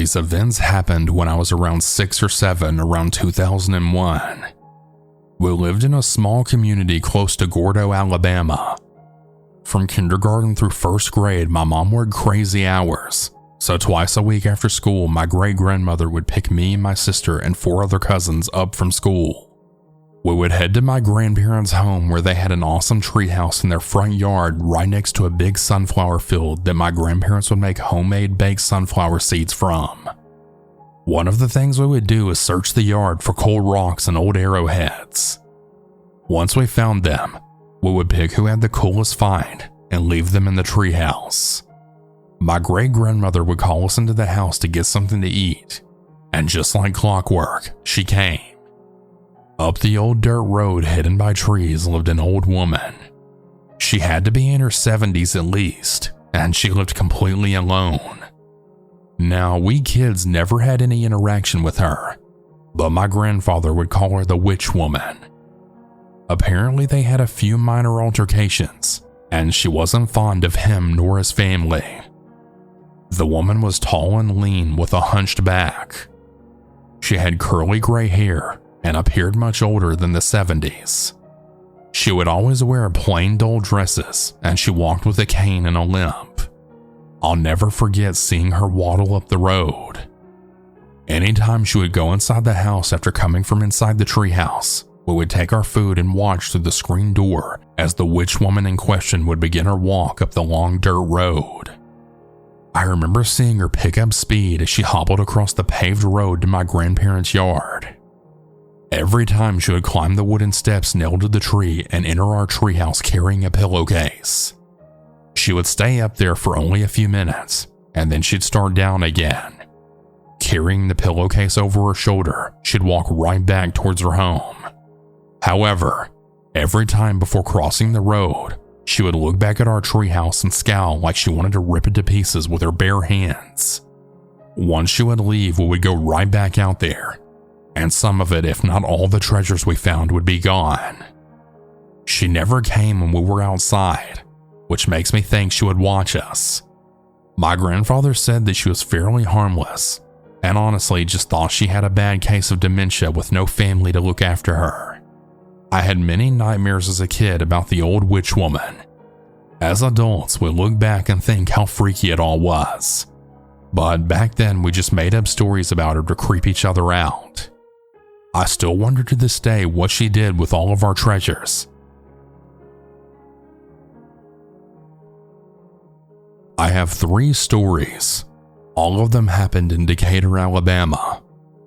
These events happened when I was around 6 or 7 around 2001. We lived in a small community close to Gordo, Alabama. From kindergarten through 1st grade, my mom worked crazy hours, so twice a week after school, my great-grandmother would pick me and my sister and 4 other cousins up from school. We would head to my grandparents' home where they had an awesome treehouse in their front yard right next to a big sunflower field that my grandparents would make homemade baked sunflower seeds from. One of the things we would do is search the yard for cold rocks and old arrowheads. Once we found them, we would pick who had the coolest find and leave them in the treehouse. My great-grandmother would call us into the house to get something to eat, and just like clockwork, she came. Up the old dirt road hidden by trees lived an old woman. She had to be in her 70s at least, and she lived completely alone. Now, we kids never had any interaction with her, but my grandfather would call her the witch woman. Apparently, they had a few minor altercations, and she wasn't fond of him nor his family. The woman was tall and lean with a hunched back. She had curly gray hair and appeared much older than the 70s. She would always wear plain dull dresses, and she walked with a cane and a limp. I'll never forget seeing her waddle up the road. Anytime she would go inside the house after coming from inside the treehouse, we would take our food and watch through the screen door as the witch woman in question would begin her walk up the long dirt road. I remember seeing her pick up speed as she hobbled across the paved road to my grandparents' yard. Every time she would climb the wooden steps nailed to the tree and enter our treehouse carrying a pillowcase. She would stay up there for only a few minutes, and then she'd start down again. Carrying the pillowcase over her shoulder, she'd walk right back towards her home. However, every time before crossing the road, she would look back at our treehouse and scowl like she wanted to rip it to pieces with her bare hands. Once she would leave, we would go right back out there, and some of it, if not all the treasures we found, would be gone. She never came when we were outside, which makes me think she would watch us. My grandfather said that she was fairly harmless, and honestly just thought she had a bad case of dementia with no family to look after her. I had many nightmares as a kid about the old witch woman. As adults, we look back and think how freaky it all was. But back then, we just made up stories about her to creep each other out. I still wonder to this day what she did with all of our treasures. I have 3 stories. All of them happened in Decatur, Alabama,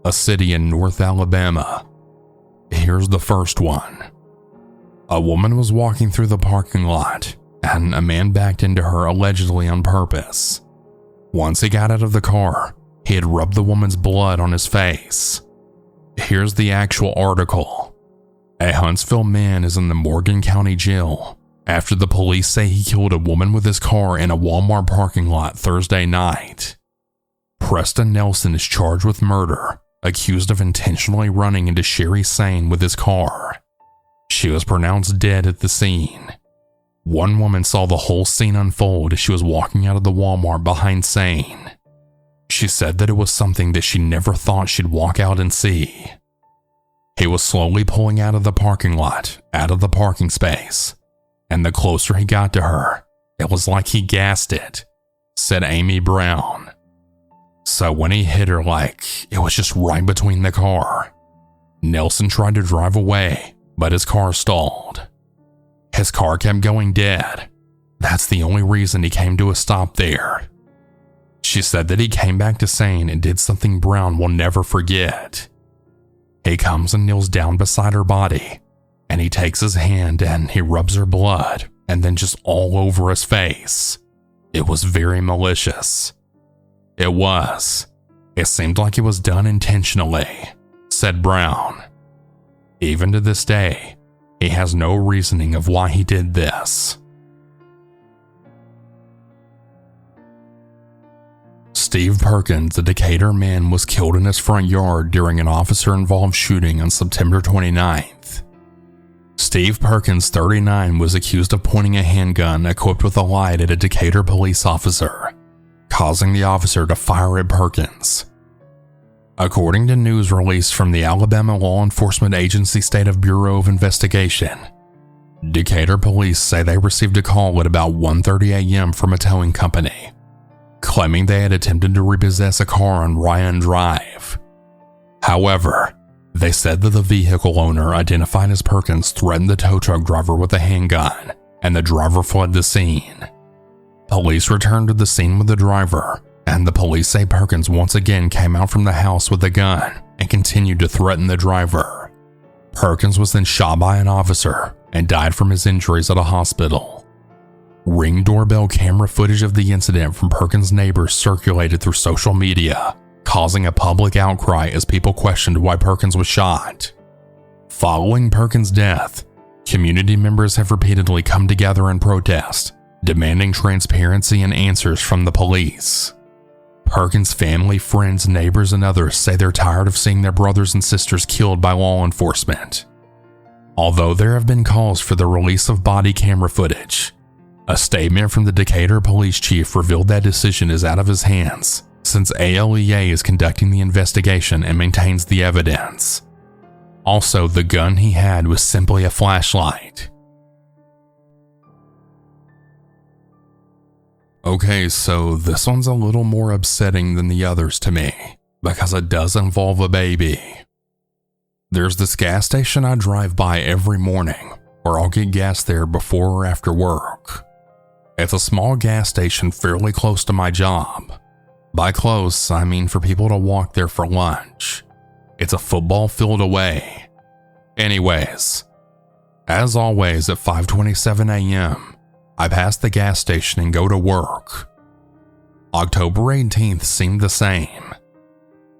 a city in North Alabama. Here's the first one. A woman was walking through the parking lot, and a man backed into her allegedly on purpose. Once he got out of the car, he had rubbed the woman's blood on his face. Here's the actual article. A Huntsville man is in the Morgan County Jail after the police say he killed a woman with his car in a Walmart parking lot Thursday night. Preston Nelson is charged with murder, accused of intentionally running into Sherry Sane with his car. She was pronounced dead at the scene. One woman saw the whole scene unfold as she was walking out of the Walmart behind Sane. She said that it was something that she never thought she'd walk out and see. He was slowly pulling out of the parking lot, out of the parking space, and the closer he got to her, it was like he gassed it, said Amy Brown. So when he hit her, like it was just right between the car. Nelson tried to drive away, but his car stalled. His car kept going dead. That's the only reason he came to a stop there. She said that he came back to Sane and did something Brown will never forget. He comes and kneels down beside her body, and he takes his hand and he rubs her blood and then just all over his face. It was very malicious. It was. It seemed like it was done intentionally, said Brown. Even to this day, he has no reasoning of why he did this. Steve Perkins, a Decatur man, was killed in his front yard during an officer-involved shooting on September 29th. Steve Perkins, 39, was accused of pointing a handgun equipped with a light at a Decatur police officer, causing the officer to fire at Perkins. According to news released from the Alabama law enforcement agency State of Bureau of Investigation, Decatur police say they received a call at about 1:30 a.m. from a towing company, claiming they had attempted to repossess a car on Ryan Drive. However, they said that the vehicle owner, identified as Perkins, threatened the tow truck driver with a handgun, and the driver fled the scene. Police returned to the scene with the driver, and the police say Perkins once again came out from the house with a gun and continued to threaten the driver. Perkins was then shot by an officer and died from his injuries at a hospital. Ring doorbell camera footage of the incident from Perkins' neighbors circulated through social media, causing a public outcry as people questioned why Perkins was shot. Following Perkins' death, community members have repeatedly come together in protest, demanding transparency and answers from the police. Perkins' family, friends, neighbors, and others say they're tired of seeing their brothers and sisters killed by law enforcement. Although there have been calls for the release of body camera footage, a statement from the Decatur police chief revealed that decision is out of his hands, since ALEA is conducting the investigation and maintains the evidence. Also, the gun he had was simply a flashlight. Okay, so this one's a little more upsetting than the others to me, because it does involve a baby. There's this gas station I drive by every morning, or I'll get gas there before or after work. It's a small gas station fairly close to my job. By close, I mean for people to walk there for lunch. It's a football field away. Anyways, as always at 5:27 a.m., I pass the gas station and go to work. October 18th seemed the same,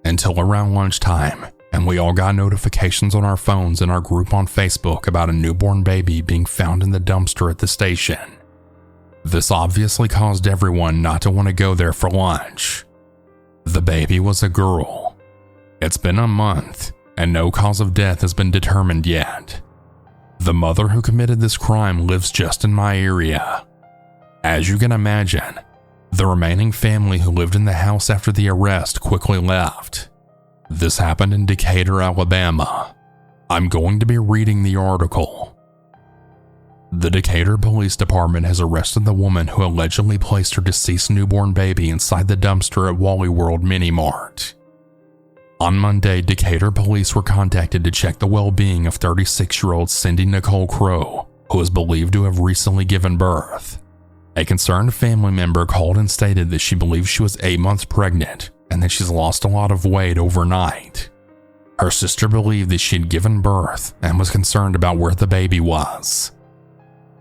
until around lunchtime, and we all got notifications on our phones in our group on Facebook about a newborn baby being found in the dumpster at the station. This obviously caused everyone not to want to go there for lunch. The baby was a girl. It's been a month, and no cause of death has been determined yet. The mother who committed this crime lives just in my area. As you can imagine, the remaining family who lived in the house after the arrest quickly left. This happened in Decatur, Alabama. I'm going to be reading the article. The Decatur Police Department has arrested the woman who allegedly placed her deceased newborn baby inside the dumpster at Wally World Mini Mart. On Monday, Decatur police were contacted to check the well-being of 36-year-old Cindy Nicole Crow, who is believed to have recently given birth. A concerned family member called and stated that she believes she was 8 months pregnant and that she's lost a lot of weight overnight. Her sister believed that she had given birth and was concerned about where the baby was.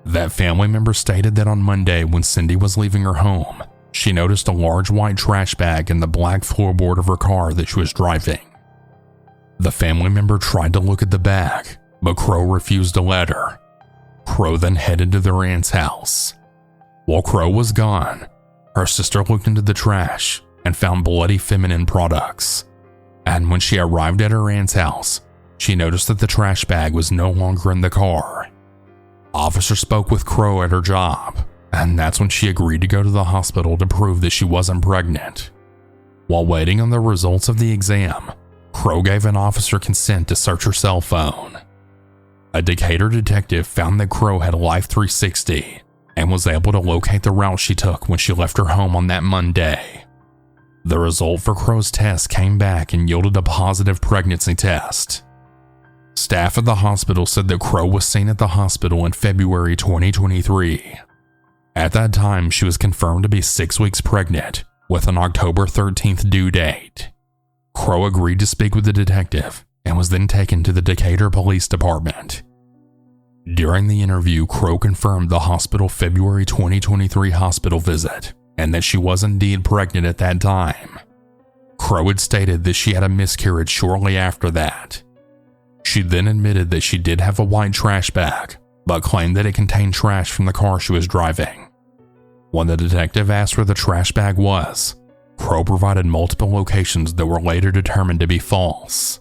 That family member stated that on Monday, when Cindy was leaving her home, she noticed a large white trash bag in the black floorboard of her car that she was driving. The family member tried to look at the bag, but Crow refused to let her. Crow then headed to their aunt's house. While Crow was gone, her sister looked into the trash and found bloody feminine products. And when she arrived at her aunt's house, she noticed that the trash bag was no longer in the car. Officers spoke with Crow at her job, and that's when she agreed to go to the hospital to prove that she wasn't pregnant. While waiting on the results of the exam, Crow gave an officer consent to search her cell phone. A Decatur detective found that Crow had a Life 360 and was able to locate the route she took when she left her home on that Monday. The result for Crow's test came back and yielded a positive pregnancy test. Staff at the hospital said that Crow was seen at the hospital in February 2023. At that time, she was confirmed to be 6 weeks pregnant, with an October 13th due date. Crow agreed to speak with the detective and was then taken to the Decatur Police Department. During the interview, Crow confirmed the hospital February 2023 hospital visit and that she was indeed pregnant at that time. Crow had stated that she had a miscarriage shortly after that. She then admitted that she did have a white trash bag, but claimed that it contained trash from the car she was driving. When the detective asked where the trash bag was, Crow provided multiple locations that were later determined to be false.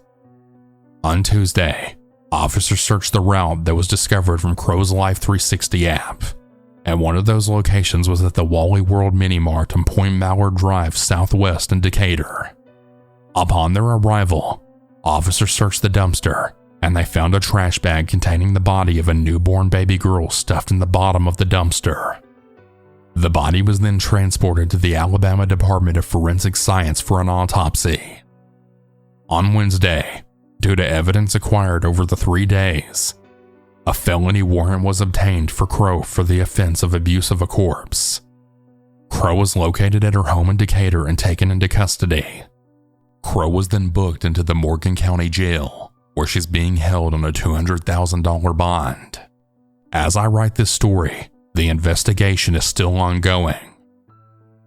On Tuesday, officers searched the route that was discovered from Crow's Life 360 app. and one of those locations was at the Wally World Mini Mart on Point Mallard Drive southwest in Decatur. Upon their arrival, officers searched the dumpster, and they found a trash bag containing the body of a newborn baby girl stuffed in the bottom of the dumpster. The body was then transported to the Alabama Department of Forensic Science for an autopsy. On Wednesday, due to evidence acquired over the 3 days, a felony warrant was obtained for Crow for the offense of abuse of a corpse. Crow was located at her home in Decatur and taken into custody. Crow was then booked into the Morgan County Jail, where she's being held on a $200,000 bond. As I write this story, the investigation is still ongoing.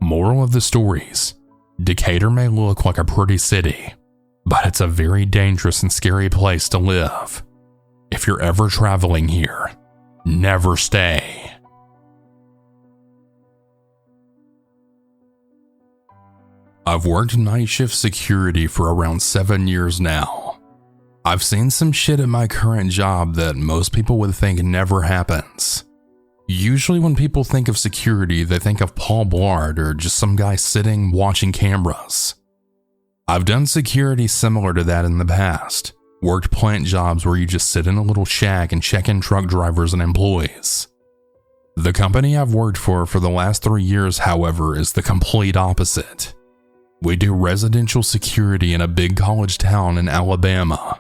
Moral of the stories: Decatur may look like a pretty city, but it's a very dangerous and scary place to live. If you're ever traveling here, never stay. I've worked night shift security for around 7 years now. I've seen some shit at my current job that most people would think never happens. Usually when people think of security, they think of Paul Blart or just some guy sitting watching cameras. I've done security similar to that in the past. Worked plant jobs where you just sit in a little shack and check in truck drivers and employees. The company I've worked for the last 3 years, however, is the complete opposite. We do residential security in a big college town in Alabama.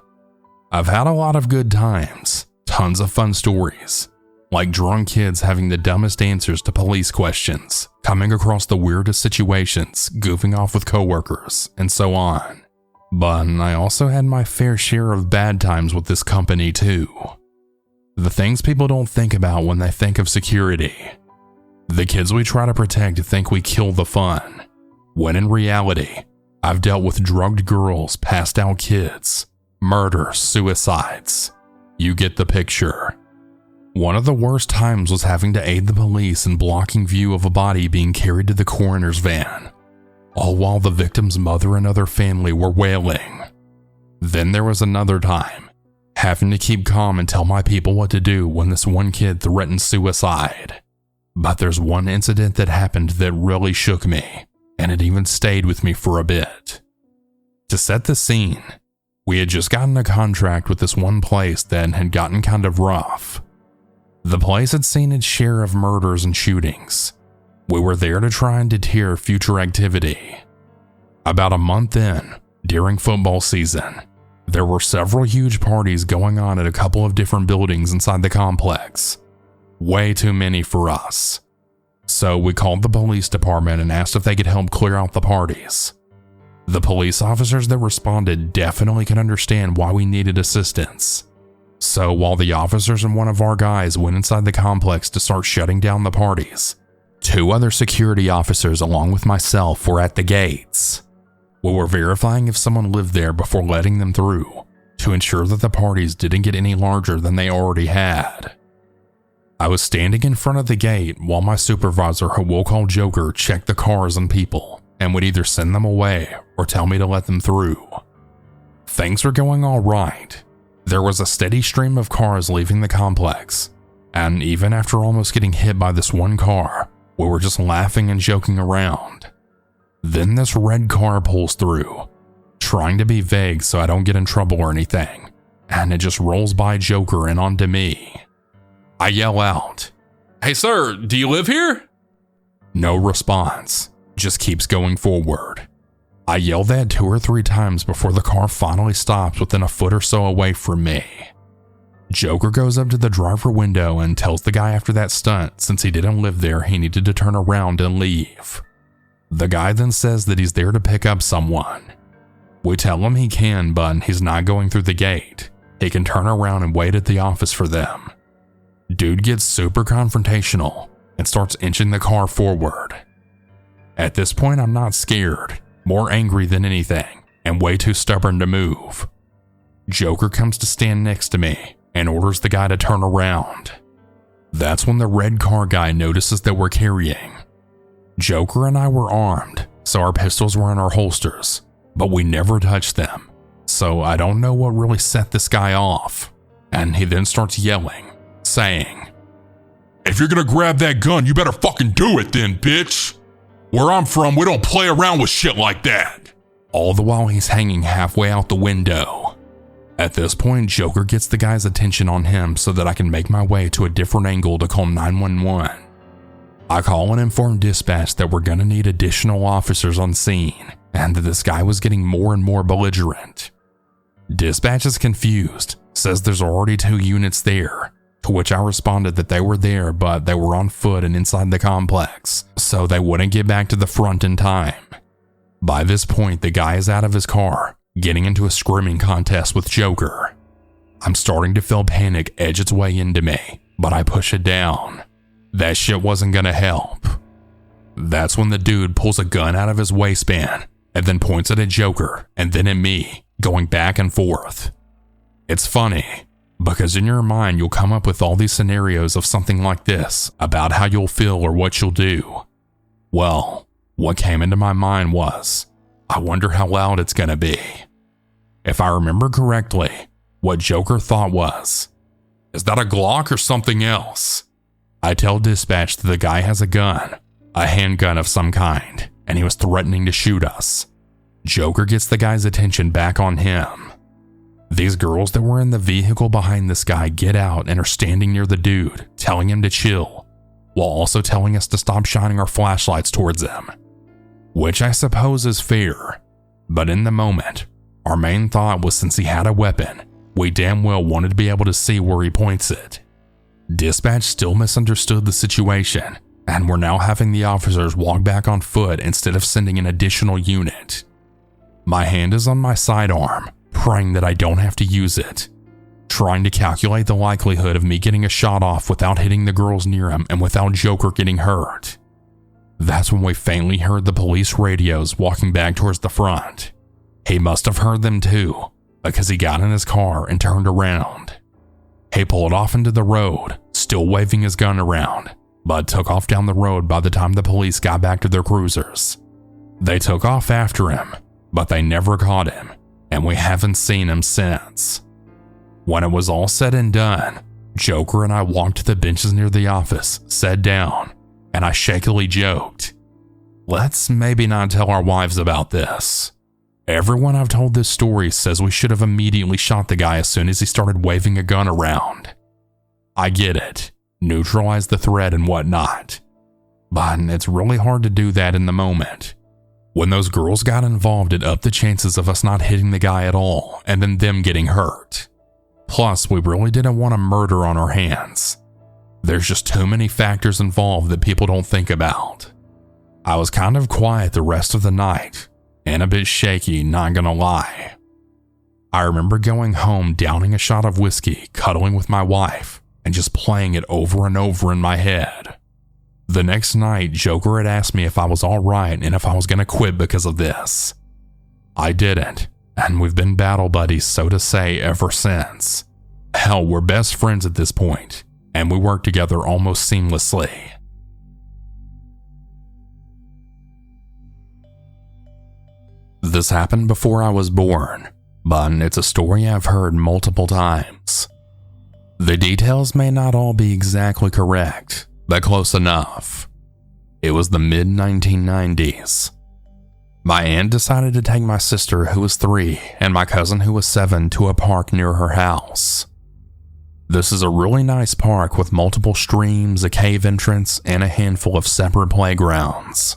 I've had a lot of good times, tons of fun stories, like drunk kids having the dumbest answers to police questions, coming across the weirdest situations, goofing off with coworkers, and so on. But I also had my fair share of bad times with this company too. The things people don't think about when they think of security. The kids we try to protect think we kill the fun, when in reality, I've dealt with drugged girls, passed out kids, murders, suicides. You get the picture. One of the worst times was having to aid the police in blocking view of a body being carried to the coroner's van, all while the victim's mother and other family were wailing. Then there was another time, having to keep calm and tell my people what to do when this one kid threatened suicide. But there's one incident that happened that really shook me, and it even stayed with me for a bit. To set the scene, we had just gotten a contract with this one place that had gotten kind of rough. The place had seen its share of murders and shootings. We were there to try and deter future activity. About a month in, during football season, there were several huge parties going on at a couple of different buildings inside the complex. Way too many for us. So we called the police department and asked if they could help clear out the parties. The police officers that responded definitely could understand why we needed assistance. So while the officers and one of our guys went inside the complex to start shutting down the parties, 2 other security officers along with myself were at the gates. We were verifying if someone lived there before letting them through, to ensure that the parties didn't get any larger than they already had. I was standing in front of the gate while my supervisor, who we'll call Joker, checked the cars and people and would either send them away or tell me to let them through. Things were going all right. There was a steady stream of cars leaving the complex, and even after almost getting hit by this one car, we were just laughing and joking around. Then this red car pulls through, trying to be vague so I don't get in trouble or anything, and it just rolls by Joker and onto me. I yell out, "Hey sir, do you live here?" No response, just keeps going forward. I yell that 2 or 3 times before the car finally stops within a foot or so away from me. Joker goes up to the driver window and tells the guy after that stunt, since he didn't live there, he needed to turn around and leave. The guy then says that he's there to pick up someone. We tell him he can, but he's not going through the gate. He can turn around and wait at the office for them. Dude gets super confrontational and starts inching the car forward. At this point, I'm not scared, more angry than anything, and way too stubborn to move. Joker comes to stand next to me and orders the guy to turn around. That's when the red car guy notices that we're carrying. Joker and I were armed, so our pistols were in our holsters, but we never touched them, so I don't know what really set this guy off. And he then starts yelling, saying, If you're gonna grab that gun, you better fucking do it then, bitch. Where I'm from, we don't play around with shit like that. All the while he's hanging halfway out the window. At this point, Joker gets the guy's attention on him so that I can make my way to a different angle to call 911. I call and inform dispatch that we're gonna need additional officers on scene and that this guy was getting more and more belligerent. Dispatch is confused, says there's already 2 units there, to which I responded that they were there but they were on foot and inside the complex, so they wouldn't get back to the front in time. By this point, the guy is out of his car, getting into a screaming contest with Joker. I'm starting to feel panic edge its way into me, but I push it down. That shit wasn't gonna help. That's when the dude pulls a gun out of his waistband and then points it at Joker and then at me, going back and forth. It's funny, because in your mind you'll come up with all these scenarios of something like this about how you'll feel or what you'll do. Well, what came into my mind was, I wonder how loud it's gonna be. If I remember correctly, what Joker thought was, is that a Glock or something else? I tell dispatch that the guy has a gun, a handgun of some kind, and he was threatening to shoot us. Joker gets the guy's attention back on him. These girls that were in the vehicle behind this guy get out and are standing near the dude, telling him to chill, while also telling us to stop shining our flashlights towards him. Which I suppose is fair, but in the moment, our main thought was since he had a weapon, we damn well wanted to be able to see where he points it. Dispatch still misunderstood the situation, and we're now having the officers walk back on foot instead of sending an additional unit. My hand is on my sidearm, praying that I don't have to use it, trying to calculate the likelihood of me getting a shot off without hitting the girls near him and without Joker getting hurt. That's when we faintly heard the police radios walking back towards the front. He must have heard them too, because he got in his car and turned around. He pulled off into the road, still waving his gun around, but took off down the road by the time the police got back to their cruisers. They took off after him, but they never caught him, and we haven't seen him since. When it was all said and done, Joker and I walked to the benches near the office, sat down, and I shakily joked, "Let's maybe not tell our wives about this." Everyone I've told this story says we should have immediately shot the guy as soon as he started waving a gun around. I get it, neutralize the threat and whatnot, but it's really hard to do that in the moment. When those girls got involved, it upped the chances of us not hitting the guy at all and then them getting hurt. Plus, we really didn't want a murder on our hands. There's just too many factors involved that people don't think about. I was kind of quiet the rest of the night, and a bit shaky, not gonna lie. I remember going home, downing a shot of whiskey, cuddling with my wife, and just playing it over and over in my head. The next night, Joker had asked me if I was alright and if I was gonna quit because of this. I didn't, and we've been battle buddies, so to say, ever since. Hell, we're best friends at this point, and we work together almost seamlessly. This happened before I was born, but it's a story I've heard multiple times. The details may not all be exactly correct, but close enough. It was the mid-1990s. My aunt decided to take my sister, who was 3, and my cousin, who was 7, to a park near her house. This is a really nice park with multiple streams, a cave entrance, and a handful of separate playgrounds.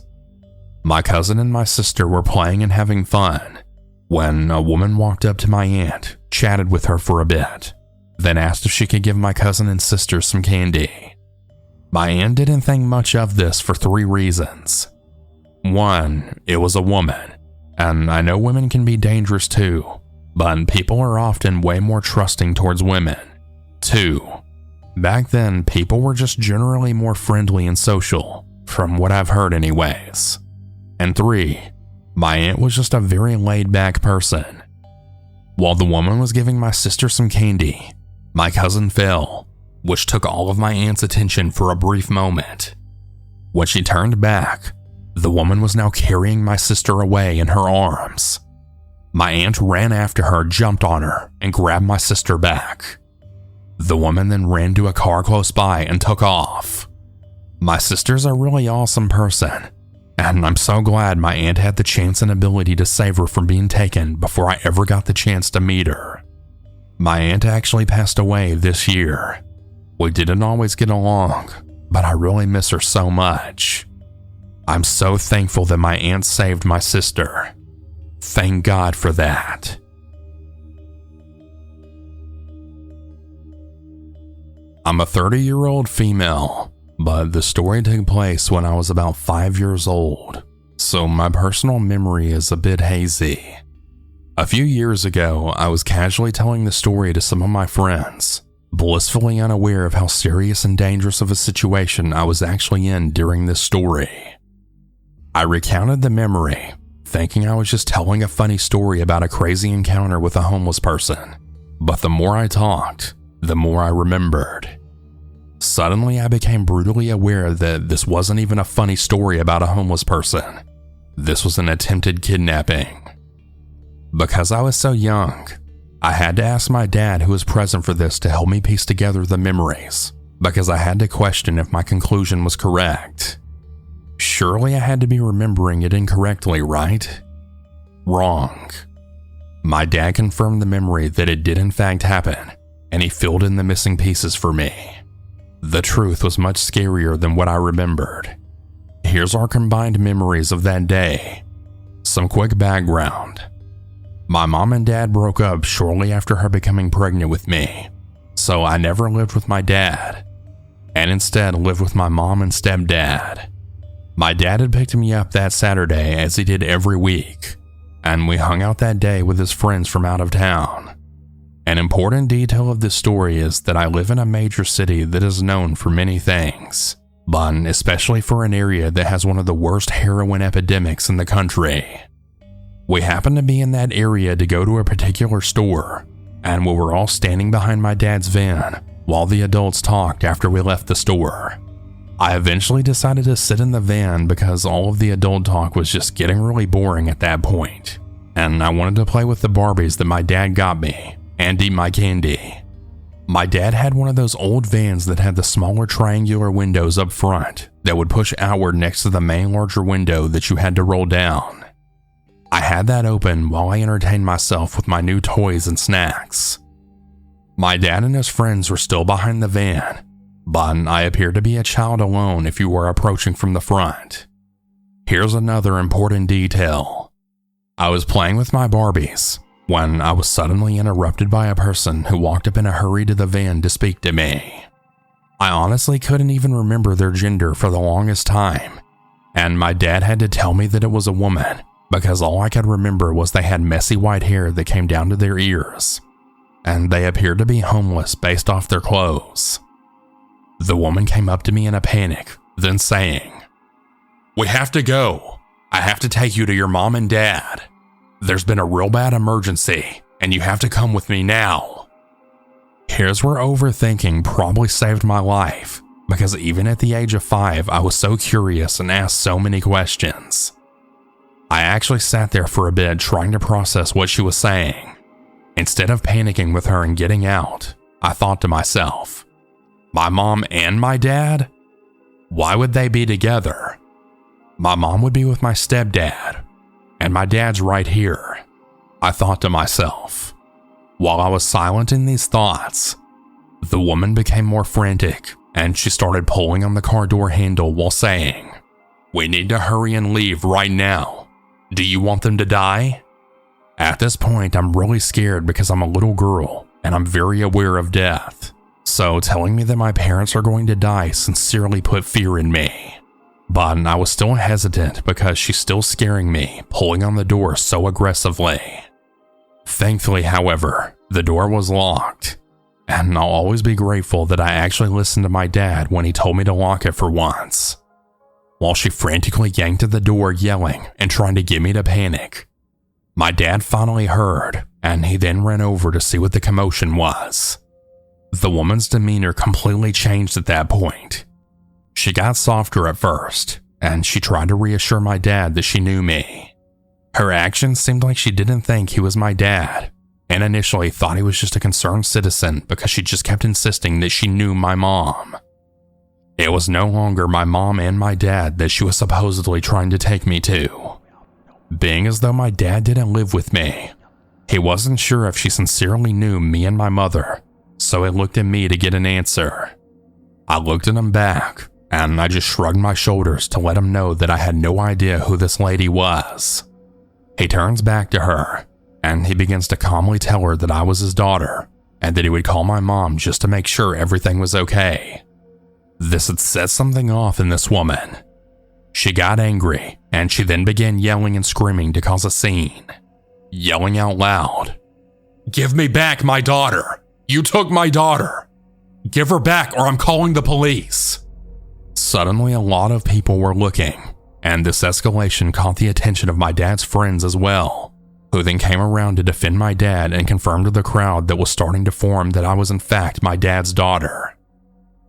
My cousin and my sister were playing and having fun when a woman walked up to my aunt, chatted with her for a bit, then asked if she could give my cousin and sister some candy. My aunt didn't think much of this for 3 reasons. 1, it was a woman, and I know women can be dangerous too, but people are often way more trusting towards women. 2, back then people were just generally more friendly and social, from what I've heard anyways. And 3, my aunt was just a very laid-back person. While the woman was giving my sister some candy, my cousin fell, which took all of my aunt's attention for a brief moment. When she turned back, the woman was now carrying my sister away in her arms. My aunt ran after her, jumped on her, and grabbed my sister back. The woman then ran to a car close by and took off. My sister's a really awesome person, and I'm so glad my aunt had the chance and ability to save her from being taken before I ever got the chance to meet her. My aunt actually passed away this year. We didn't always get along, but I really miss her so much. I'm so thankful that my aunt saved my sister. Thank God for that. I'm a 30-year-old female, but the story took place when I was about 5 years old, so my personal memory is a bit hazy. A few years ago, I was casually telling the story to some of my friends, blissfully unaware of how serious and dangerous of a situation I was actually in during this story. I recounted the memory, thinking I was just telling a funny story about a crazy encounter with a homeless person, but the more I talked, the more I remembered. Suddenly, I became brutally aware that this wasn't even a funny story about a homeless person. This was an attempted kidnapping. Because I was so young, I had to ask my dad, who was present for this, to help me piece together the memories, because I had to question if my conclusion was correct. Surely I had to be remembering it incorrectly, right? Wrong. My dad confirmed the memory that it did in fact happen, and he filled in the missing pieces for me. The truth was much scarier than what I remembered. Here's our combined memories of that day. Some quick background. My mom and dad broke up shortly after her becoming pregnant with me, so I never lived with my dad, and instead lived with my mom and stepdad. My dad had picked me up that Saturday, as he did every week, and we hung out that day with his friends from out of town. An important detail of this story is that I live in a major city that is known for many things, but especially for an area that has one of the worst heroin epidemics in the country. We happened to be in that area to go to a particular store, and we were all standing behind my dad's van while the adults talked after we left the store. I eventually decided to sit in the van because all of the adult talk was just getting really boring at that point, and I wanted to play with the Barbies that my dad got me and eat my candy. My dad had one of those old vans that had the smaller triangular windows up front that would push outward next to the main larger window that you had to roll down. I had that open while I entertained myself with my new toys and snacks. My dad and his friends were still behind the van, but I appeared to be a child alone if you were approaching from the front. Here's another important detail. I was playing with my Barbies when I was suddenly interrupted by a person who walked up in a hurry to the van to speak to me. I honestly couldn't even remember their gender for the longest time, and my dad had to tell me that it was a woman, because all I could remember was they had messy white hair that came down to their ears, and they appeared to be homeless based off their clothes. The woman came up to me in a panic, then saying, "We have to go. I have to take you to your mom and dad. There's been a real bad emergency, and you have to come with me now." Here's where overthinking probably saved my life, because even at the age of 5, I was so curious and asked so many questions. I actually sat there for a bit trying to process what she was saying. Instead of panicking with her and getting out, I thought to myself, my mom and my dad? Why would they be together? My mom would be with my stepdad, and my dad's right here, I thought to myself. While I was silent in these thoughts, the woman became more frantic, and she started pulling on the car door handle while saying, "We need to hurry and leave right now. Do you want them to die?" At this point, I'm really scared because I'm a little girl and I'm very aware of death. So telling me that my parents are going to die sincerely put fear in me. But I was still hesitant because she's still scaring me, pulling on the door so aggressively. Thankfully, however, the door was locked, and I'll always be grateful that I actually listened to my dad when he told me to lock it for once. While she frantically yanked at the door, yelling and trying to get me to panic, my dad finally heard, and he then ran over to see what the commotion was. The woman's demeanor completely changed at that point. She got softer at first, and she tried to reassure my dad that she knew me. Her actions seemed like she didn't think he was my dad, and initially thought he was just a concerned citizen because she just kept insisting that she knew my mom. It was no longer my mom and my dad that she was supposedly trying to take me to. Being as though my dad didn't live with me, he wasn't sure if she sincerely knew me and my mother, so he looked at me to get an answer. I looked at him back, and I just shrugged my shoulders to let him know that I had no idea who this lady was. He turns back to her, and he begins to calmly tell her that I was his daughter, and that he would call my mom just to make sure everything was okay. This had set something off in this woman. She got angry, and she then began yelling and screaming to cause a scene. Yelling out loud, "Give me back my daughter! You took my daughter! Give her back or I'm calling the police!" Suddenly, a lot of people were looking, and this escalation caught the attention of my dad's friends as well, who then came around to defend my dad and confirm to the crowd that was starting to form that I was in fact my dad's daughter.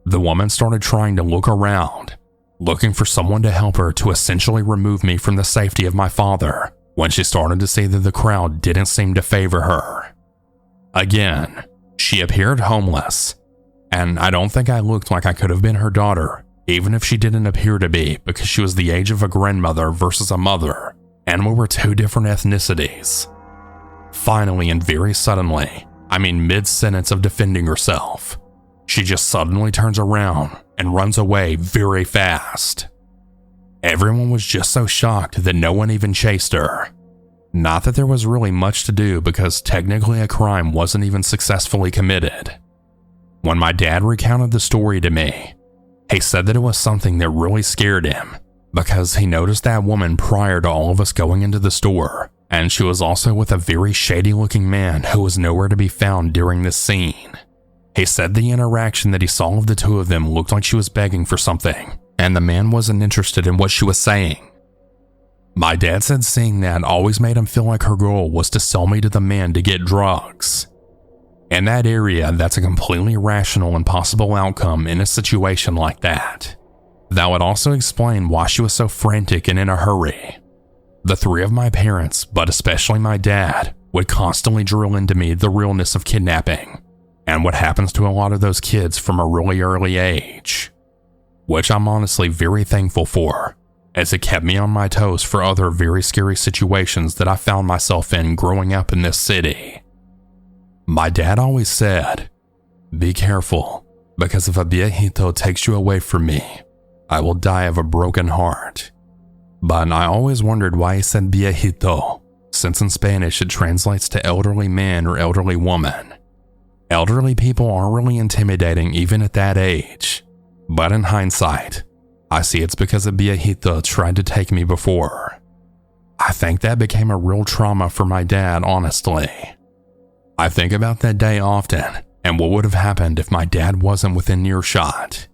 The woman started trying to look around, looking for someone to help her to essentially remove me from the safety of my father, when she started to see that the crowd didn't seem to favor her. Again, she appeared homeless, and I don't think I looked like I could have been her daughter, even if she didn't appear to be, because she was the age of a grandmother versus a mother, and we were two different ethnicities. Finally, and very suddenly, I mean mid-sentence of defending herself, she just suddenly turns around and runs away very fast. Everyone was just so shocked that no one even chased her. Not that there was really much to do because technically a crime wasn't even successfully committed. When my dad recounted the story to me, he said that it was something that really scared him because he noticed that woman prior to all of us going into the store, and she was also with a very shady looking man who was nowhere to be found during this scene. He said the interaction that he saw of the two of them looked like she was begging for something, and the man wasn't interested in what she was saying. My dad said seeing that always made him feel like her goal was to sell me to the man to get drugs. In that area, that's a completely rational and possible outcome in a situation like that. That would also explain why she was so frantic and in a hurry. The three of my parents, but especially my dad, would constantly drill into me the realness of kidnapping, and what happens to a lot of those kids from a really early age. Which I'm honestly very thankful for, as it kept me on my toes for other very scary situations that I found myself in growing up in this city. My dad always said, "Be careful, because if a viejito takes you away from me, I will die of a broken heart." But I always wondered why he said viejito, since in Spanish it translates to elderly man or elderly woman. Elderly people are really intimidating even at that age, but in hindsight, I see it's because a viejito tried to take me before. I think that became a real trauma for my dad, honestly. I think about that day often, and what would have happened if my dad wasn't within earshot.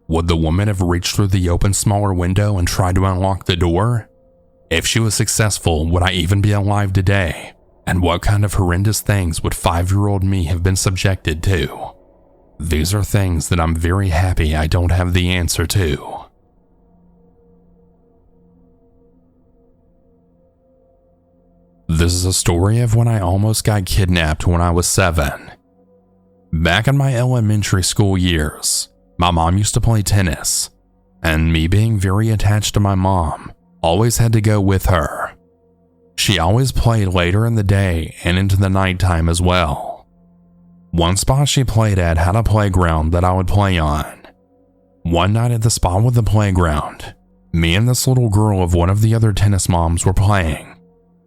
Would the woman have reached through the open smaller window and tried to unlock the door? If she was successful, would I even be alive today? And what kind of horrendous things would 5-year-old me have been subjected to? These are things that I'm very happy I don't have the answer to. This is a story of when I almost got kidnapped when I was 7. Back in my elementary school years, my mom used to play tennis, and me being very attached to my mom, always had to go with her. She always played later in the day and into the nighttime as well. One spot she played at had a playground that I would play on. One night at the spot with the playground, me and this little girl of one of the other tennis moms were playing,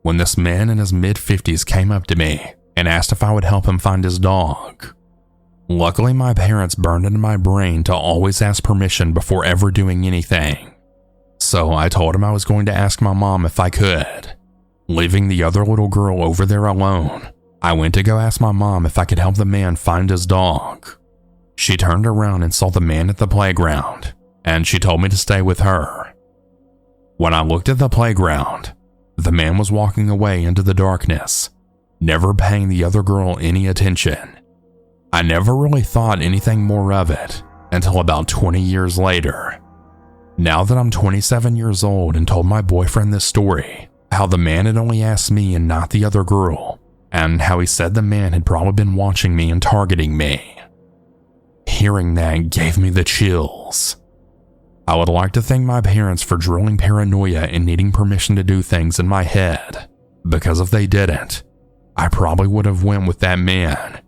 when this man in his mid-50s came up to me and asked if I would help him find his dog. Luckily, my parents burned into my brain to always ask permission before ever doing anything. So I told him I was going to ask my mom if I could. Leaving the other little girl over there alone, I went to go ask my mom if I could help the man find his dog. She turned around and saw the man at the playground, and she told me to stay with her. When I looked at the playground, the man was walking away into the darkness, never paying the other girl any attention. I never really thought anything more of it until about 20 years later. Now that I'm 27 years old and told my boyfriend this story, how the man had only asked me and not the other girl, and how he said the man had probably been watching me and targeting me. Hearing that gave me the chills. I would like to thank my parents for drilling paranoia and needing permission to do things in my head, because if they didn't, I probably would have went with that man,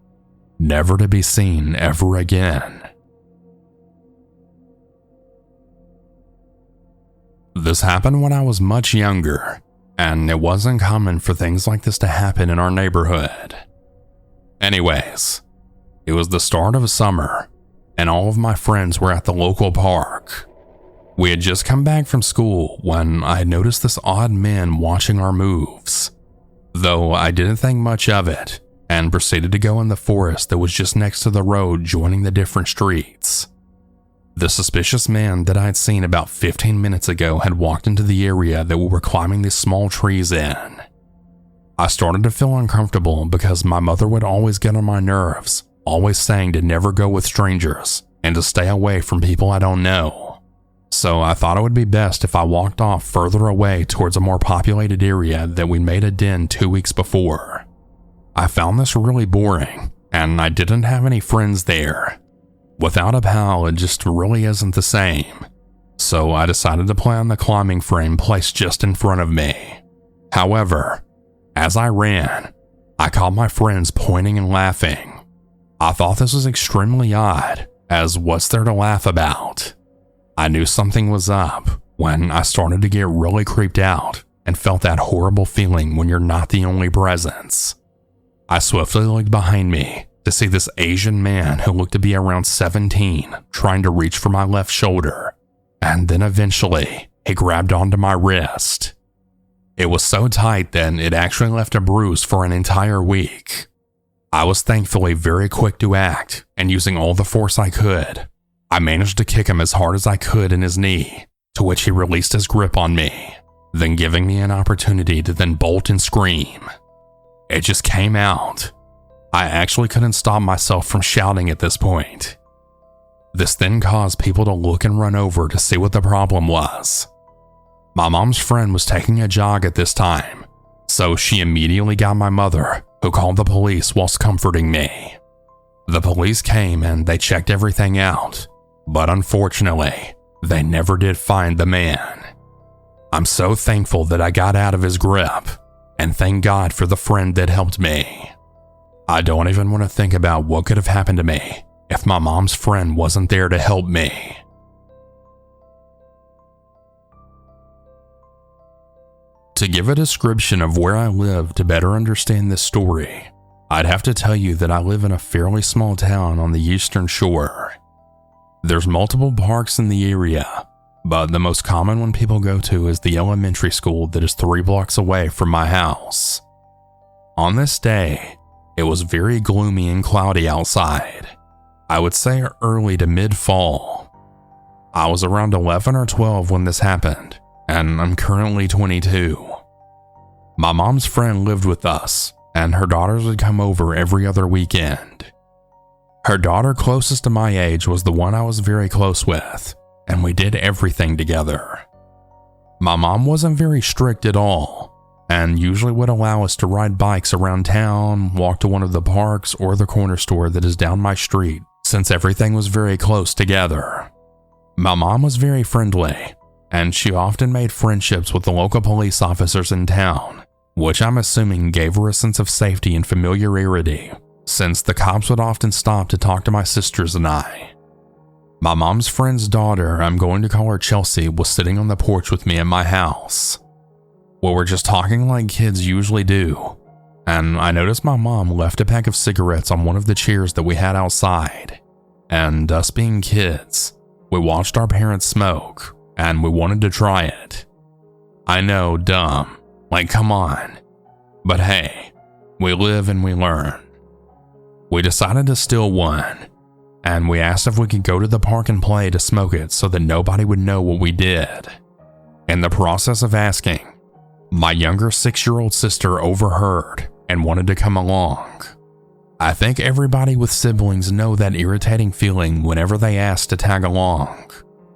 never to be seen ever again. This happened when I was much younger, and it wasn't common for things like this to happen in our neighborhood. Anyways, it was the start of summer, and all of my friends were at the local park. We had just come back from school when I noticed this odd man watching our moves, though I didn't think much of it and proceeded to go in the forest that was just next to the road joining the different streets. The suspicious man that I had seen about 15 minutes ago had walked into the area that we were climbing these small trees in. I started to feel uncomfortable because my mother would always get on my nerves, always saying to never go with strangers and to stay away from people I don't know. So I thought it would be best if I walked off further away towards a more populated area that we made a den 2 weeks before. I found this really boring, and I didn't have any friends there. Without a pal, it just really isn't the same. So I decided to play on the climbing frame placed just in front of me. However, as I ran, I caught my friends pointing and laughing. I thought this was extremely odd, as what's there to laugh about? I knew something was up when I started to get really creeped out and felt that horrible feeling when you're not the only presence. I swiftly looked behind me to see this Asian man who looked to be around 17 trying to reach for my left shoulder, and then eventually he grabbed onto my wrist. It was so tight that it actually left a bruise for an entire week. I was thankfully very quick to act, and using all the force I could, I managed to kick him as hard as I could in his knee, to which he released his grip on me, then giving me an opportunity to then bolt and scream. It just came out. I actually couldn't stop myself from shouting at this point. This then caused people to look and run over to see what the problem was. My mom's friend was taking a jog at this time, so she immediately got my mother, who called the police whilst comforting me. The police came and they checked everything out, but unfortunately, they never did find the man. I'm so thankful that I got out of his grip, and thank God for the friend that helped me. I don't even want to think about what could have happened to me if my mom's friend wasn't there to help me. To give a description of where I live to better understand this story, I'd have to tell you that I live in a fairly small town on the eastern shore. There's multiple parks in the area, but the most common one people go to is the elementary school that is 3 blocks away from my house. On this day, it was very gloomy and cloudy outside. I would say early to mid-fall. I was around 11 or 12 when this happened, and I'm currently 22. My mom's friend lived with us, and her daughters would come over every other weekend. Her daughter closest to my age was the one I was very close with, and we did everything together. My mom wasn't very strict at all, and usually would allow us to ride bikes around town, walk to one of the parks or the corner store that is down my street, since everything was very close together. My mom was very friendly, and she often made friendships with the local police officers in town, which I'm assuming gave her a sense of safety and familiarity, since the cops would often stop to talk to my sisters and I. My mom's friend's daughter, I'm going to call her Chelsea, was sitting on the porch with me at my house. We were just talking like kids usually do, and I noticed my mom left a pack of cigarettes on one of the chairs that we had outside, and us being kids, we watched our parents smoke, and we wanted to try it. I know, dumb, like come on, but hey, we live and we learn. We decided to steal one, and we asked if we could go to the park and play to smoke it so that nobody would know what we did. In the process of asking, my younger 6-year-old sister overheard and wanted to come along. I think everybody with siblings know that irritating feeling whenever they ask to tag along,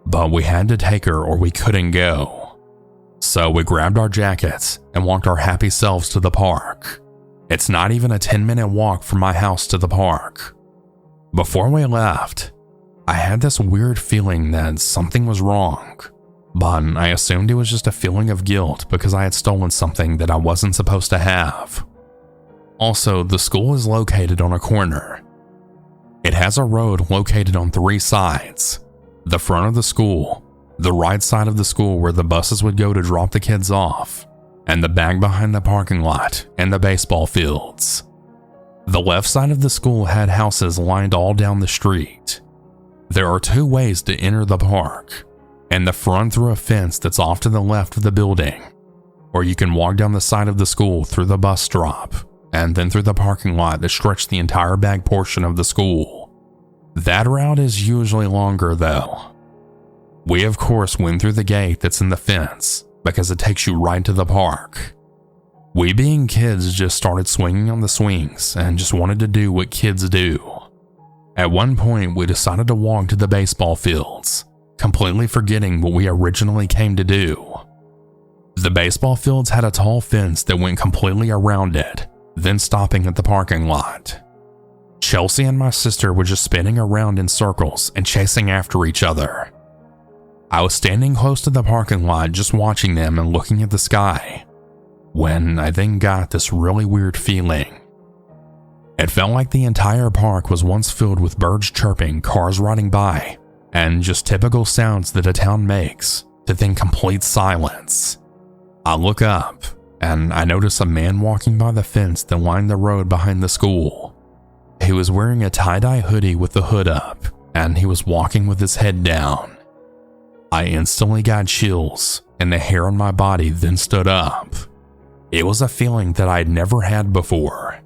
but we had to take her or we couldn't go. So we grabbed our jackets and walked our happy selves to the park. It's not even a 10-minute walk from my house to the park. Before we left, I had this weird feeling that something was wrong, but I assumed it was just a feeling of guilt because I had stolen something that I wasn't supposed to have. Also, the school is located on a corner. It has a road located on 3 sides: the front of the school, the right side of the school where the buses would go to drop the kids off, and the back behind the parking lot and the baseball fields. The left side of the school had houses lined all down the street. There are 2 ways to enter the park, and the front through a fence that's off to the left of the building, or you can walk down the side of the school through the bus stop, and then through the parking lot that stretched the entire back portion of the school. That route is usually longer though. We of course went through the gate that's in the fence because it takes you right to the park. We being kids just started swinging on the swings and just wanted to do what kids do. At one point we decided to walk to the baseball fields, completely forgetting what we originally came to do. The baseball fields had a tall fence that went completely around it, then stopping at the parking lot. Chelsea and my sister were just spinning around in circles and chasing after each other. I was standing close to the parking lot just watching them and looking at the sky, when I then got this really weird feeling. It felt like the entire park was once filled with birds chirping, cars riding by, and just typical sounds that a town makes, to then complete silence. I look up, and I notice a man walking by the fence that lined the road behind the school. He was wearing a tie-dye hoodie with the hood up, and he was walking with his head down. I instantly got chills, and the hair on my body then stood up. It was a feeling that I had never had before.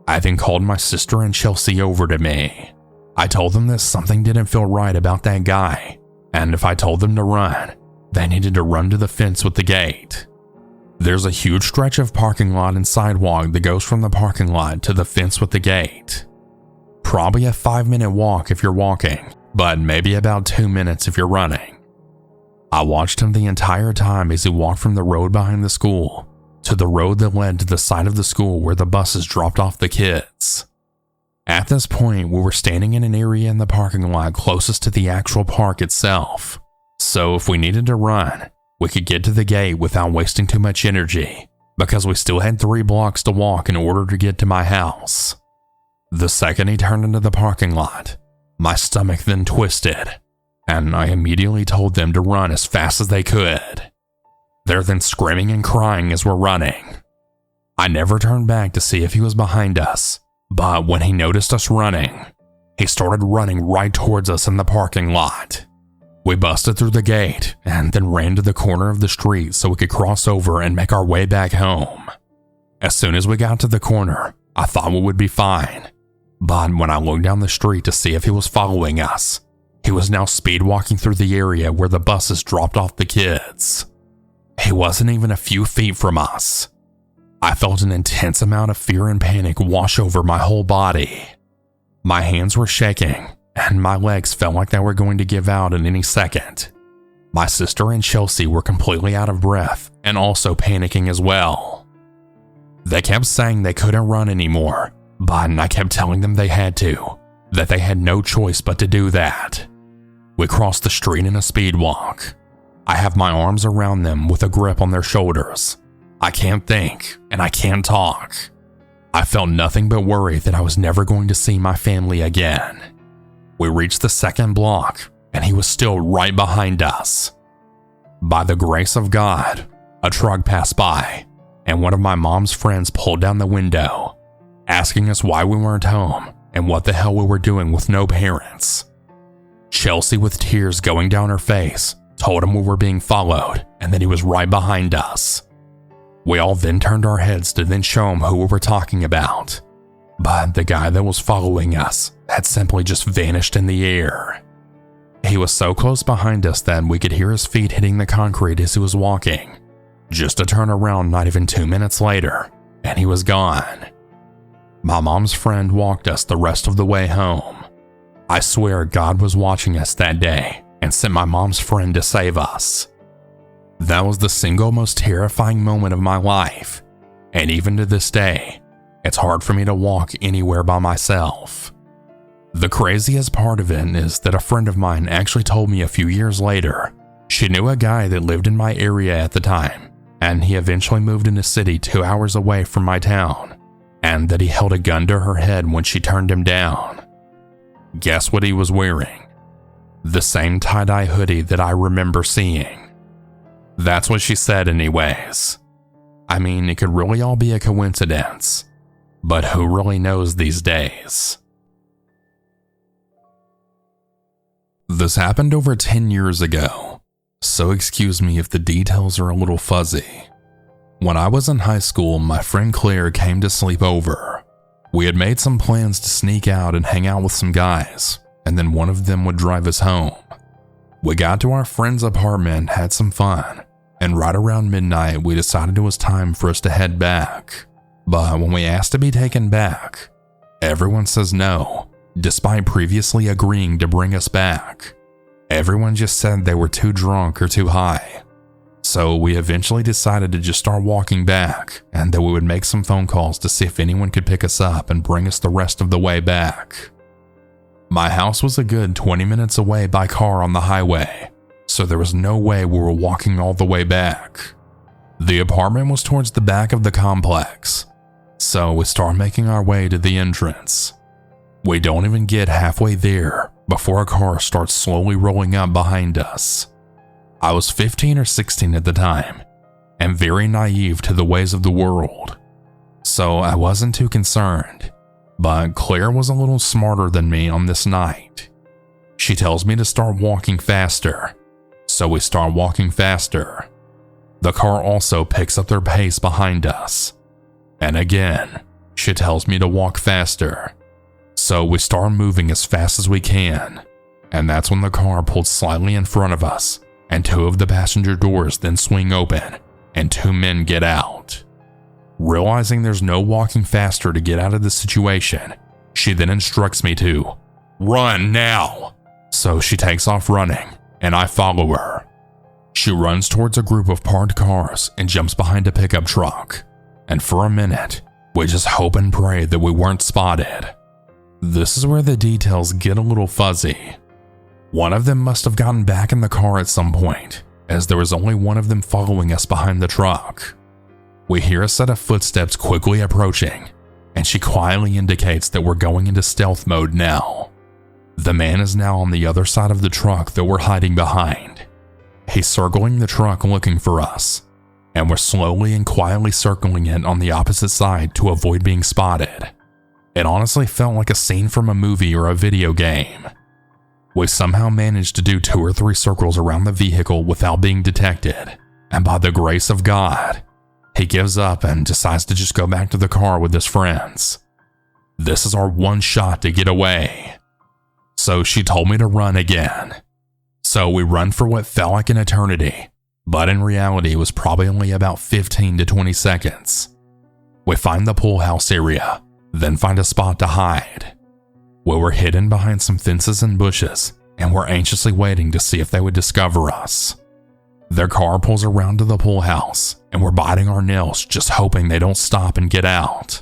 I then called my sister and Chelsea over to me. I told them that something didn't feel right about that guy, and if I told them to run, they needed to run to the fence with the gate. There's a huge stretch of parking lot and sidewalk that goes from the parking lot to the fence with the gate. Probably a 5-minute walk if you're walking, but maybe about 2 minutes if you're running. I watched him the entire time as he walked from the road behind the school to the road that led to the side of the school where the buses dropped off the kids. At this point, we were standing in an area in the parking lot closest to the actual park itself, so if we needed to run, we could get to the gate without wasting too much energy, because we still had 3 blocks to walk in order to get to my house. The second he turned into the parking lot, my stomach then twisted, and I immediately told them to run as fast as they could. They're then screaming and crying as we're running. I never turned back to see if he was behind us, but when he noticed us running, he started running right towards us in the parking lot. We busted through the gate and then ran to the corner of the street so we could cross over and make our way back home. As soon as we got to the corner, I thought we would be fine, but when I looked down the street to see if he was following us, he was now speed walking through the area where the buses dropped off the kids. He wasn't even a few feet from us. I felt an intense amount of fear and panic wash over my whole body. My hands were shaking, and my legs felt like they were going to give out at any second. My sister and Chelsea were completely out of breath and also panicking as well. They kept saying they couldn't run anymore, but I kept telling them they had to, that they had no choice but to do that. We crossed the street in a speed walk. I have my arms around them with a grip on their shoulders. I can't think, and I can't talk. I felt nothing but worry that I was never going to see my family again. We reached the second block, and he was still right behind us. By the grace of God, a truck passed by, and one of my mom's friends pulled down the window, asking us why we weren't home and what the hell we were doing with no parents. Chelsea, with tears going down her face, told him we were being followed and that he was right behind us. We all then turned our heads to then show him who we were talking about, but the guy that was following us had simply just vanished in the air. He was so close behind us that we could hear his feet hitting the concrete as he was walking, just to turn around not even 2 minutes later, and he was gone. My mom's friend walked us the rest of the way home. I swear God was watching us that day and sent my mom's friend to save us. That was the single most terrifying moment of my life, and even to this day, it's hard for me to walk anywhere by myself. The craziest part of it is that a friend of mine actually told me a few years later she knew a guy that lived in my area at the time, and he eventually moved in a city 2 hours away from my town, and that he held a gun to her head when she turned him down. Guess what he was wearing? The same tie-dye hoodie that I remember seeing. That's what she said anyways. I mean, it could really all be a coincidence, but who really knows these days? This happened over 10 years ago, so excuse me if the details are a little fuzzy. When I was in high school, my friend Claire came to sleep over. We had made some plans to sneak out and hang out with some guys, and then one of them would drive us home. We got to our friend's apartment, had some fun, and right around midnight we decided it was time for us to head back. But when we asked to be taken back, everyone says no, despite previously agreeing to bring us back. Everyone just said they were too drunk or too high. So we eventually decided to just start walking back, and that we would make some phone calls to see if anyone could pick us up and bring us the rest of the way back. My house was a good 20 minutes away by car on the highway, so there was no way we were walking all the way back. The apartment was towards the back of the complex, so we start making our way to the entrance. We don't even get halfway there before a car starts slowly rolling up behind us. I was 15 or 16 at the time, and very naive to the ways of the world, so I wasn't too concerned, but Claire was a little smarter than me on this night. She tells me to start walking faster, so we start walking faster. The car also picks up their pace behind us, and again, she tells me to walk faster. So we start moving as fast as we can, and that's when the car pulled slightly in front of us, and 2 of the passenger doors then swing open, and 2 men get out. Realizing there's no walking faster to get out of the situation, she then instructs me to run now. So she takes off running, and I follow her. She runs towards a group of parked cars and jumps behind a pickup truck, and for a minute, we just hope and pray that we weren't spotted. This is where the details get a little fuzzy. One of them must have gotten back in the car at some point, as there was only one of them following us behind the truck. We hear a set of footsteps quickly approaching, and she quietly indicates that we're going into stealth mode now. The man is now on the other side of the truck that we're hiding behind. He's circling the truck looking for us, and we're slowly and quietly circling it on the opposite side to avoid being spotted. It honestly felt like a scene from a movie or a video game. We somehow managed to do 2 or 3 circles around the vehicle without being detected, and by the grace of God, he gives up and decides to just go back to the car with his friends. This is our one shot to get away. So she told me to run again. So we run for what felt like an eternity, but in reality it was probably only about 15 to 20 seconds. We find the pool house area, then find a spot to hide. We were hidden behind some fences and bushes, and we're anxiously waiting to see if they would discover us. Their car pulls around to the pool house, and we're biting our nails just hoping they don't stop and get out.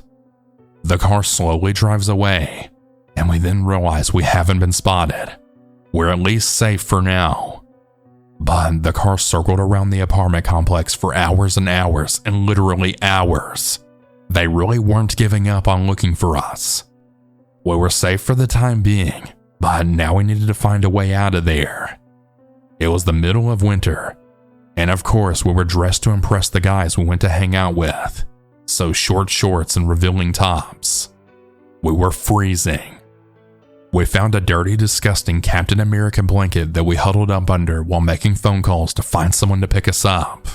The car slowly drives away, and we then realize we haven't been spotted. We're at least safe for now. But the car circled around the apartment complex for hours and hours, and literally hours. They really weren't giving up on looking for us. We were safe for the time being, but now we needed to find a way out of there. It was the middle of winter, and of course we were dressed to impress the guys we went to hang out with, so short shorts and revealing tops. We were freezing. We found a dirty, disgusting Captain America blanket that we huddled up under while making phone calls to find someone to pick us up.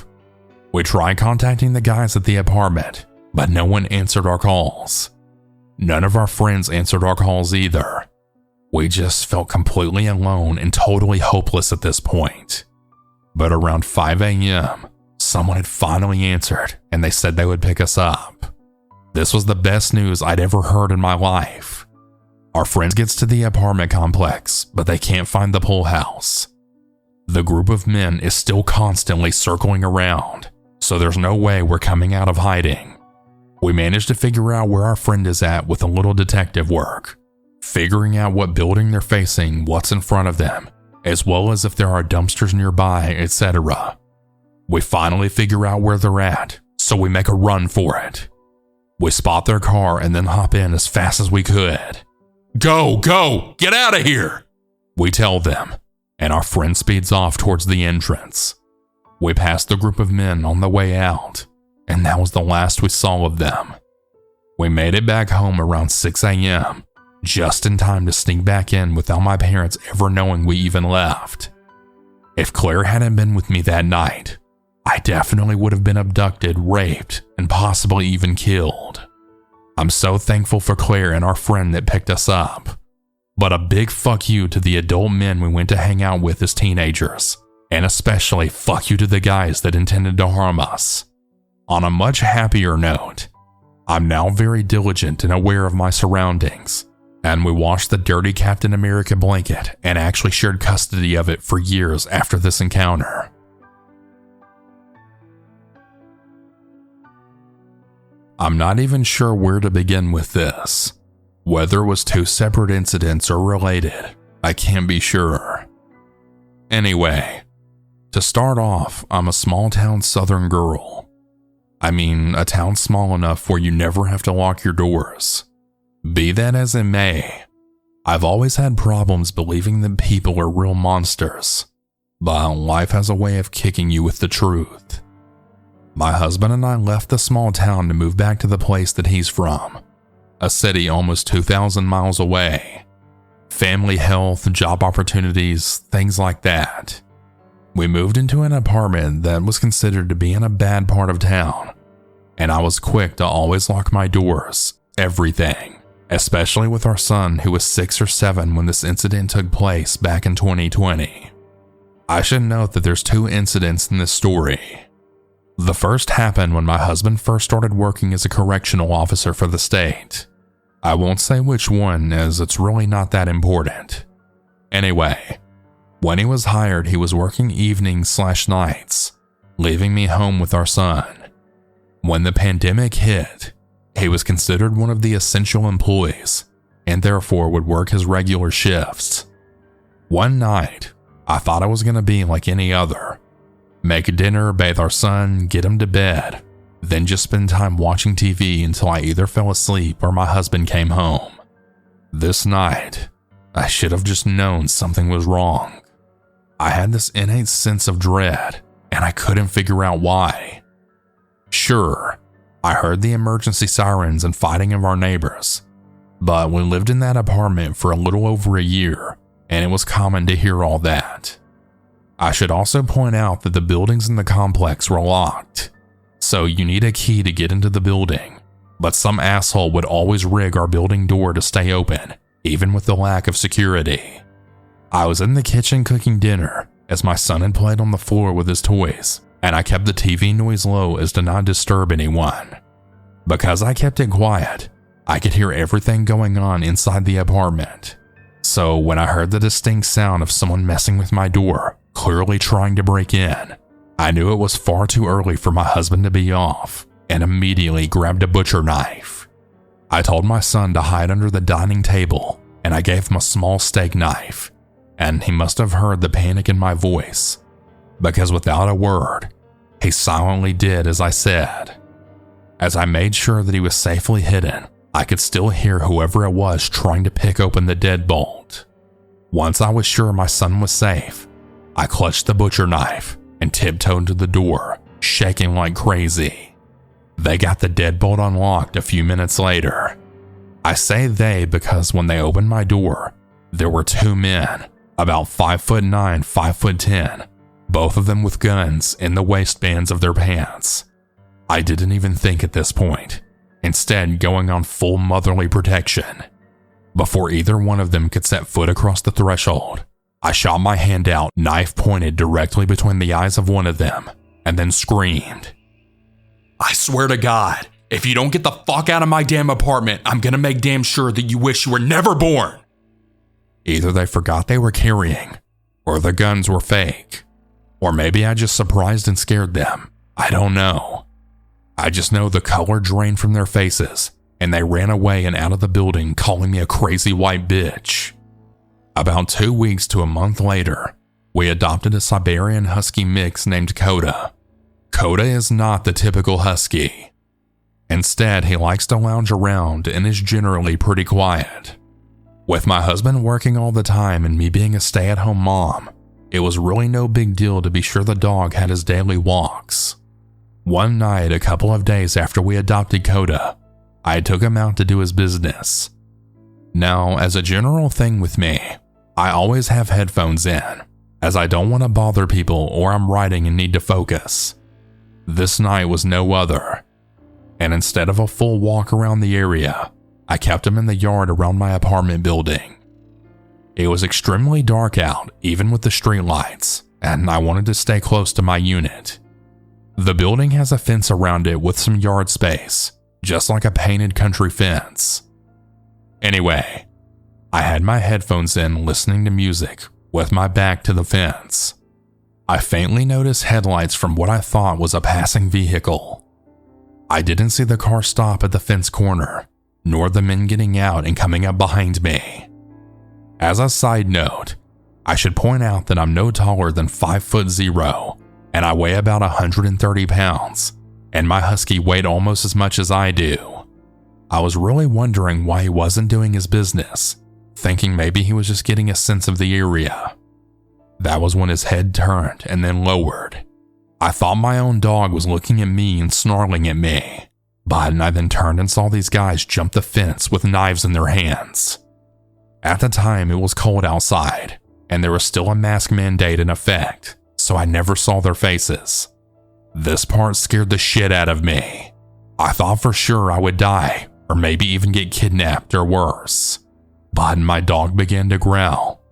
We tried contacting the guys at the apartment, but no one answered our calls. None of our friends answered our calls either. We just felt completely alone and totally hopeless at this point. But around 5 a.m., someone had finally answered, and they said they would pick us up. This was the best news I'd ever heard in my life. Our friend gets to the apartment complex, but they can't find the pool house. The group of men is still constantly circling around, so there's no way we're coming out of hiding. We managed to figure out where our friend is at with a little detective work, figuring out what building they're facing, what's in front of them, as well as if there are dumpsters nearby, etc. We finally figure out where they're at, so we make a run for it. We spot their car and then hop in as fast as we could. Go, go, get out of here, we tell them, and our friend speeds off towards the entrance. We passed the group of men on the way out, and that was the last we saw of them. We made it back home around 6 a.m., just in time to sneak back in without my parents ever knowing we even left. If Claire hadn't been with me that night, I definitely would have been abducted, raped, and possibly even killed. I'm so thankful for Claire and our friend that picked us up. But a big fuck you to the adult men we went to hang out with as teenagers, and especially fuck you to the guys that intended to harm us. On a much happier note, I'm now very diligent and aware of my surroundings, and we washed the dirty Captain America blanket and actually shared custody of it for years after this encounter. I'm not even sure where to begin with this. Whether it was two separate incidents or related, I can't be sure. Anyway, to start off, I'm a small town southern girl. I mean, a town small enough where you never have to lock your doors. Be that as it may, I've always had problems believing that people are real monsters, but life has a way of kicking you with the truth. My husband and I left the small town to move back to the place that he's from, a city almost 2,000 miles away. Family, health, job opportunities, things like that. We moved into an apartment that was considered to be in a bad part of town, and I was quick to always lock my doors, everything, especially with our son who was 6 or 7 when this incident took place back in 2020. I should note that there's 2 incidents in this story. The first happened when my husband first started working as a correctional officer for the state. I won't say which one, as it's really not that important. Anyway, when he was hired, he was working evenings/nights, leaving me home with our son. When the pandemic hit, he was considered one of the essential employees, and therefore would work his regular shifts. One night, I thought I was going to be like any other. Make dinner, bathe our son, get him to bed, then just spend time watching TV until I either fell asleep or my husband came home. This night, I should have just known something was wrong. I had this innate sense of dread, and I couldn't figure out why. Sure, I heard the emergency sirens and fighting of our neighbors, but we lived in that apartment for a little over a year, and it was common to hear all that. I should also point out that the buildings in the complex were locked, so you need a key to get into the building, but some asshole would always rig our building door to stay open, even with the lack of security. I was in the kitchen cooking dinner as my son had played on the floor with his toys, and I kept the TV noise low as to not disturb anyone. Because I kept it quiet, I could hear everything going on inside the apartment. So when I heard the distinct sound of someone messing with my door, clearly trying to break in, I knew it was far too early for my husband to be off, and immediately grabbed a butcher knife. I told my son to hide under the dining table, and I gave him a small steak knife, and he must have heard the panic in my voice, because without a word, he silently did as I said. As I made sure that he was safely hidden, I could still hear whoever it was trying to pick open the deadbolt. Once I was sure my son was safe, I clutched the butcher knife and tiptoed to the door, shaking like crazy. They got the deadbolt unlocked a few minutes later. I say they because when they opened my door, there were 2 men, about 5'9", 5'10", both of them with guns in the waistbands of their pants. I didn't even think at this point, instead going on full motherly protection. Before either one of them could set foot across the threshold, I shot my hand out, knife pointed directly between the eyes of one of them, and then screamed, "I swear to God, if you don't get the fuck out of my damn apartment, I'm gonna make damn sure that you wish you were never born." Either they forgot they were carrying, or the guns were fake, or maybe I just surprised and scared them. I don't know. I just know the color drained from their faces, and they ran away and out of the building calling me a crazy white bitch. About 2 weeks to a month later, we adopted a Siberian Husky mix named Coda. Coda is not the typical Husky. Instead, he likes to lounge around and is generally pretty quiet. With my husband working all the time and me being a stay-at-home mom, it was really no big deal to be sure the dog had his daily walks. One night, a couple of days after we adopted Coda, I took him out to do his business. Now, as a general thing with me, I always have headphones in, as I don't want to bother people or I'm writing and need to focus. This night was no other, and instead of a full walk around the area, I kept him in the yard around my apartment building. It was extremely dark out, even with the streetlights, and I wanted to stay close to my unit. The building has a fence around it with some yard space, just like a painted country fence. Anyway, I had my headphones in listening to music with my back to the fence. I faintly noticed headlights from what I thought was a passing vehicle. I didn't see the car stop at the fence corner, nor the men getting out and coming up behind me. As a side note, I should point out that I'm no taller than 5'0", and I weigh about 130 pounds, and my Husky weighed almost as much as I do. I was really wondering why he wasn't doing his business, thinking maybe he was just getting a sense of the area. That was when his head turned and then lowered. I thought my own dog was looking at me and snarling at me, but I then turned and saw these guys jump the fence with knives in their hands. At the time, it was cold outside, and there was still a mask mandate in effect, so I never saw their faces. This part scared the shit out of me. I thought for sure I would die, or maybe even get kidnapped or worse. But my dog began to growl,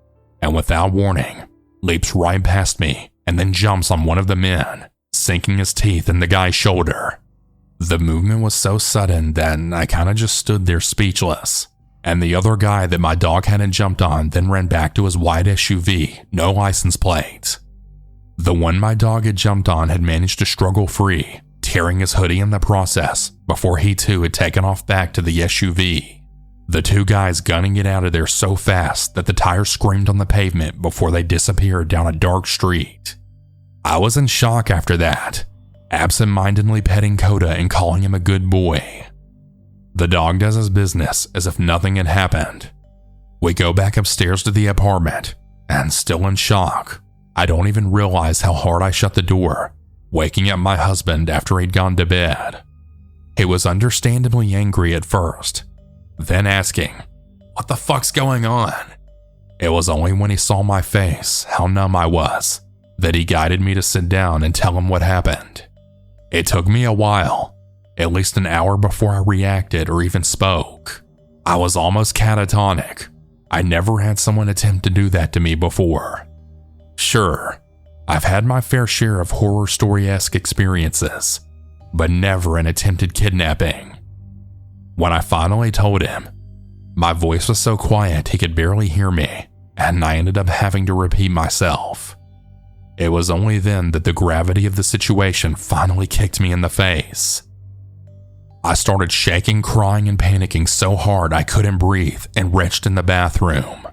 and without warning, leaps right past me and then jumps on one of the men, sinking his teeth in the guy's shoulder. The movement was so sudden that I kinda just stood there speechless, and the other guy that my dog hadn't jumped on then ran back to his white SUV, no license plate. The one my dog had jumped on had managed to struggle free, tearing his hoodie in the process before he too had taken off back to the SUV. The two guys gunning it out of there so fast that the tires screamed on the pavement before they disappeared down a dark street. I was in shock after that, absent-mindedly petting Coda and calling him a good boy. The dog does his business as if nothing had happened. We go back upstairs to the apartment, and still in shock, I don't even realize how hard I shut the door, waking up my husband after he'd gone to bed. He was understandably angry at first, then asking, "What the fuck's going on?" It was only when he saw my face, how numb I was, that he guided me to sit down and tell him what happened. It took me a while, at least an hour before I reacted or even spoke. I was almost catatonic. I never had someone attempt to do that to me before. Sure, I've had my fair share of horror story-esque experiences, but never an attempted kidnapping. When I finally told him, my voice was so quiet he could barely hear me, and I ended up having to repeat myself. It was only then that the gravity of the situation finally kicked me in the face. I started shaking, crying, and panicking so hard I couldn't breathe and retched in the bathroom.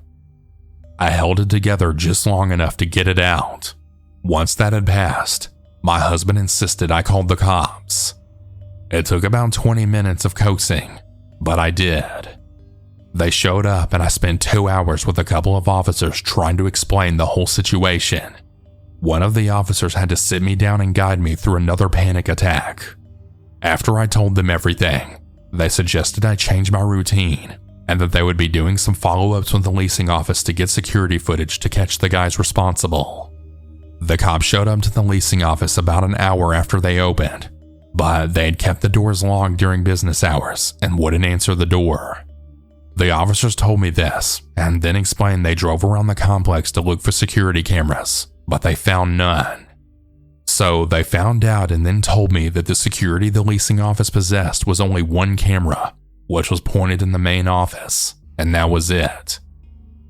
I held it together just long enough to get it out. Once that had passed, my husband insisted I called the cops. It took about 20 minutes of coaxing, but I did. They showed up and I spent 2 hours with a couple of officers trying to explain the whole situation. One of the officers had to sit me down and guide me through another panic attack. After I told them everything, they suggested I change my routine and that they would be doing some follow-ups with the leasing office to get security footage to catch the guys responsible. The cops showed up to the leasing office about an hour after they opened, but they had kept the doors locked during business hours and wouldn't answer the door. The officers told me this and then explained they drove around the complex to look for security cameras, but they found none. So they found out and then told me that the security the leasing office possessed was only one camera, which was pointed in the main office, and that was it.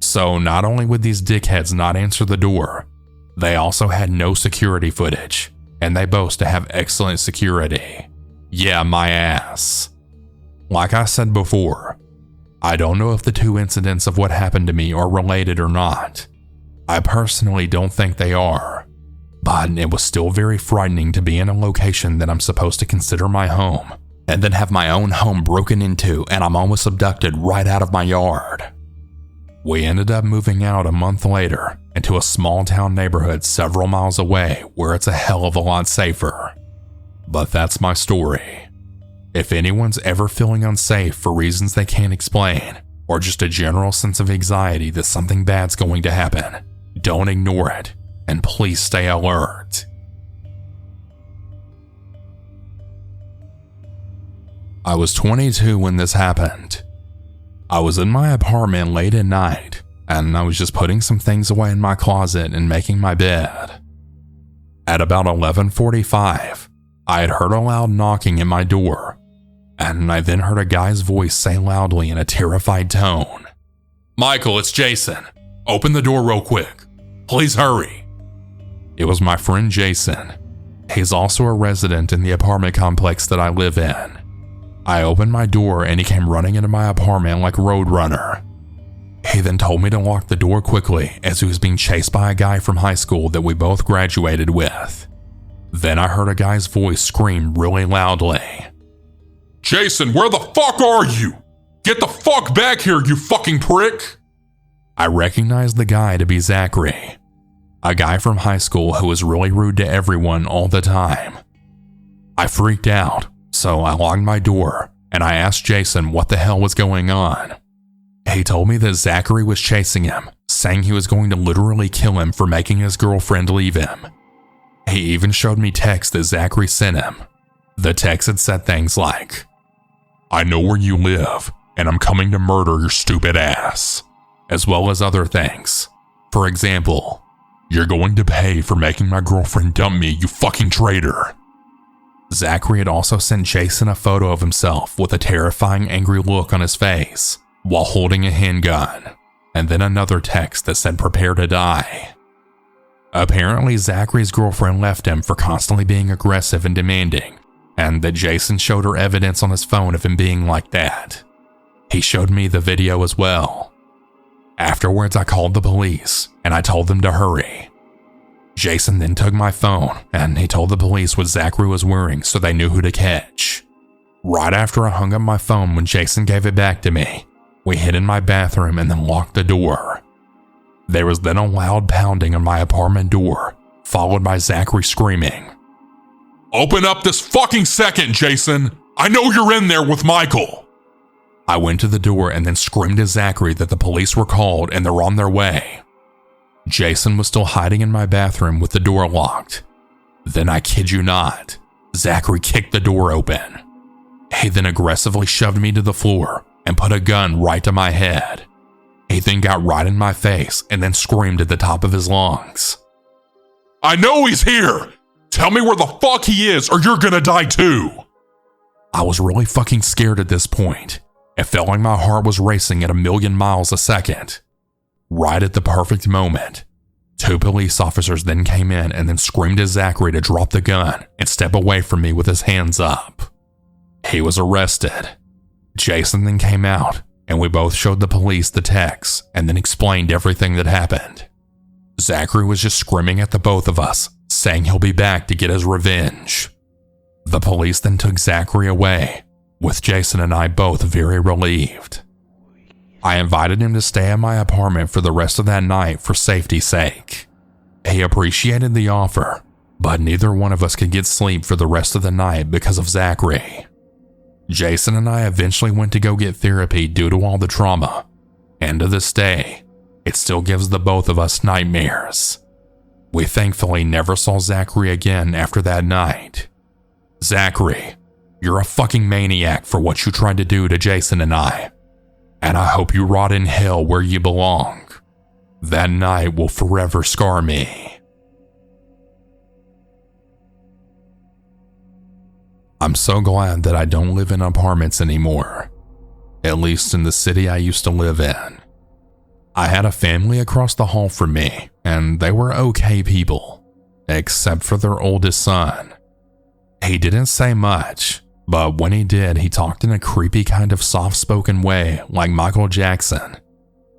So not only would these dickheads not answer the door, they also had no security footage, and they boast to have excellent security. Yeah, my ass. Like I said before, I don't know if the two incidents of what happened to me are related or not. I personally don't think they are, but it was still very frightening to be in a location that I'm supposed to consider my home, and then have my own home broken into and I'm almost abducted right out of my yard. We ended up moving out a month later into a small town neighborhood several miles away where it's a hell of a lot safer. But that's my story. If anyone's ever feeling unsafe for reasons they can't explain, or just a general sense of anxiety that something bad's going to happen, don't ignore it, and please stay alert. I was 22 when this happened. I was in my apartment late at night, and I was just putting some things away in my closet and making my bed. At about 11:45, I had heard a loud knocking at my door, and I then heard a guy's voice say loudly in a terrified tone, "Michael, it's Jason. Open the door real quick. Please hurry." It was my friend Jason. He's also a resident in the apartment complex that I live in. I opened my door and he came running into my apartment like Roadrunner. He then told me to lock the door quickly as he was being chased by a guy from high school that we both graduated with. Then I heard a guy's voice scream really loudly, "Jason, where the fuck are you? Get the fuck back here, you fucking prick!" I recognized the guy to be Zachary, a guy from high school who was really rude to everyone all the time. I freaked out, so I locked my door and I asked Jason what the hell was going on. He told me that Zachary was chasing him, saying he was going to literally kill him for making his girlfriend leave him. He even showed me texts that Zachary sent him. The text had said things like, "I know where you live, and I'm coming to murder your stupid ass," as well as other things. For example, "You're going to pay for making my girlfriend dump me, you fucking traitor." Zachary had also sent Jason a photo of himself with a terrifying angry look on his face while holding a handgun, and then another text that said "prepare to die." Apparently, Zachary's girlfriend left him for constantly being aggressive and demanding, and that Jason showed her evidence on his phone of him being like that. He showed me the video as well. Afterwards, I called the police and I told them to hurry. Jason then took my phone and he told the police what Zachary was wearing so they knew who to catch. Right after I hung up my phone when Jason gave it back to me, we hid in my bathroom and then locked the door. There was then a loud pounding on my apartment door, followed by Zachary screaming, "Open up this fucking second, Jason! I know you're in there with Michael!" I went to the door and then screamed to Zachary that the police were called and they're on their way. Jason was still hiding in my bathroom with the door locked. Then, I kid you not, Zachary kicked the door open. He then aggressively shoved me to the floor and put a gun right to my head. He then got right in my face and then screamed at the top of his lungs, "I know he's here! Tell me where the fuck he is or you're gonna die too!" I was really fucking scared at this point. It felt like my heart was racing at 1,000,000 miles a second. Right at the perfect moment, 2 police officers then came in and then screamed at Zachary to drop the gun and step away from me with his hands up. He was arrested. Jason then came out and we both showed the police the text and then explained everything that happened. Zachary was just screaming at the both of us, saying he'll be back to get his revenge. The police then took Zachary away, with Jason and I both very relieved. I invited him to stay at my apartment for the rest of that night for safety's sake. He appreciated the offer, but neither one of us could get sleep for the rest of the night because of Zachary. Jason and I eventually went to go get therapy due to all the trauma, and to this day, it still gives the both of us nightmares. We thankfully never saw Zachary again after that night. Zachary, you're a fucking maniac for what you tried to do to Jason and I. And I hope you rot in hell where you belong. That night will forever scar me. I'm so glad that I don't live in apartments anymore, at least in the city I used to live in. I had a family across the hall from me, and they were okay people, except for their oldest son. He didn't say much, But when he did, he talked in a creepy kind of soft-spoken way like Michael Jackson,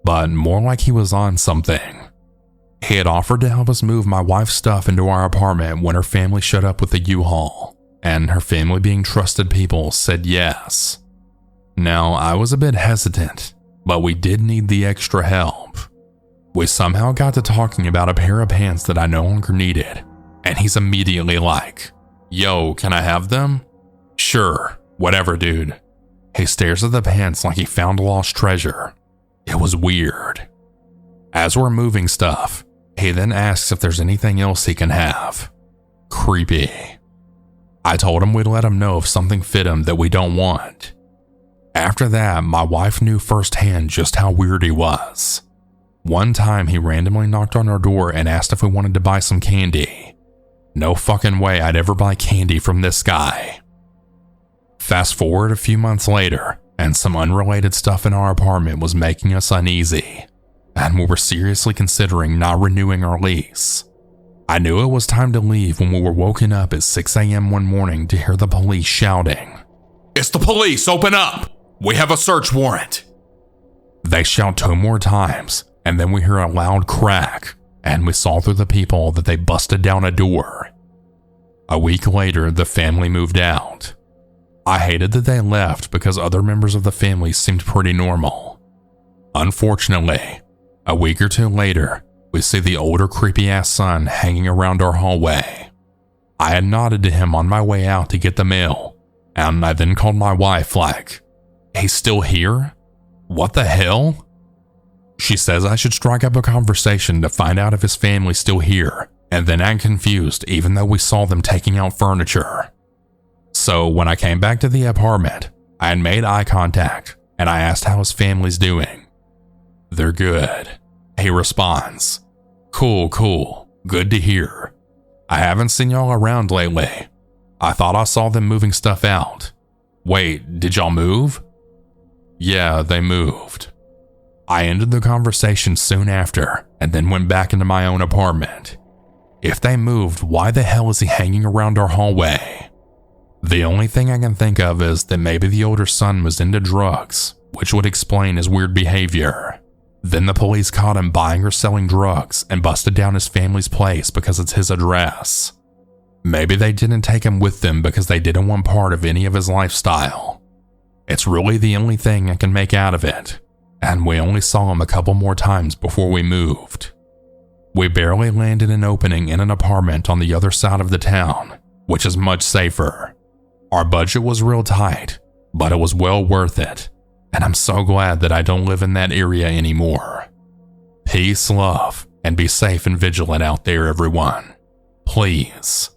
but more like he was on something. He had offered to help us move my wife's stuff into our apartment when her family showed up with the U-Haul, and her family, being trusted people, said yes. Now, I was a bit hesitant, but we did need the extra help. We somehow got to talking about a pair of pants that I no longer needed, and he's immediately like, "Yo, can I have them?" "Sure, whatever, dude." He stares at the pants like he found a lost treasure. It was weird. As we're moving stuff, he then asks if there's anything else he can have. Creepy. I told him we'd let him know if something fit him that we don't want. After that, my wife knew firsthand just how weird he was. One time he randomly knocked on our door and asked if we wanted to buy some candy. No fucking way I'd ever buy candy from this guy. Fast forward a few months later, and some unrelated stuff in our apartment was making us uneasy, and we were seriously considering not renewing our lease. I knew it was time to leave when we were woken up at 6 a.m. one morning to hear the police shouting, "It's the police, open up! We have a search warrant!" They shout 2 more times, and then we hear a loud crack, and we saw through the people that they busted down a door. A week later, the family moved out. I hated that they left because other members of the family seemed pretty normal. Unfortunately, a week or 2 later, we see the older creepy-ass son hanging around our hallway. I had nodded to him on my way out to get the mail, and I then called my wife like, "He's still here? What the hell?" She says I should strike up a conversation to find out if his family's still here, and then act confused even though we saw them taking out furniture. So when I came back to the apartment, I had made eye contact, and I asked how his family's doing. "They're good," he responds. Cool, good to hear. I haven't seen y'all around lately. I thought I saw them moving stuff out. Wait, did y'all move?" "Yeah, they moved." I ended the conversation soon after, and then went back into my own apartment. If they moved, why the hell is he hanging around our hallway? The only thing I can think of is that maybe the older son was into drugs, which would explain his weird behavior. Then the police caught him buying or selling drugs and busted down his family's place because it's his address. Maybe they didn't take him with them because they didn't want part of any of his lifestyle. It's really the only thing I can make out of it, and we only saw him a couple more times before we moved. We barely landed an opening in an apartment on the other side of the town, which is much safer. Our budget was real tight, but it was well worth it, and I'm so glad that I don't live in that area anymore. Peace, love, and be safe and vigilant out there, everyone. Please.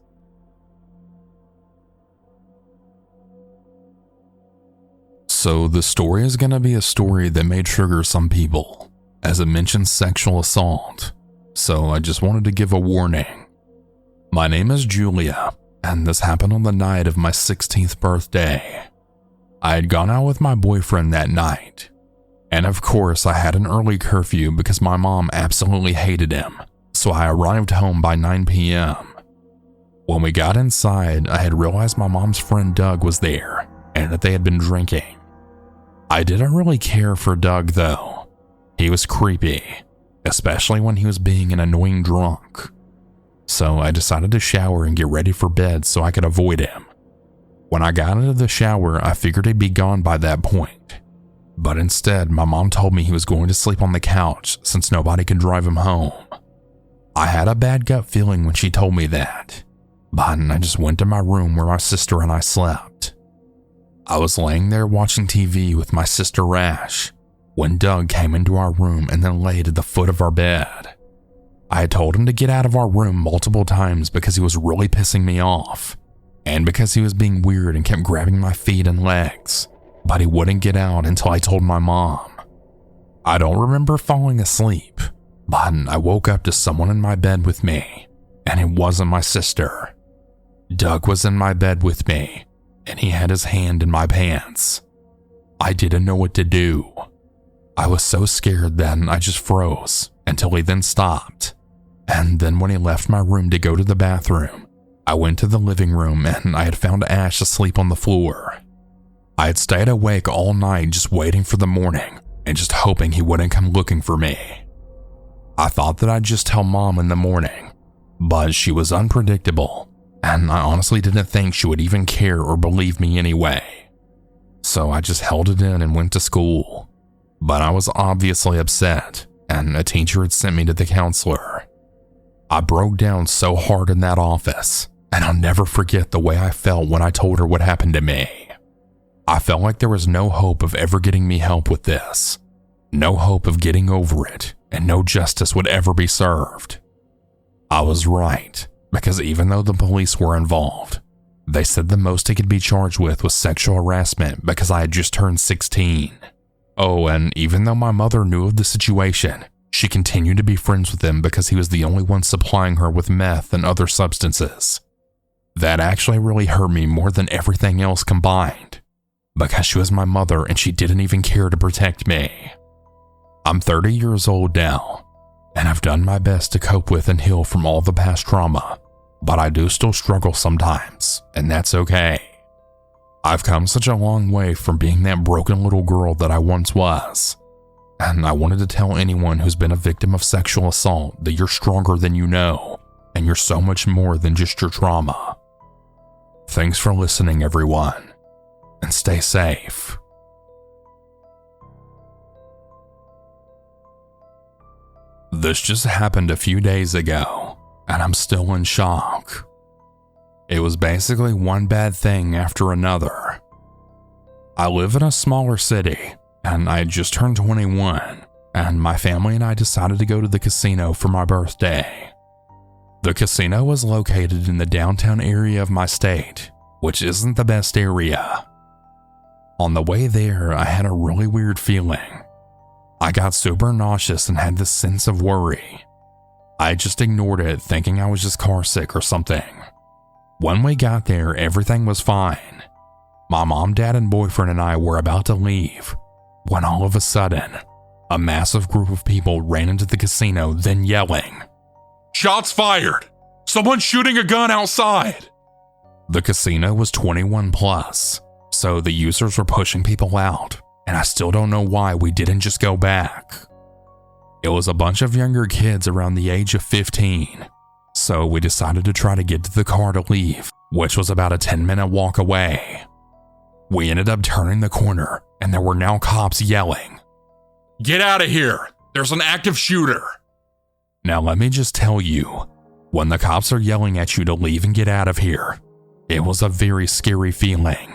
So the story is going to be a story that may trigger some people, as it mentions sexual assault, so I just wanted to give a warning. My name is Julia, and this happened on the night of my 16th birthday. I had gone out with my boyfriend that night, and of course I had an early curfew because my mom absolutely hated him, so I arrived home by 9 p.m. When we got inside, I had realized my mom's friend Doug was there, and that they had been drinking. I didn't really care for Doug though. He was creepy, especially when he was being an annoying drunk. So I decided to shower and get ready for bed so I could avoid him. When I got into the shower, I figured he'd be gone by that point. But instead, my mom told me he was going to sleep on the couch since nobody could drive him home. I had a bad gut feeling when she told me that, but I just went to my room where my sister and I slept. I was laying there watching TV with my sister Rash when Doug came into our room and then laid at the foot of our bed. I had told him to get out of our room multiple times because he was really pissing me off, and because he was being weird and kept grabbing my feet and legs, but he wouldn't get out until I told my mom. I don't remember falling asleep, but I woke up to someone in my bed with me, and it wasn't my sister. Doug was in my bed with me, and he had his hand in my pants. I didn't know what to do. I was so scared then I just froze until he then stopped. And then when he left my room to go to the bathroom, I went to the living room and I had found Ash asleep on the floor. I had stayed awake all night just waiting for the morning and just hoping he wouldn't come looking for me. I thought that I'd just tell Mom in the morning, but she was unpredictable, and I honestly didn't think she would even care or believe me anyway. So I just held it in and went to school. But I was obviously upset, and a teacher had sent me to the counselor. I broke down so hard in that office, and I'll never forget the way I felt when I told her what happened to me. I felt like there was no hope of ever getting me help with this, no hope of getting over it, and no justice would ever be served. I was right, because even though the police were involved, they said the most he could be charged with was sexual harassment because I had just turned 16. Oh, and even though my mother knew of the situation, she continued to be friends with him because he was the only one supplying her with meth and other substances. That actually really hurt me more than everything else combined, because she was my mother and she didn't even care to protect me. I'm 30 years old now, and I've done my best to cope with and heal from all the past trauma, but I do still struggle sometimes, and that's okay. I've come such a long way from being that broken little girl that I once was, and I wanted to tell anyone who's been a victim of sexual assault that you're stronger than you know, and you're so much more than just your trauma. Thanks for listening, everyone, and stay safe. This just happened a few days ago, and I'm still in shock. It was basically one bad thing after another. I live in a smaller city, and I had just turned 21, and my family and I decided to go to the casino for my birthday. The casino was located in the downtown area of my state, which isn't the best area. On the way there, I had a really weird feeling. I got super nauseous and had this sense of worry. I just ignored it, thinking I was just car sick or something. When we got there, everything was fine. My mom, dad, and boyfriend and I were about to leave, when all of a sudden, a massive group of people ran into the casino, then yelling, "Shots fired! Someone's shooting a gun outside!" The casino was 21 plus, so the users were pushing people out, and I still don't know why we didn't just go back. It was a bunch of younger kids around the age of 15, so we decided to try to get to the car to leave, which was about a 10-minute walk away. We ended up turning the corner, and there were now cops yelling, "Get out of here! There's an active shooter!" Now let me just tell you, when the cops are yelling at you to leave and get out of here, it was a very scary feeling.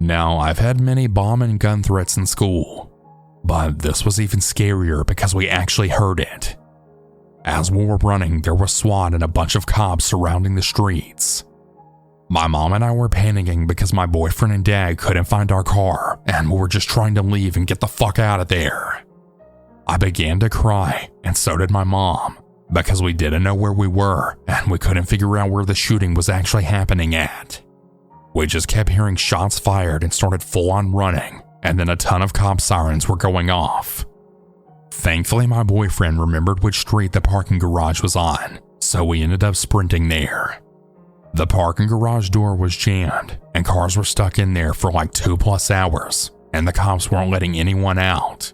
Now, I've had many bomb and gun threats in school, but this was even scarier because we actually heard it. As we were running, there was SWAT and a bunch of cops surrounding the streets. My mom and I were panicking because my boyfriend and dad couldn't find our car, and we were just trying to leave and get the fuck out of there. I began to cry, and so did my mom, because we didn't know where we were, and we couldn't figure out where the shooting was actually happening at. We just kept hearing shots fired and started full-on running, and then a ton of cop sirens were going off. Thankfully, my boyfriend remembered which street the parking garage was on, so we ended up sprinting there. The parking garage door was jammed, and cars were stuck in there for like 2+ hours, and the cops weren't letting anyone out.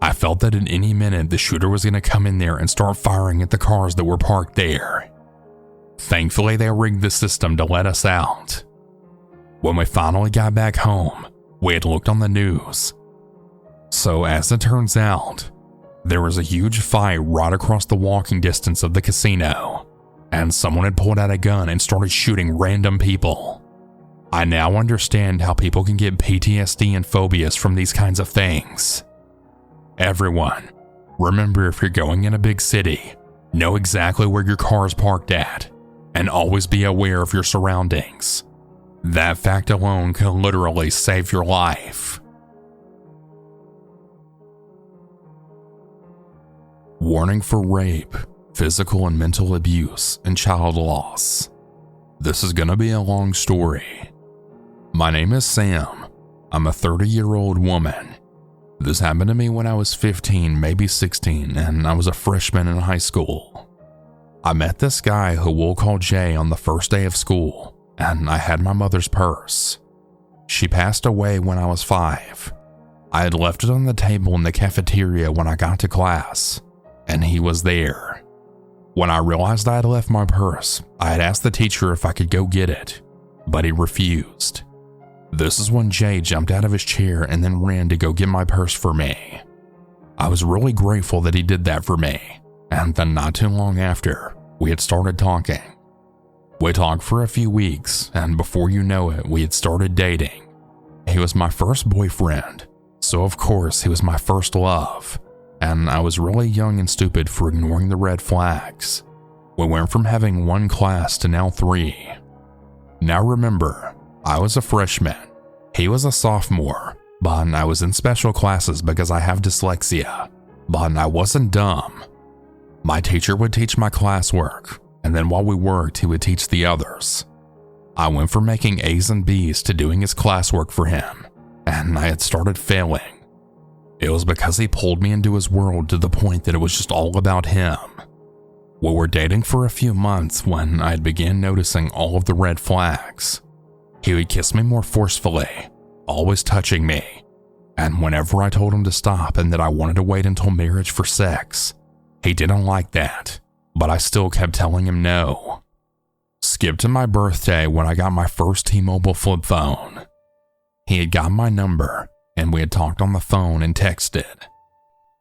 I felt that at any minute the shooter was going to come in there and start firing at the cars that were parked there. Thankfully, they rigged the system to let us out. When we finally got back home, we had looked on the news. So as it turns out, there was a huge fight right across the walking distance of the casino, and someone had pulled out a gun and started shooting random people. I now understand how people can get PTSD and phobias from these kinds of things. Everyone, remember, if you're going in a big city, know exactly where your car is parked at, and always be aware of your surroundings. That fact alone can literally save your life. Warning for rape, physical and mental abuse, and child loss. This is gonna be a long story. My name is Sam. I'm a 30-year-old woman. This happened to me when I was 15, maybe 16, and I was a freshman in high school. I met this guy who we'll call Jay on the first day of school, and I had my mother's purse. She passed away when I was 5. I had left it on the table in the cafeteria when I got to class, and he was there. When I realized I had left my purse, I had asked the teacher if I could go get it, but he refused. This is when Jay jumped out of his chair and then ran to go get my purse for me. I was really grateful that he did that for me, and then not too long after, we had started talking. We talked for a few weeks, and before you know it, we had started dating. He was my first boyfriend, so of course he was my first love, and I was really young and stupid for ignoring the red flags. We went from having 1 class to now 3. Now remember, I was a freshman, he was a sophomore, but I was in special classes because I have dyslexia, but I wasn't dumb. My teacher would teach my classwork, and then while we worked, he would teach the others. I went from making A's and B's to doing his classwork for him, and I had started failing. It was because he pulled me into his world to the point that it was just all about him. We were dating for a few months when I began noticing all of the red flags. He would kiss me more forcefully, always touching me, and whenever I told him to stop and that I wanted to wait until marriage for sex, he didn't like that, but I still kept telling him no. Skip to my birthday when I got my first T-Mobile flip phone. He had got my number, and we had talked on the phone and texted.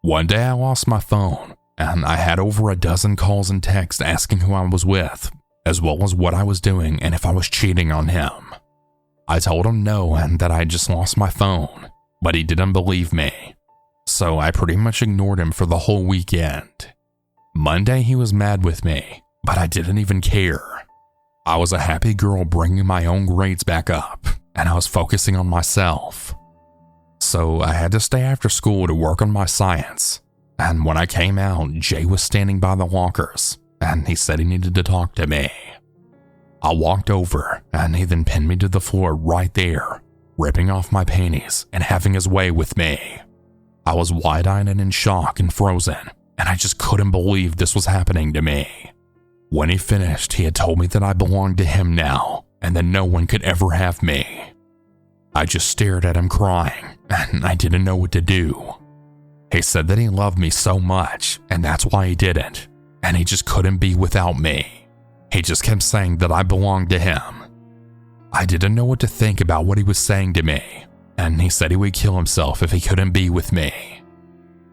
One day I lost my phone, and I had over a dozen calls and texts asking who I was with, as well as what I was doing and if I was cheating on him. I told him no and that I had just lost my phone, but he didn't believe me, so I pretty much ignored him for the whole weekend. Monday he was mad with me, but I didn't even care. I was a happy girl bringing my own grades back up, and I was focusing on myself. So I had to stay after school to work on my science, and when I came out, Jay was standing by the lockers, and he said he needed to talk to me. I walked over, and he then pinned me to the floor right there, ripping off my panties and having his way with me. I was wide-eyed and in shock and frozen, and I just couldn't believe this was happening to me. When he finished, he had told me that I belonged to him now, and that no one could ever have me. I just stared at him crying, and I didn't know what to do. He said that he loved me so much, and that's why he did it, and he just couldn't be without me. He just kept saying that I belonged to him. I didn't know what to think about what he was saying to me, and he said he would kill himself if he couldn't be with me.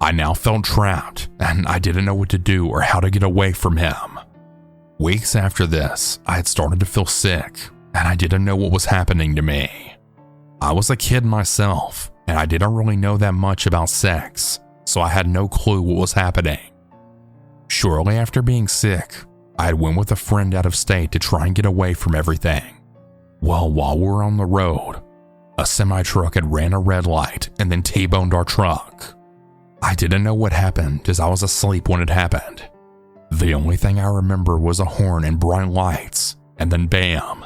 I now felt trapped, and I didn't know what to do or how to get away from him. Weeks after this, I had started to feel sick, and I didn't know what was happening to me. I was a kid myself, and I didn't really know that much about sex, so I had no clue what was happening. Shortly after being sick, I had went with a friend out of state to try and get away from everything. Well, while we were on the road, a semi-truck had ran a red light and then T-boned our truck. I didn't know what happened as I was asleep when it happened. The only thing I remember was a horn and bright lights, and then bam.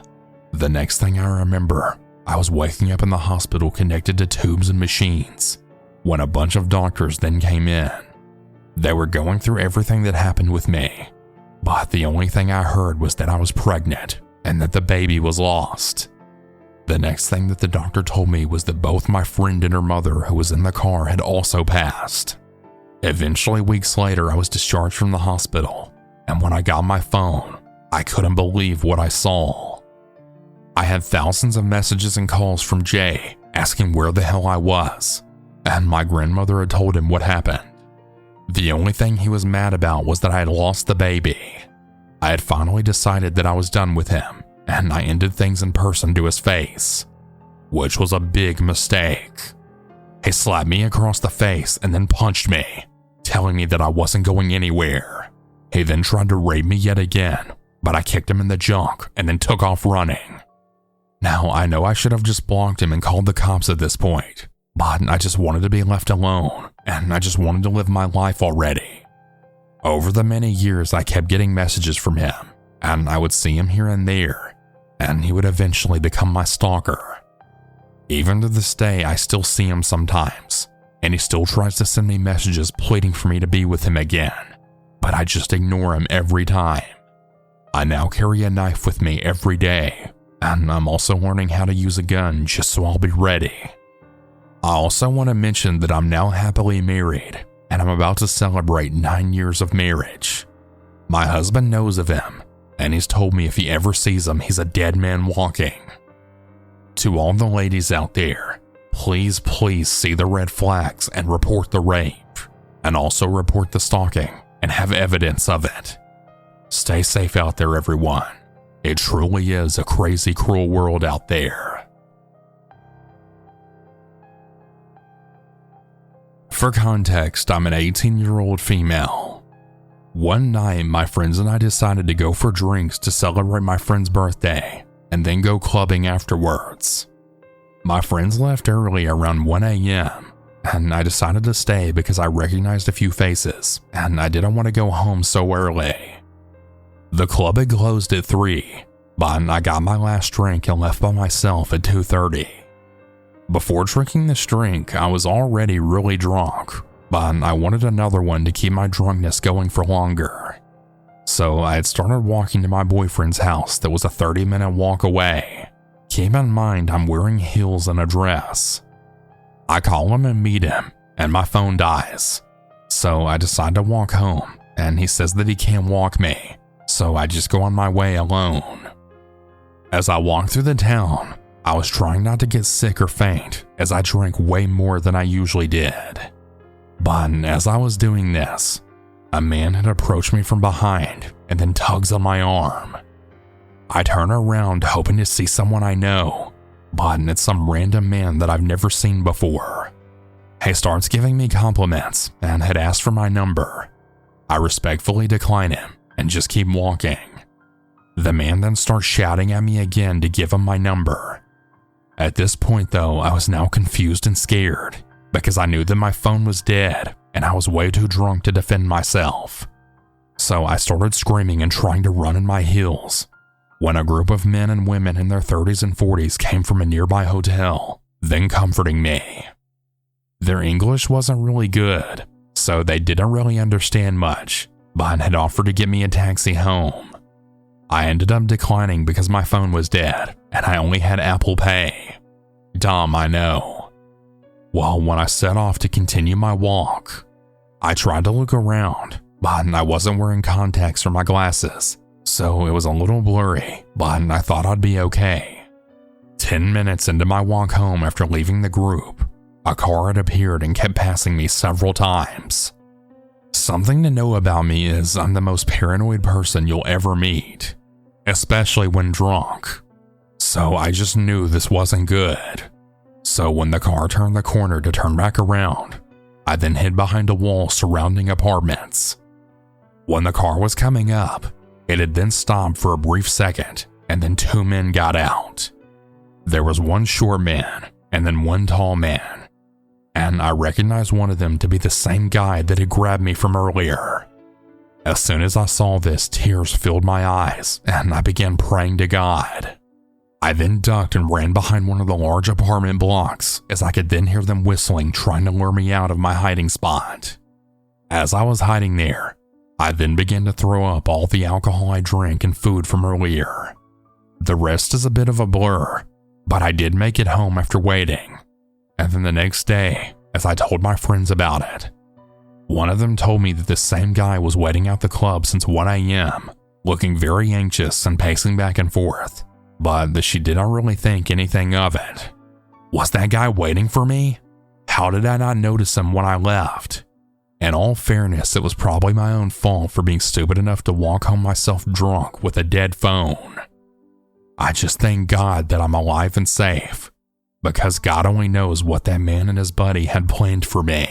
The next thing I remember, I was waking up in the hospital connected to tubes and machines, when a bunch of doctors then came in. They were going through everything that happened with me, but the only thing I heard was that I was pregnant and that the baby was lost. The next thing that the doctor told me was that both my friend and her mother who was in the car had also passed. Eventually, weeks later, I was discharged from the hospital, and when I got my phone, I couldn't believe what I saw. I had thousands of messages and calls from Jay asking where the hell I was, and my grandmother had told him what happened. The only thing he was mad about was that I had lost the baby. I had finally decided that I was done with him, and I ended things in person to his face, which was a big mistake. He slapped me across the face and then punched me, telling me that I wasn't going anywhere. He then tried to rape me yet again, but I kicked him in the junk and then took off running. Now, I know I should have just blocked him and called the cops at this point, but I just wanted to be left alone, and I just wanted to live my life already. Over the many years, I kept getting messages from him, and I would see him here and there, and he would eventually become my stalker. Even to this day, I still see him sometimes, and he still tries to send me messages pleading for me to be with him again. but I just ignore him every time. I now carry a knife with me every day, and I'm also learning how to use a gun just so I'll be ready. I also want to mention that I'm now happily married, and I'm about to celebrate 9 years of marriage. My husband knows of him, and he's told me if he ever sees him, he's a dead man walking. To all the ladies out there, please see the red flags and report the rape, and also report the stalking and have evidence of it. Stay safe out there, everyone. It truly is a crazy, cruel world out there. For context, I'm an 18-year-old female. One night, my friends and I decided to go for drinks to celebrate my friend's birthday and then go clubbing afterwards. My friends left early around 1 a.m., and I decided to stay because I recognized a few faces and I didn't want to go home so early. The club had closed at 3, but I got my last drink and left by myself at 2:30. Before drinking this drink, I was already really drunk, but I wanted another one to keep my drunkenness going for longer. So I had started walking to my boyfriend's house that was a 30-minute walk away. Keep in mind I'm wearing heels and a dress. I call him and meet him, and my phone dies. So I decide to walk home, and he says that he can't walk me, so I just go on my way alone. As I walk through the town, I was trying not to get sick or faint as I drank way more than I usually did. But as I was doing this, a man had approached me from behind and then tugs on my arm. I turn around hoping to see someone I know, but it's some random man that I've never seen before. He starts giving me compliments and had asked for my number. I respectfully decline him and just keep walking. The man then starts shouting at me again to give him my number. At this point though, I was now confused and scared because I knew that my phone was dead and I was way too drunk to defend myself. So I started screaming and trying to run in my heels when a group of men and women in their 30s and 40s came from a nearby hotel, then comforting me. Their English wasn't really good, so they didn't really understand much, but had offered to get me a taxi home. I ended up declining because my phone was dead and I only had Apple Pay. Dumb, I know. Well, when I set off to continue my walk, I tried to look around, but I wasn't wearing contacts or my glasses, so it was a little blurry, but I thought I'd be okay. 10 minutes into my walk home after leaving the group, a car had appeared and kept passing me several times. Something to know about me is I'm the most paranoid person you'll ever meet, especially when drunk. So I just knew this wasn't good. So when the car turned the corner to turn back around, I then hid behind a wall surrounding apartments. When the car was coming up, it had then stopped for a brief second, and then 2 men got out. There was one short man, and then one tall man, and I recognized one of them to be the same guy that had grabbed me from earlier. As soon as I saw this, tears filled my eyes, and I began praying to God. I then ducked and ran behind one of the large apartment blocks, as I could then hear them whistling, trying to lure me out of my hiding spot. As I was hiding there, I then began to throw up all the alcohol I drank and food from earlier. The rest is a bit of a blur, but I did make it home after waiting. And then the next day, as I told my friends about it, one of them told me that the same guy was waiting out the club since 1 a.m., looking very anxious and pacing back and forth, but that she didn't really think anything of it. Was that guy waiting for me? How did I not notice him when I left? In all fairness, it was probably my own fault for being stupid enough to walk home myself drunk with a dead phone. I just thank God that I'm alive and safe, because God only knows what that man and his buddy had planned for me.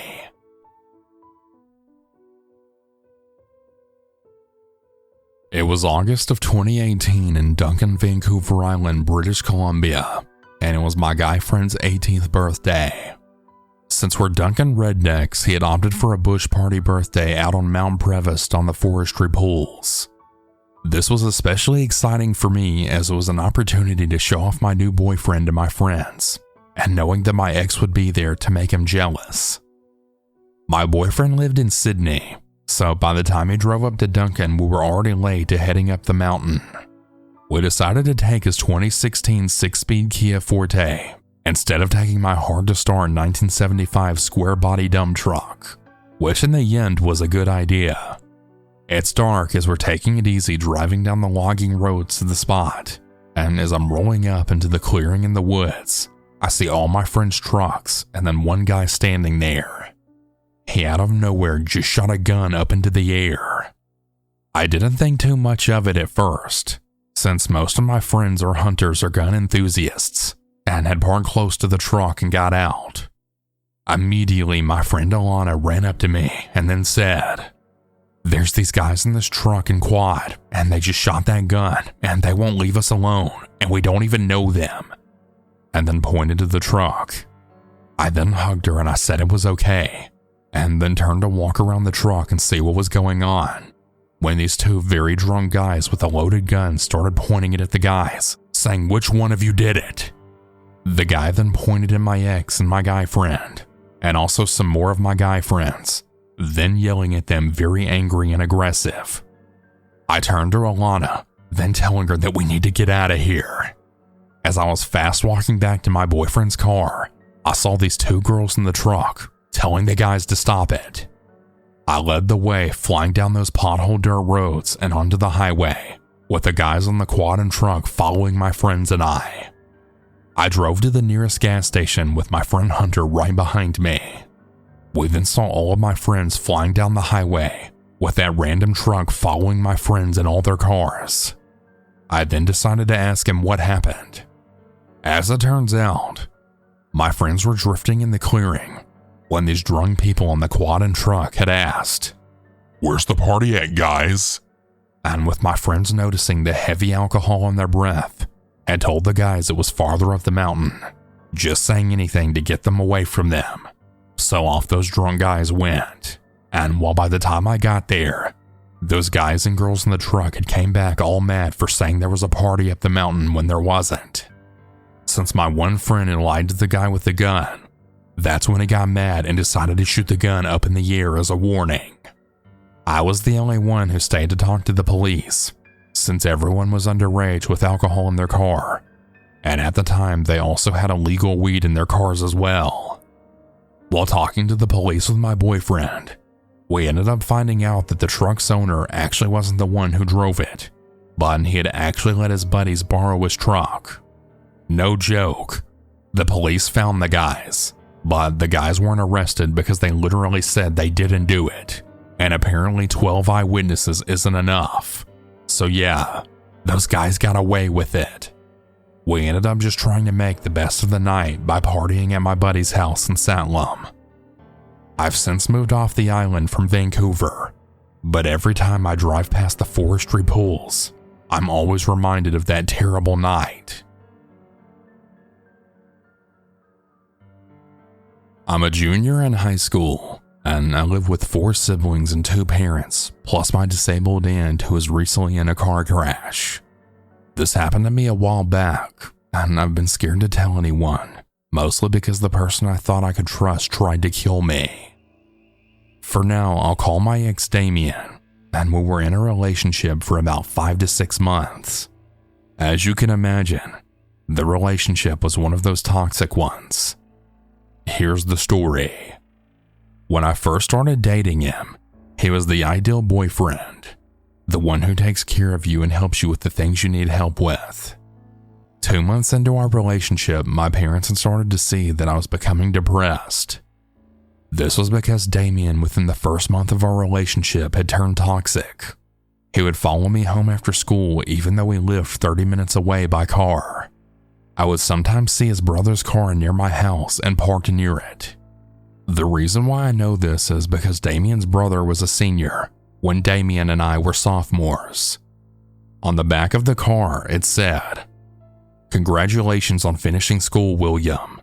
It was August of 2018 in Duncan, Vancouver Island, British Columbia, and it was my guy friend's 18th birthday. Since we're Duncan rednecks, he had opted for a bush party birthday out on Mount Prevost on the forestry pools. This was especially exciting for me as it was an opportunity to show off my new boyfriend to my friends, and knowing that my ex would be there to make him jealous. My boyfriend lived in Sydney, So by the time he drove up to Duncan, we were already late to heading up the mountain. We decided to take his 2016 6-speed Kia Forte instead of taking my hard-to-start 1975 square-body dump truck, which in the end was a good idea. It's dark as we're taking it easy driving down the logging roads to the spot, and as I'm rolling up into the clearing in the woods, I see all my friends' trucks and then one guy standing there. He out of nowhere just shot a gun up into the air. I didn't think too much of it at first, since most of my friends are hunters or gun enthusiasts, and had parked close to the truck and got out. Immediately, my friend Alana ran up to me and then said, "There's these guys in this truck and quad, and they just shot that gun, and they won't leave us alone, and we don't even know them," and then pointed to the truck. I then hugged her and I said it was okay, and then turned to walk around the truck and see what was going on, when these two very drunk guys with a loaded gun started pointing it at the guys, saying, "Which one of you did it?" The guy then pointed at my ex and my guy friend, and also some more of my guy friends, then yelling at them very angry and aggressive. I turned to Alana, then telling her that we need to get out of here. As I was fast walking back to my boyfriend's car, I saw these two girls in the truck, telling the guys to stop it. I led the way, flying down those pothole dirt roads and onto the highway, with the guys on the quad and truck following my friends and I. I drove to the nearest gas station with my friend Hunter right behind me. We then saw all of my friends flying down the highway, with that random truck following my friends in all their cars. I then decided to ask him what happened. As it turns out, my friends were drifting in the clearing when these drunk people on the quad and truck had asked, "Where's the party at, guys?" And with my friends noticing the heavy alcohol on their breath, had told the guys it was farther up the mountain, just saying anything to get them away from them. So off those drunk guys went, and while by the time I got there, those guys and girls in the truck had came back all mad for saying there was a party up the mountain when there wasn't. Since my one friend had lied to the guy with the gun, that's when he got mad and decided to shoot the gun up in the air as a warning. I was the only one who stayed to talk to the police, since everyone was underage with alcohol in their car, and at the time they also had illegal weed in their cars as well. While talking to the police with my boyfriend, we ended up finding out that the truck's owner actually wasn't the one who drove it, but he had actually let his buddies borrow his truck. No joke, the police found the guys, but the guys weren't arrested because they literally said they didn't do it, and apparently 12 eyewitnesses isn't enough. So yeah, those guys got away with it. We ended up just trying to make the best of the night by partying at my buddy's house in Salem. I've since moved off the island from Vancouver, but every time I drive past the forestry pools, I'm always reminded of that terrible night. I'm a junior in high school, and I live with 4 siblings and 2 parents, plus my disabled aunt who was recently in a car crash. This happened to me a while back, and I've been scared to tell anyone, mostly because the person I thought I could trust tried to kill me. For now, I'll call my ex Damien, and we were in a relationship for about 5 to 6 months. As you can imagine, the relationship was one of those toxic ones. Here's the story. When I first started dating him, he was the ideal boyfriend, the one who takes care of you and helps you with the things you need help with. 2 months into our relationship, my parents had started to see that I was becoming depressed. This was because Damien, within the first month of our relationship, had turned toxic. He would follow me home after school even though we lived 30 minutes away by car. I would sometimes see his brother's car near my house and parked near it. The reason why I know this is because Damien's brother was a senior when Damien and I were sophomores. On the back of the car, it said, "Congratulations on finishing school, William.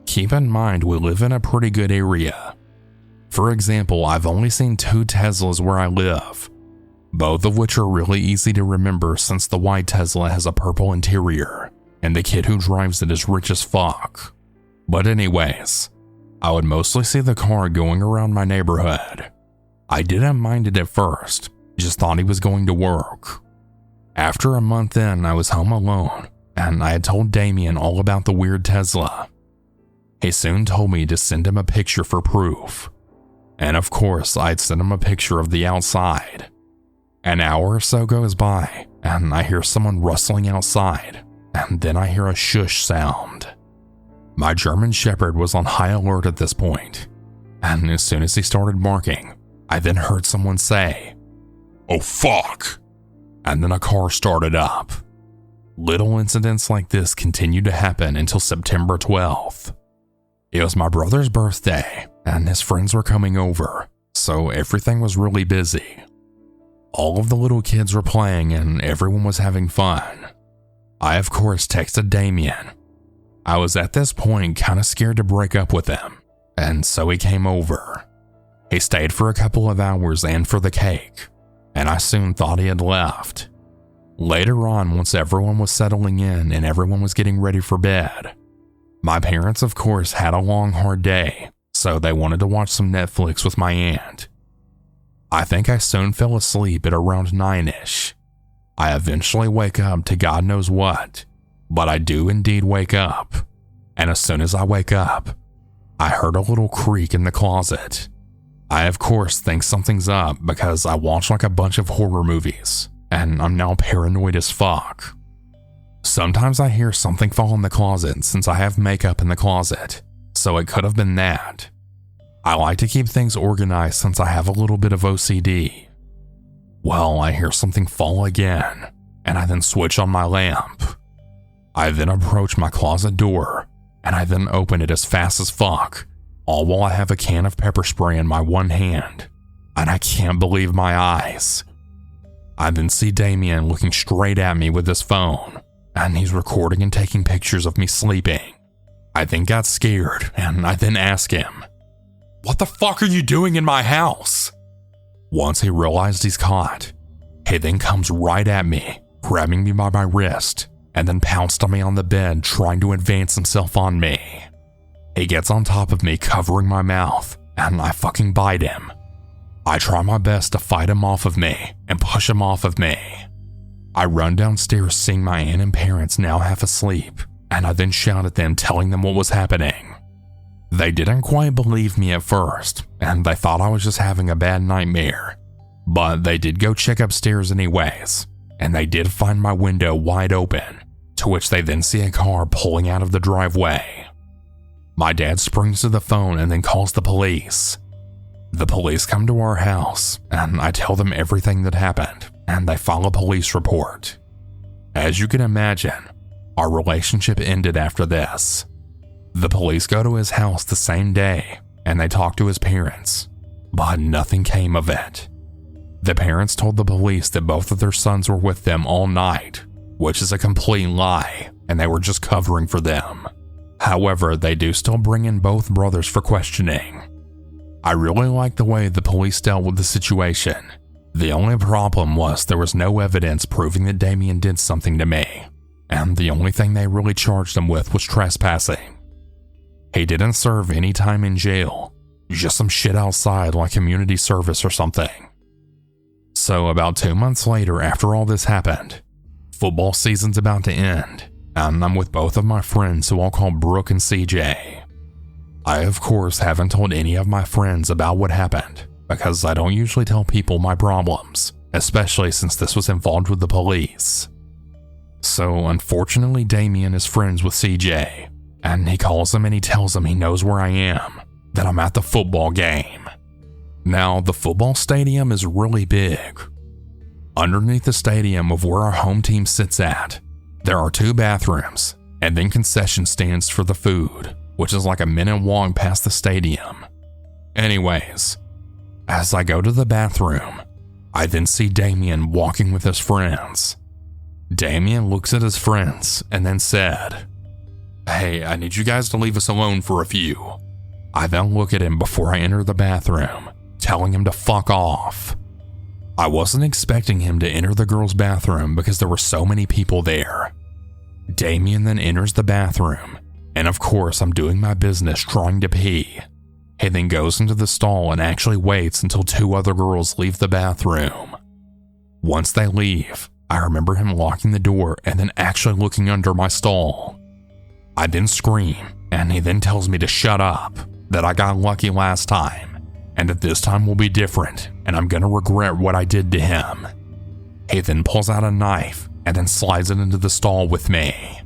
Keep in mind we live in a pretty good area. For example, I've only seen 2 Teslas where I live, both of which are really easy to remember since the white Tesla has a purple interior, and the kid who drives it is rich as fuck. But anyways, I would mostly see the car going around my neighborhood. I didn't mind it at first, just thought he was going to work. After a month in, I was home alone, and I had told Damien all about the weird Tesla. He soon told me to send him a picture for proof. And of course, I'd sent him a picture of the outside. An hour or so goes by, and I hear someone rustling outside, and then I hear a shush sound. My German Shepherd was on high alert at this point, and as soon as he started barking, I then heard someone say, "Oh fuck!" And then a car started up. Little incidents like this continued to happen until September 12th. It was my brother's birthday, and his friends were coming over, so everything was really busy. All of the little kids were playing and everyone was having fun. I of course texted Damien. I was at this point kind of scared to break up with him, and so he came over. He stayed for a couple of hours and for the cake, and I soon thought he had left. Later on, once everyone was settling in and everyone was getting ready for bed, my parents of course had a long hard day, so they wanted to watch some Netflix with my aunt. I think I soon fell asleep at around 9ish. I eventually wake up to God knows what, but I do indeed wake up, and as soon as I wake up, I heard a little creak in the closet. I of course think something's up because I watch like a bunch of horror movies, and I'm now paranoid as fuck. Sometimes I hear something fall in the closet since I have makeup in the closet, so it could have been that. I like to keep things organized since I have a little bit of OCD. Well, I hear something fall again, and I then switch on my lamp. I then approach my closet door, and I then open it as fast as fuck, all while I have a can of pepper spray in my one hand, and I can't believe my eyes. I then see Damien looking straight at me with his phone, and he's recording and taking pictures of me sleeping. I then got scared, and I then asked him, "What the fuck are you doing in my house?" Once he realized he's caught, he then comes right at me, grabbing me by my wrist, and then pounced on me on the bed, trying to advance himself on me. He gets on top of me, covering my mouth, and I fucking bite him. I try my best to fight him off of me and push him off of me. I run downstairs seeing my aunt and parents now half asleep, and I then shout at them telling them what was happening. They didn't quite believe me at first, and they thought I was just having a bad nightmare, but they did go check upstairs anyways, and they did find my window wide open, to which they then see a car pulling out of the driveway. My dad springs to the phone and then calls the police. The police come to our house, and I tell them everything that happened, and they file a police report. As you can imagine, our relationship ended after this. The police go to his house the same day, and they talk to his parents, but nothing came of it. The parents told the police that both of their sons were with them all night, which is a complete lie, and they were just covering for them. However, they do still bring in both brothers for questioning. I really like the way the police dealt with the situation. The only problem was there was no evidence proving that Damien did something to me, and the only thing they really charged him with was trespassing. He didn't serve any time in jail, just some shit outside like community service or something. So about 2 months later, after all this happened, football season's about to end, and I'm with both of my friends who I'll call Brooke and CJ. I of course haven't told any of my friends about what happened, because I don't usually tell people my problems, especially since this was involved with the police. So unfortunately Damien is friends with CJ, and he calls him and he tells him he knows where I am, that I'm at the football game. Now, the football stadium is really big. Underneath the stadium of where our home team sits at, there are 2 bathrooms, and then concession stands for the food, which is like a minute walk past the stadium. Anyways, as I go to the bathroom, I then see Damien walking with his friends. Damien looks at his friends and then said, "Hey, I need you guys to leave us alone for a few." I then look at him before I enter the bathroom, telling him to fuck off. I wasn't expecting him to enter the girls' bathroom because there were so many people there. Damien then enters the bathroom, and of course I'm doing my business trying to pee. He then goes into the stall and actually waits until 2 other girls leave the bathroom. Once they leave, I remember him locking the door and then actually looking under my stall. I then scream, and he then tells me to shut up, that I got lucky last time, and that this time will be different, and I'm gonna regret what I did to him. He then pulls out a knife and then slides it into the stall with me.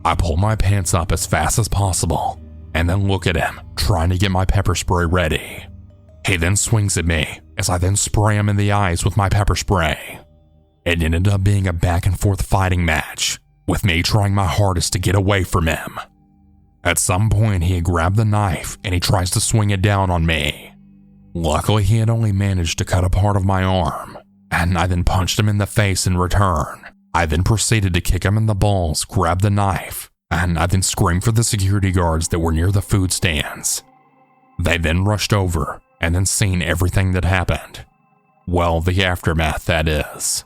I pull my pants up as fast as possible, and then look at him, trying to get my pepper spray ready. He then swings at me as I then spray him in the eyes with my pepper spray. It ended up being a back and forth fighting match, with me trying my hardest to get away from him. At some point, he had grabbed the knife and he tries to swing it down on me. Luckily, he had only managed to cut a part of my arm, and I then punched him in the face in return. I then proceeded to kick him in the balls, grab the knife, and I then screamed for the security guards that were near the food stands. They then rushed over and then seen everything that happened. Well, the aftermath, that is.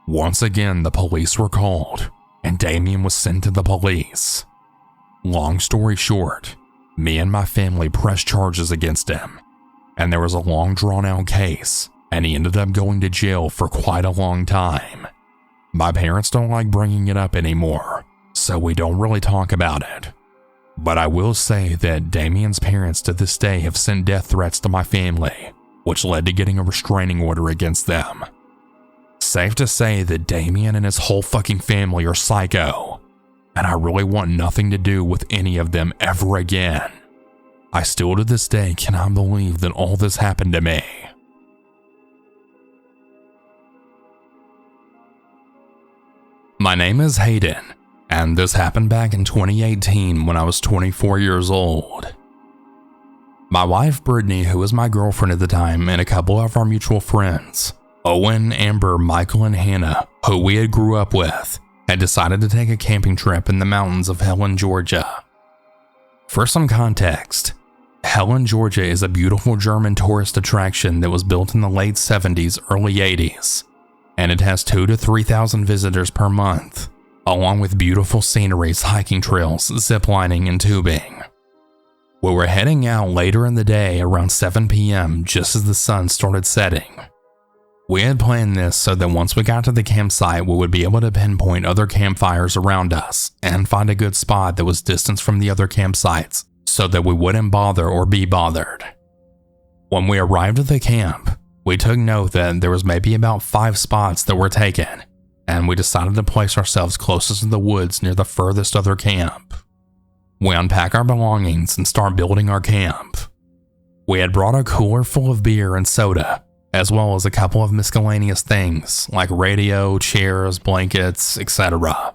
Once again, the police were called, and Damien was sent to the police. Long story short, me and my family pressed charges against him, and there was a long drawn-out case, and he ended up going to jail for quite a long time. My parents don't like bringing it up anymore, so we don't really talk about it. But I will say that Damien's parents to this day have sent death threats to my family, which led to getting a restraining order against them. Safe to say that Damien and his whole fucking family are psycho, and I really want nothing to do with any of them ever again. I still to this day cannot believe that all this happened to me. My name is Hayden, and this happened back in 2018 when I was 24 years old. My wife Brittany, who was my girlfriend at the time, and a couple of our mutual friends, Owen, Amber, Michael, and Hannah, who we had grew up with, had decided to take a camping trip in the mountains of Helen, Georgia. For some context, Helen, Georgia is a beautiful German tourist attraction that was built in the late 70s, early 80s, and it has 2,000 to 3,000 visitors per month, along with beautiful sceneries, hiking trails, ziplining, and tubing. We were heading out later in the day around 7 p.m. just as the sun started setting. We had planned this so that once we got to the campsite, we would be able to pinpoint other campfires around us and find a good spot that was distanced from the other campsites so that we wouldn't bother or be bothered. When we arrived at the camp, we took note that there was maybe about 5 spots that were taken, and we decided to place ourselves closest to the woods near the furthest other camp. We unpack our belongings and start building our camp. We had brought a cooler full of beer and soda, as well as a couple of miscellaneous things like radio, chairs, blankets, etc.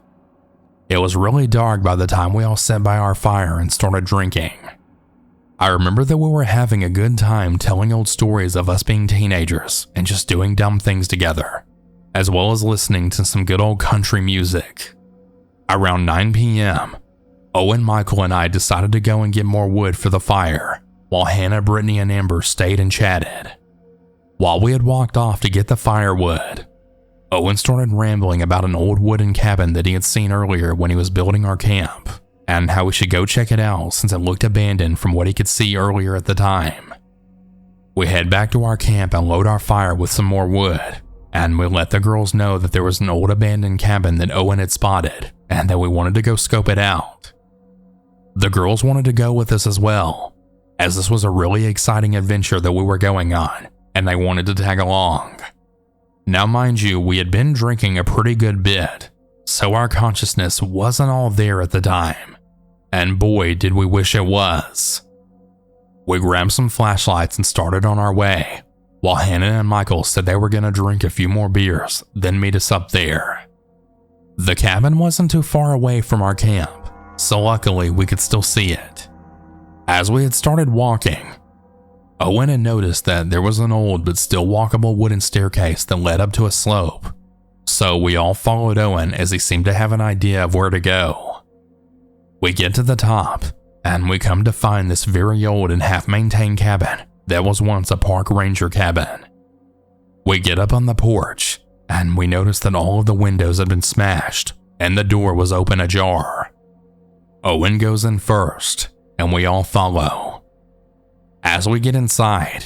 It was really dark by the time we all sat by our fire and started drinking. I remember that we were having a good time telling old stories of us being teenagers and just doing dumb things together, as well as listening to some good old country music. Around 9 p.m., Owen, Michael, and I decided to go and get more wood for the fire, while Hannah, Brittany, and Amber stayed and chatted. While we had walked off to get the firewood, Owen started rambling about an old wooden cabin that he had seen earlier when he was building our camp, and how we should go check it out since it looked abandoned from what he could see earlier at the time. We head back to our camp and load our fire with some more wood, and we let the girls know that there was an old abandoned cabin that Owen had spotted, and that we wanted to go scope it out. The girls wanted to go with us as well, as this was a really exciting adventure that we were going on, and they wanted to tag along. Now mind you, we had been drinking a pretty good bit, so our consciousness wasn't all there at the time, and boy did we wish it was. We grabbed some flashlights and started on our way, while Hannah and Michael said they were going to drink a few more beers, then meet us up there. The cabin wasn't too far away from our camp, so luckily we could still see it. As we had started walking, Owen had noticed that there was an old but still walkable wooden staircase that led up to a slope, so we all followed Owen as he seemed to have an idea of where to go. We get to the top, and we come to find this very old and half-maintained cabin that was once a park ranger cabin. We get up on the porch, and we notice that all of the windows had been smashed, and the door was open ajar. Owen goes in first, and we all follow. As we get inside,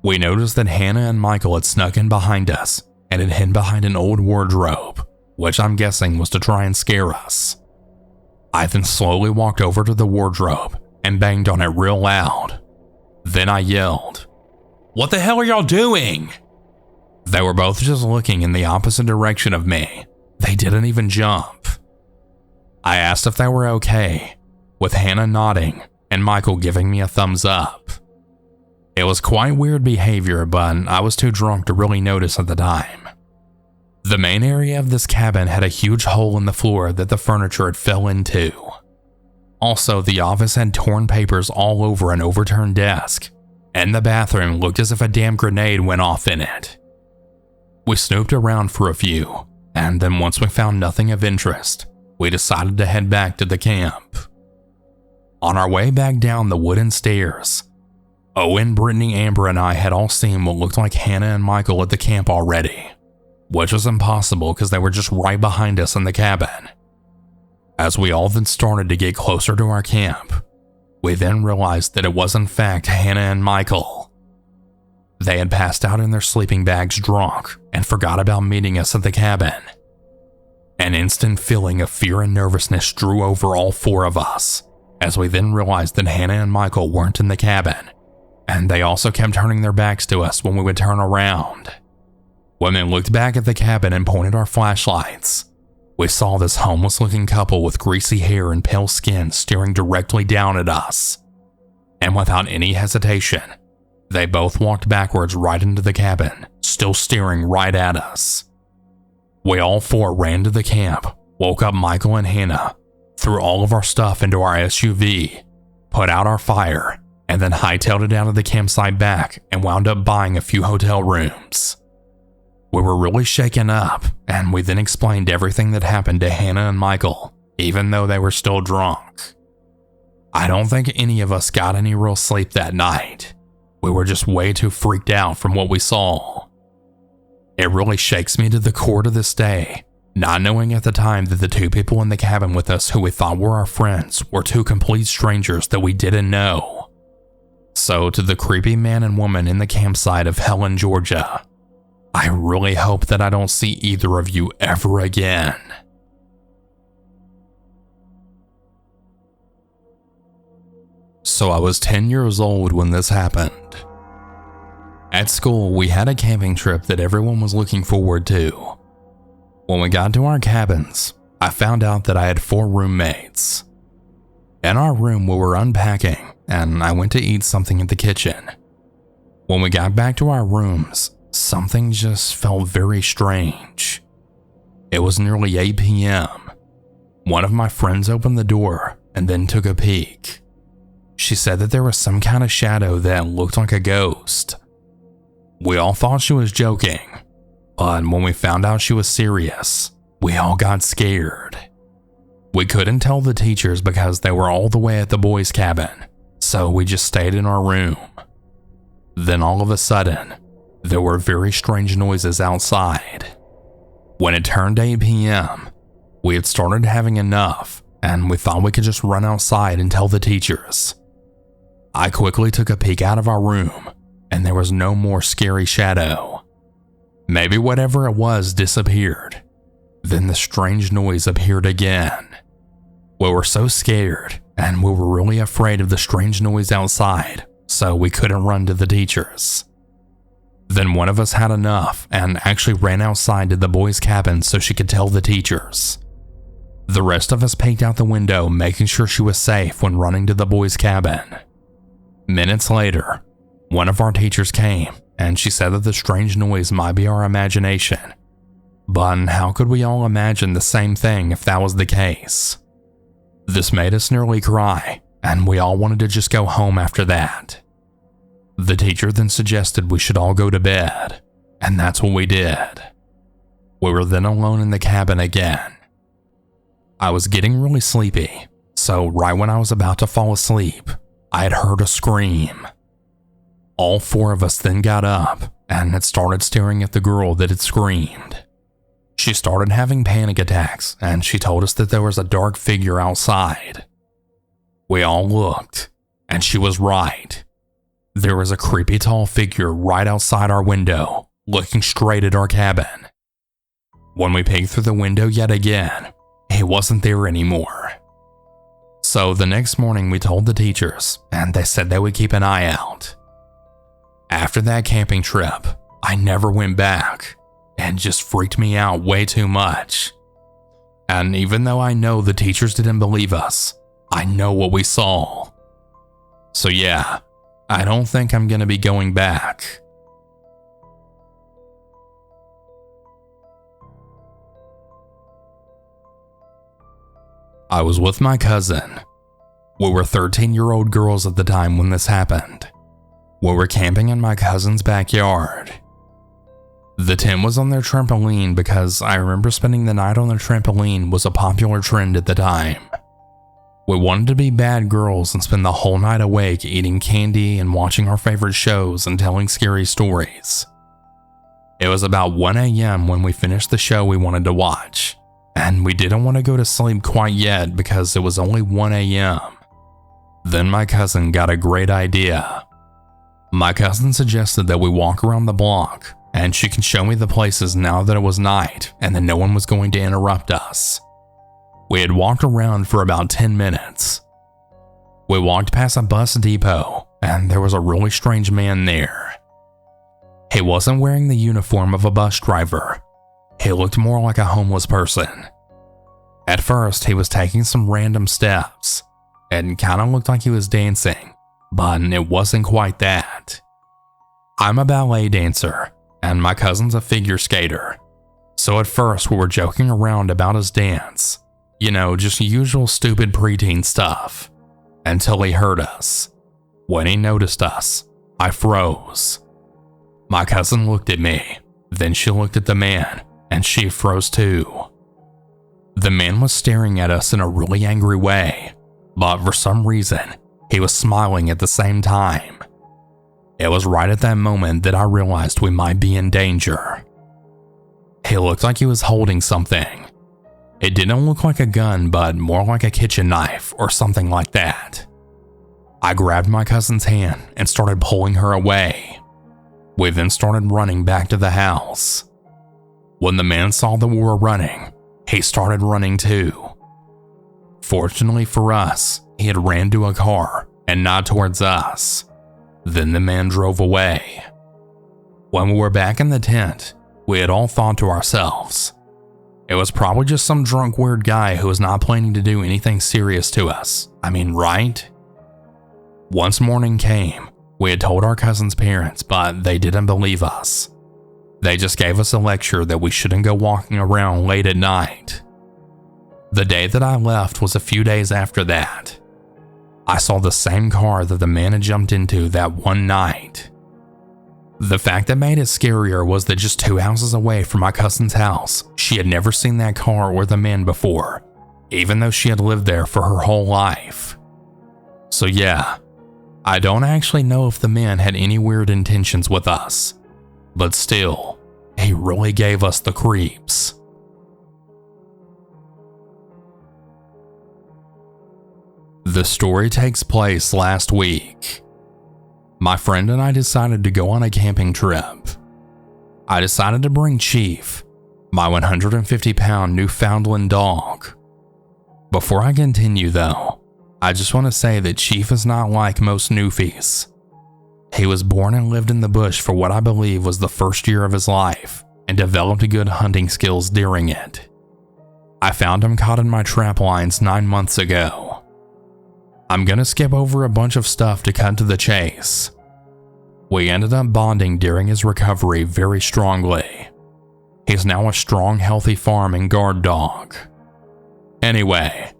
we notice that Hannah and Michael had snuck in behind us and had hid behind an old wardrobe, which I'm guessing was to try and scare us. I then slowly walked over to the wardrobe and banged on it real loud. Then I yelled, "What the hell are y'all doing?" They were both just looking in the opposite direction of me. They didn't even jump. I asked if they were okay, with Hannah nodding and Michael giving me a thumbs up. It was quite weird behavior, but I was too drunk to really notice at the time. The main area of this cabin had a huge hole in the floor that the furniture had fell into. Also, the office had torn papers all over an overturned desk, and the bathroom looked as if a damn grenade went off in it. We snooped around for a few, and then once we found nothing of interest, we decided to head back to the camp. On our way back down the wooden stairs, Owen, Brittany, Amber, and I had all seen what looked like Hannah and Michael at the camp already, which was impossible because they were just right behind us in the cabin. As we all then started to get closer to our camp, we then realized that it was in fact Hannah and Michael. They had passed out in their sleeping bags drunk and forgot about meeting us at the cabin. An instant feeling of fear and nervousness drew over all four of us, as we then realized that Hannah and Michael weren't in the cabin, and they also kept turning their backs to us when we would turn around. When we looked back at the cabin and pointed our flashlights, we saw this homeless-looking couple with greasy hair and pale skin staring directly down at us. And without any hesitation, they both walked backwards right into the cabin, still staring right at us. We all four ran to the camp, woke up Michael and Hannah, threw all of our stuff into our SUV, put out our fire, and then hightailed it out of the campsite back and wound up buying a few hotel rooms. We were really shaken up, and we then explained everything that happened to Hannah and Michael, even though they were still drunk. I don't think any of us got any real sleep that night. We were just way too freaked out from what we saw. It really shakes me to the core to this day, not knowing at the time that the two people in the cabin with us who we thought were our friends were two complete strangers that we didn't know. So to the creepy man and woman in the campsite of Helen, Georgia, I really hope that I don't see either of you ever again. So I was 10 years old when this happened. At school, we had a camping trip that everyone was looking forward to. When we got to our cabins, I found out that I had 4 roommates. In our room, we were unpacking, and I went to eat something at the kitchen. When we got back to our rooms, something just felt very strange. It was nearly 8 p.m. One of my friends opened the door and then took a peek. She said that there was some kind of shadow that looked like a ghost. We all thought she was joking, but when we found out she was serious, we all got scared. We couldn't tell the teachers because they were all the way at the boys' cabin, so we just stayed in our room. Then all of a sudden, there were very strange noises outside. When it turned 8 p.m., we had started having enough, and we thought we could just run outside and tell the teachers. I quickly took a peek out of our room, and there was no more scary shadow. Maybe whatever it was disappeared. Then the strange noise appeared again. We were so scared, and we were really afraid of the strange noise outside, so we couldn't run to the teachers. Then one of us had enough and actually ran outside to the boys' cabin so she could tell the teachers. The rest of us peeked out the window, making sure she was safe when running to the boys' cabin. Minutes later, one of our teachers came, and she said that the strange noise might be our imagination. But how could we all imagine the same thing if that was the case? This made us nearly cry, and we all wanted to just go home after that. The teacher then suggested we should all go to bed, and that's what we did. We were then alone in the cabin again. I was getting really sleepy, so right when I was about to fall asleep, I had heard a scream. All 4 of us then got up and had started staring at the girl that had screamed. She started having panic attacks, and she told us that there was a dark figure outside. We all looked, and she was right. there was a creepy tall figure right outside our window, looking straight at our cabin. When we peeked through the window yet again, he wasn't there anymore. So the next morning we told the teachers, and they said they would keep an eye out. After that camping trip, I never went back, and just freaked me out way too much. And even though I know the teachers didn't believe us, I know what we saw. So yeah, I don't think I'm gonna be going back. I was with my cousin. We were 13-year-old girls at the time when this happened. We were camping in my cousin's backyard. The tent was on their trampoline because I remember spending the night on the trampoline was a popular trend at the time. We wanted to be bad girls and spend the whole night awake eating candy and watching our favorite shows and telling scary stories. It was about 1 a.m. when we finished the show we wanted to watch, and we didn't want to go to sleep quite yet because it was only 1 a.m. Then my cousin got a great idea. My cousin suggested that we walk around the block, and she can show me the places now that it was night and that no one was going to interrupt us. We had walked around for about 10 minutes. We walked past a bus depot, and there was a really strange man there. He wasn't wearing the uniform of a bus driver. He looked more like a homeless person. At first, he was taking some random steps, and kind of looked like he was dancing, but it wasn't quite that. I'm a ballet dancer, and my cousin's a figure skater. So at first, we were joking around about his dance. You know, just usual stupid preteen stuff. Until he heard us. When he noticed us, I froze. My cousin looked at me, then she looked at the man, and she froze too. The man was staring at us in a really angry way, but for some reason, he was smiling at the same time. It was right at that moment that I realized we might be in danger. He looked like he was holding something. It didn't look like a gun, but more like a kitchen knife or something like that. I grabbed my cousin's hand and started pulling her away. We then started running back to the house. When the man saw that we were running, he started running too. Fortunately for us, he had ran to a car and not towards us. Then the man drove away. When we were back in the tent, we had all thought to ourselves, it was probably just some drunk weird guy who was not planning to do anything serious to us. I mean, right? Once morning came, we had told our cousin's parents, but they didn't believe us. They just gave us a lecture that we shouldn't go walking around late at night. The day that I left was a few days after that. I saw the same car that the man had jumped into that one night. The fact that made it scarier was that just 2 houses away from my cousin's house, she had never seen that car or the man before, even though she had lived there for her whole life. So yeah, I don't actually know if the man had any weird intentions with us, but still, he really gave us the creeps. The story takes place last week. My friend and I decided to go on a camping trip. I decided to bring Chief, my 150-pound Newfoundland dog. Before I continue though, I just want to say that Chief is not like most Newfies. He was born and lived in the bush for what I believe was the first year of his life and developed good hunting skills during it. I found him caught in my trap lines 9 months ago. I'm gonna skip over a bunch of stuff to cut to the chase. We ended up bonding during his recovery very strongly. He's now a strong, healthy farm and guard dog. Anyway,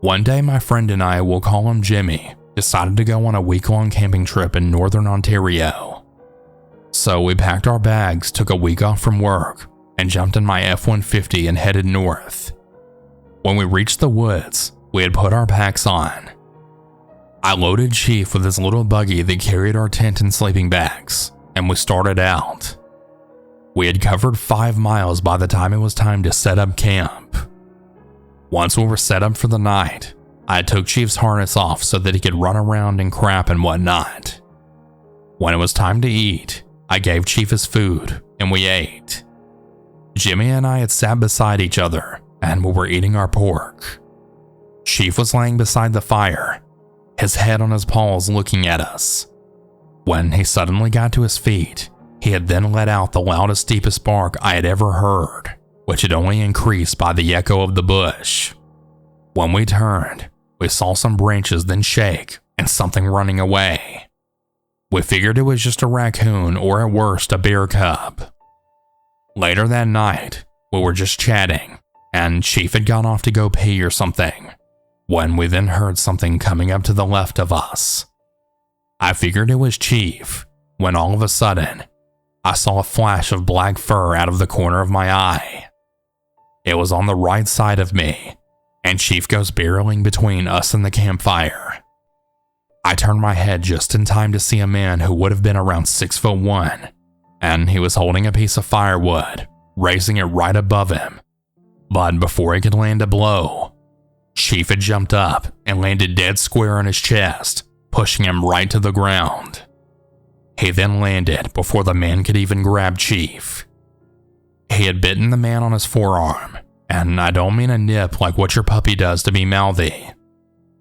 one day my friend and I, will call him Jimmy, decided to go on a week-long camping trip in northern Ontario. So we packed our bags, took a week off from work, and jumped in my F-150 and headed north. When we reached the woods, we had put our packs on. I loaded Chief with his little buggy that carried our tent and sleeping bags, and we started out. We had covered 5 miles by the time it was time to set up camp. Once we were set up for the night, I took Chief's harness off so that he could run around and crap and whatnot. When it was time to eat, I gave Chief his food and we ate. Jimmy and I had sat beside each other and we were eating our pork. Chief was laying beside the fire, his head on his paws looking at us. When he suddenly got to his feet, he had then let out the loudest, deepest bark I had ever heard, which had only increased by the echo of the bush. When we turned, we saw some branches then shake and something running away. We figured it was just a raccoon or at worst a bear cub. Later that night, we were just chatting, and Chief had gone off to go pee or something, when we then heard something coming up to the left of us. I figured it was Chief, when all of a sudden, I saw a flash of black fur out of the corner of my eye. It was on the right side of me, and Chief goes barreling between us and the campfire. I turned my head just in time to see a man who would have been around 6'1", and he was holding a piece of firewood, raising it right above him. But before he could land a blow, Chief had jumped up and landed dead square on his chest, pushing him right to the ground. He then landed before the man could even grab Chief. He had bitten the man on his forearm, and I don't mean a nip like what your puppy does to be mouthy.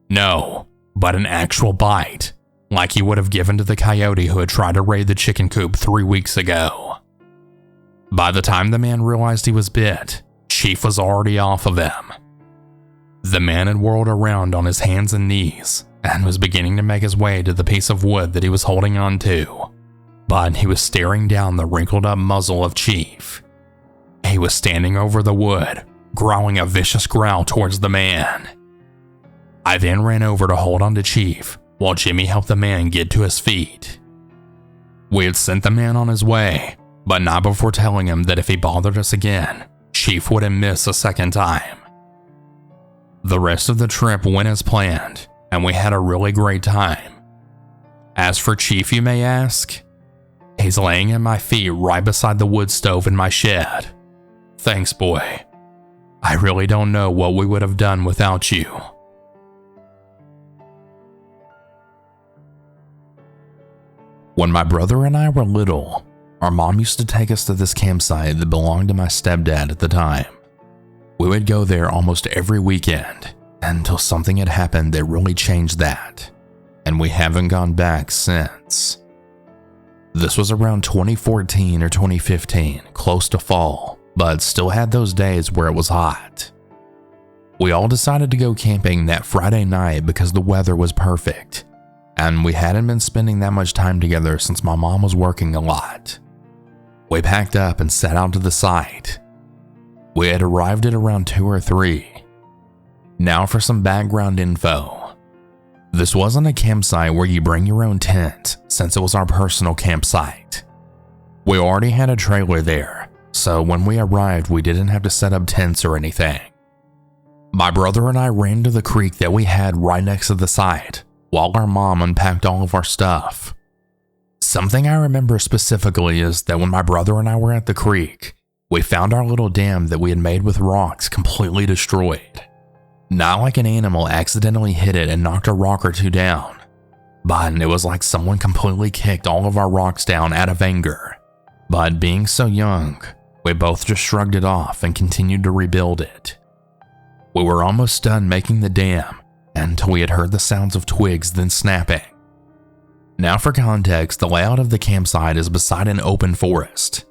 No, but an actual bite, like he would have given to the coyote who had tried to raid the chicken coop 3 weeks ago. By the time the man realized he was bit, Chief was already off of him. The man had whirled around on his hands and knees and was beginning to make his way to the piece of wood that he was holding on to, but he was staring down the wrinkled up muzzle of Chief. He was standing over the wood, growling a vicious growl towards the man. I then ran over to hold on to Chief while Jimmy helped the man get to his feet. We had sent the man on his way, but not before telling him that if he bothered us again, Chief wouldn't miss a second time. The rest of the trip went as planned, and we had a really great time. As for Chief, you may ask, he's laying at my feet right beside the wood stove in my shed. Thanks, boy. I really don't know what we would have done without you. When my brother and I were little, our mom used to take us to this campsite that belonged to my stepdad at the time. We would go there almost every weekend until something had happened that really changed that, and we haven't gone back since. This was around 2014 or 2015, close to fall, but still had those days where it was hot. We all decided to go camping that Friday night because the weather was perfect, and we hadn't been spending that much time together since my mom was working a lot. We packed up and set out to the site. We had arrived at around 2 or 3. Now for some background info. This wasn't a campsite where you bring your own tent, since it was our personal campsite. We already had a trailer there, so when we arrived we didn't have to set up tents or anything. My brother and I ran to the creek that we had right next to the site, while our mom unpacked all of our stuff. Something I remember specifically is that when my brother and I were at the creek, we found our little dam that we had made with rocks completely destroyed. Not like an animal accidentally hit it and knocked a rock or two down, but it was like someone completely kicked all of our rocks down out of anger. But being so young, we both just shrugged it off and continued to rebuild it. We were almost done making the dam until we had heard the sounds of twigs then snapping. Now for context, the layout of the campsite is beside an open forest,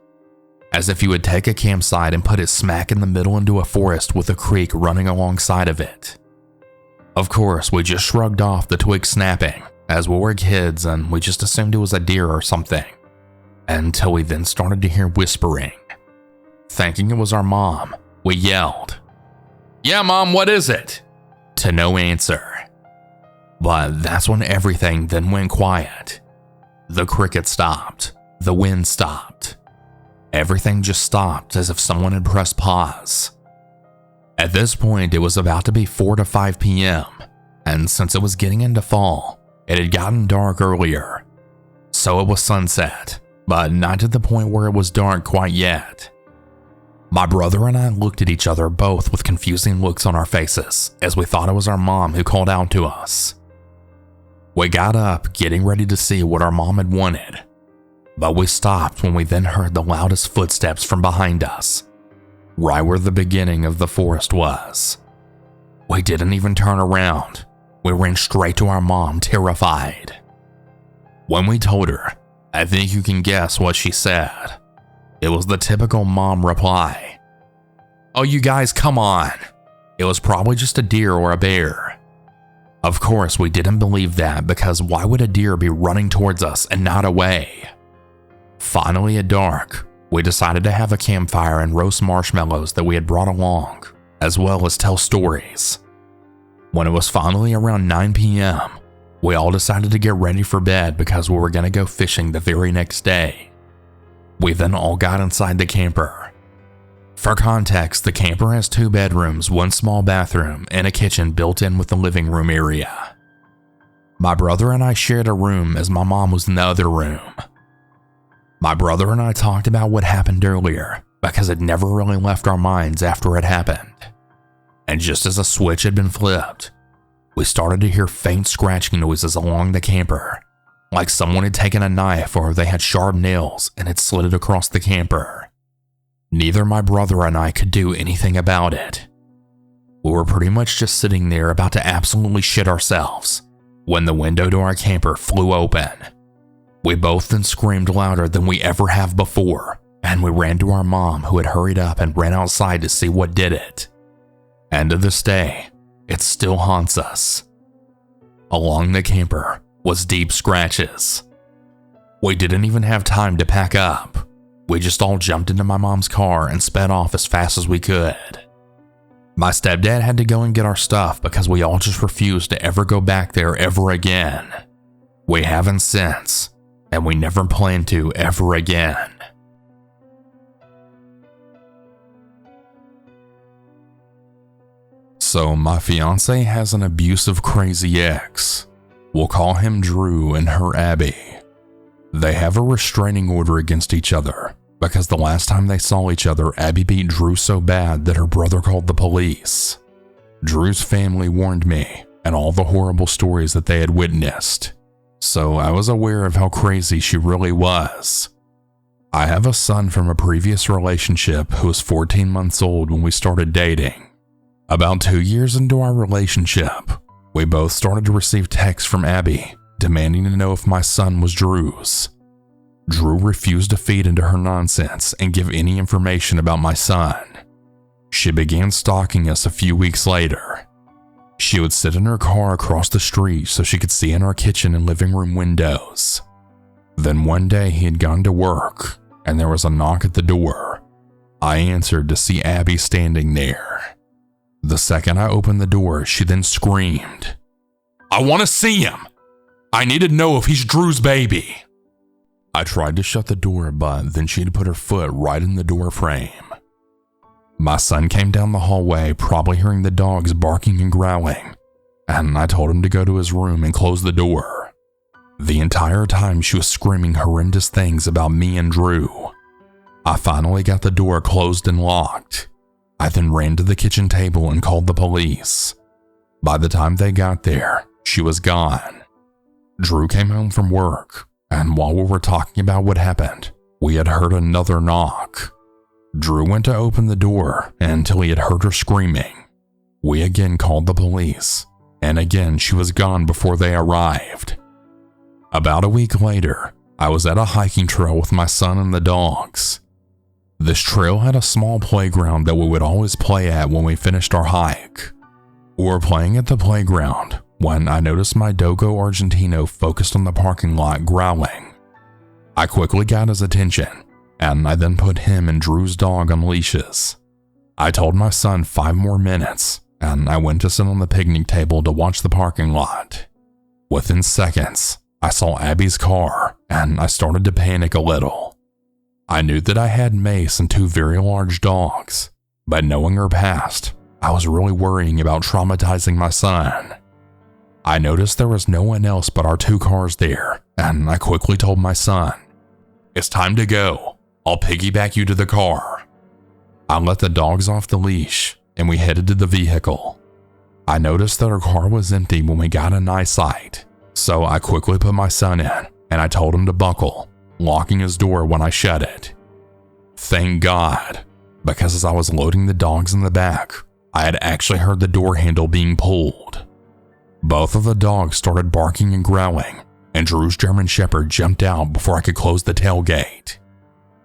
as if you would take a campsite and put it smack in the middle into a forest with a creek running alongside of it. Of course, we just shrugged off the twig snapping, as we were kids and we just assumed it was a deer or something, until we then started to hear whispering. Thinking it was our mom, we yelled, "Yeah, Mom, what is it?" To no answer. But that's when everything then went quiet. The cricket stopped, the wind stopped. Everything just stopped as if someone had pressed pause. At this point, it was about to be 4 to 5 p.m., and since it was getting into fall, it had gotten dark earlier. So it was sunset, but not to the point where it was dark quite yet. My brother and I looked at each other both with confusing looks on our faces as we thought it was our mom who called out to us. We got up, getting ready to see what our mom had wanted, but we stopped when we then heard the loudest footsteps from behind us, right where the beginning of the forest was. We didn't even turn around. We ran straight to our mom, terrified. When we told her, I think you can guess what she said. It was the typical mom reply. "Oh, you guys, come on. It was probably just a deer or a bear." Of course, we didn't believe that because why would a deer be running towards us and not away? Finally, at dark, we decided to have a campfire and roast marshmallows that we had brought along, as well as tell stories. When it was finally around 9 p.m., we all decided to get ready for bed because we were going to go fishing the very next day. We then all got inside the camper. For context, the camper has 2 bedrooms, 1 small bathroom, and a kitchen built in with the living room area. My brother and I shared a room as my mom was in the other room. My brother and I talked about what happened earlier because it never really left our minds after it happened. And just as a switch had been flipped, we started to hear faint scratching noises along the camper, like someone had taken a knife or they had sharp nails and had slid it across the camper. Neither my brother and I could do anything about it. We were pretty much just sitting there about to absolutely shit ourselves when the window to our camper flew open. We both then screamed louder than we ever have before, and we ran to our mom, who had hurried up and ran outside to see what did it. And to this day, it still haunts us. Along the camper was deep scratches. We didn't even have time to pack up. We just all jumped into my mom's car and sped off as fast as we could. My stepdad had to go and get our stuff because we all just refused to ever go back there ever again. We haven't since, and we never plan to ever again. So my fiance has an abusive, crazy ex. We'll call him Drew and her Abby. They have a restraining order against each other because the last time they saw each other, Abby beat Drew so bad that her brother called the police. Drew's family warned me and all the horrible stories that they had witnessed, so I was aware of how crazy she really was. I have a son from a previous relationship who was 14 months old when we started dating. About 2 years into our relationship, we both started to receive texts from Abby demanding to know if my son was Drew's. Drew refused to feed into her nonsense and give any information about my son. She began stalking us a few weeks later. She would sit in her car across the street so she could see in our kitchen and living room windows. Then one day he had gone to work and there was a knock at the door. I answered to see Abby standing there. The second I opened the door, she then screamed, "I want to see him! I need to know if he's Drew's baby." I tried to shut the door, but then she'd put her foot right in the door frame. My son came down the hallway, probably hearing the dogs barking and growling, and I told him to go to his room and close the door. The entire time she was screaming horrendous things about me and Drew. I finally got the door closed and locked. I then ran to the kitchen table and called the police. By the time they got there, she was gone. Drew came home from work, and while we were talking about what happened, we had heard another knock. Drew went to open the door until he had heard her screaming. We again called the police, and again she was gone before they arrived. About a week later, I was at a hiking trail with my son and the dogs. This trail had a small playground that we would always play at when we finished our hike. We were playing at the playground when I noticed my Dogo Argentino focused on the parking lot growling. I quickly got his attention, and I then put him and Drew's dog on leashes. I told my son 5 more minutes, and I went to sit on the picnic table to watch the parking lot. Within seconds, I saw Abby's car, and I started to panic a little. I knew that I had Mace and 2 very large dogs, but knowing her past, I was really worrying about traumatizing my son. I noticed there was no one else but our 2 cars there, and I quickly told my son, "It's time to go. I'll piggyback you to the car." I let the dogs off the leash, and we headed to the vehicle. I noticed that our car was empty when we got in eyesight, So I quickly put my son in and I told him to buckle, locking his door when I shut it. Thank God, because as I was loading the dogs in the back, I had actually heard the door handle being pulled. Both of the dogs started barking and growling, and Drew's German Shepherd jumped out before I could close the tailgate.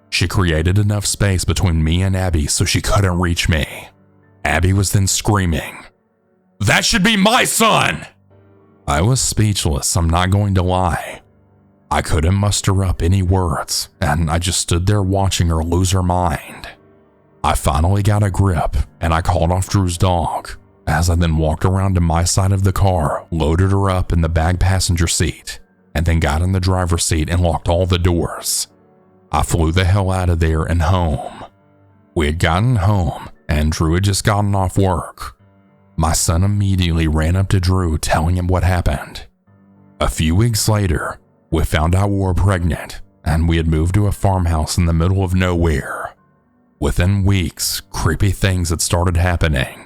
She created enough space between me and Abby so she couldn't reach me. Abby was then screaming, "That should be my son!" I was speechless, I'm not going to lie. I couldn't muster up any words, and I just stood there watching her lose her mind. I finally got a grip, and I called off Drew's dog, as I then walked around to my side of the car, loaded her up in the back passenger seat, and then got in the driver's seat and locked all the doors. I flew the hell out of there and home. We had gotten home, and Drew had just gotten off work. My son immediately ran up to Drew, telling him what happened. A few weeks later, we found out we were pregnant, and we had moved to a farmhouse in the middle of nowhere. Within weeks, creepy things had started happening.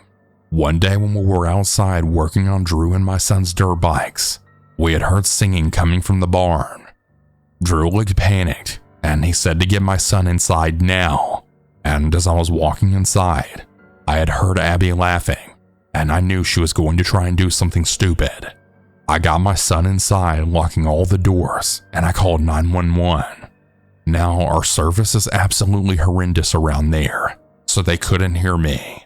One day when we were outside working on Drew and my son's dirt bikes, we had heard singing coming from the barn. Drew looked panicked, and he said to get my son inside now. And as I was walking inside, I had heard Abby laughing, and I knew she was going to try and do something stupid. I got my son inside, locking all the doors, and I called 911. Now, our service is absolutely horrendous around there, so they couldn't hear me.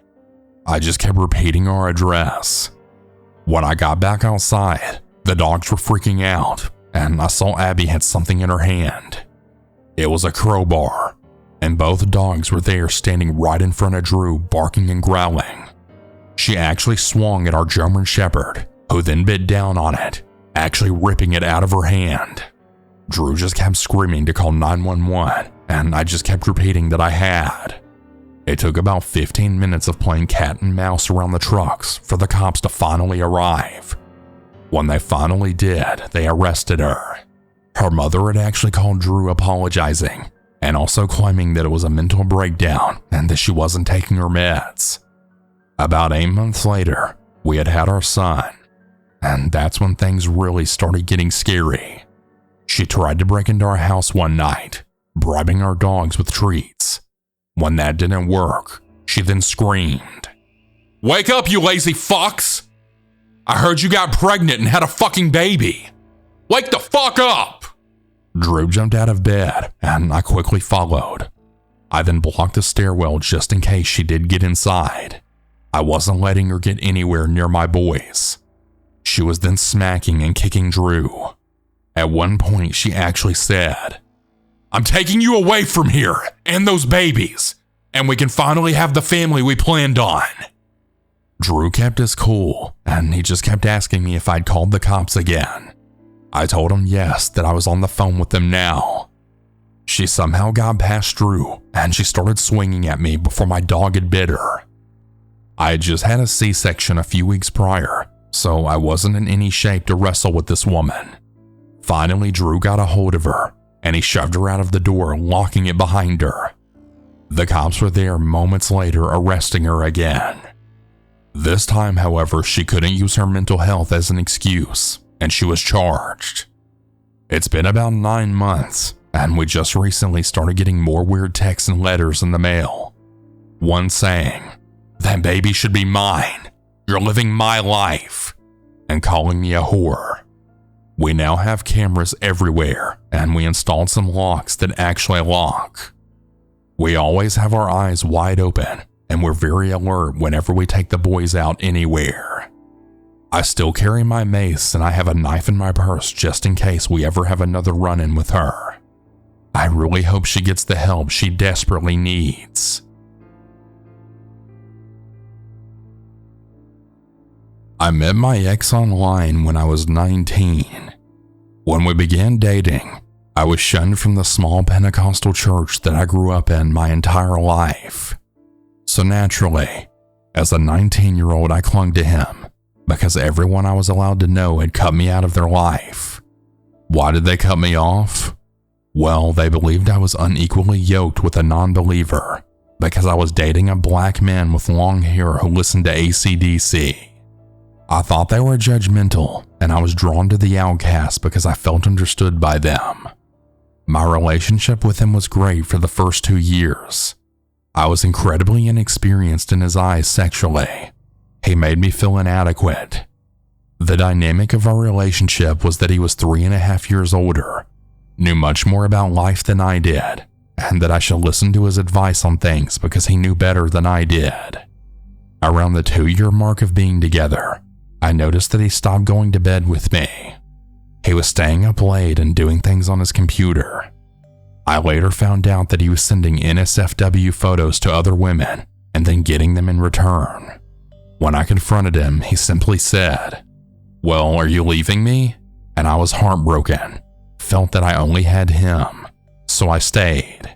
I just kept repeating our address. When I got back outside, the dogs were freaking out, and I saw Abby had something in her hand. It was a crowbar, and both dogs were there standing right in front of Drew, barking and growling. She actually swung at our German Shepherd, who then bit down on it, actually ripping it out of her hand. Drew just kept screaming to call 911, and I just kept repeating that I had. It took about 15 minutes of playing cat and mouse around the trucks for the cops to finally arrive. When they finally did, they arrested her. Her mother had actually called Drew apologizing, and also claiming that it was a mental breakdown and that she wasn't taking her meds. About 8 months later, we had our son, and that's when things really started getting scary. She tried to break into our house one night, bribing our dogs with treats. When that didn't work, she then screamed, "Wake up, you lazy fucks! I heard you got pregnant and had a fucking baby. Wake the fuck up!" Drew jumped out of bed, and I quickly followed. I then blocked the stairwell just in case she did get inside. I wasn't letting her get anywhere near my boys. She was then smacking and kicking Drew. At one point, she actually said, "I'm taking you away from here and those babies, and we can finally have the family we planned on." Drew kept his cool, and he just kept asking me if I'd called the cops again. I told him yes, that I was on the phone with them now. She somehow got past Drew, and she started swinging at me before my dog had bit her. I had just had a C-section a few weeks prior, so I wasn't in any shape to wrestle with this woman. Finally, Drew got a hold of her, and he shoved her out of the door, locking it behind her. The cops were there moments later, arresting her again. This time, however, she couldn't use her mental health as an excuse, and she was charged. It's been about 9 months, and we just recently started getting more weird texts and letters in the mail. One saying, "That baby should be mine. You're living my life," and calling me a whore. We now have cameras everywhere, and we installed some locks that actually lock. We always have our eyes wide open, and we're very alert whenever we take the boys out anywhere. I still carry my mace, and I have a knife in my purse just in case we ever have another run-in with her. I really hope she gets the help she desperately needs. I met my ex online when I was 19. When we began dating, I was shunned from the small Pentecostal church that I grew up in my entire life. So naturally, as a 19-year-old, I clung to him because everyone I was allowed to know had cut me out of their life. Why did they cut me off? Well, they believed I was unequally yoked with a non-believer because I was dating a black man with long hair who listened to AC/DC. I thought they were judgmental, and I was drawn to the outcast because I felt understood by them. My relationship with him was great for the first 2 years. I was incredibly inexperienced in his eyes sexually. He made me feel inadequate. The dynamic of our relationship was that he was 3.5 years older, knew much more about life than I did, and that I should listen to his advice on things because he knew better than I did. Around the 2-year mark of being together, I noticed that he stopped going to bed with me. He was staying up late and doing things on his computer. I later found out that he was sending NSFW photos to other women and then getting them in return. When I confronted him, he simply said, "Well, are you leaving me?" And I was heartbroken, felt that I only had him, so I stayed.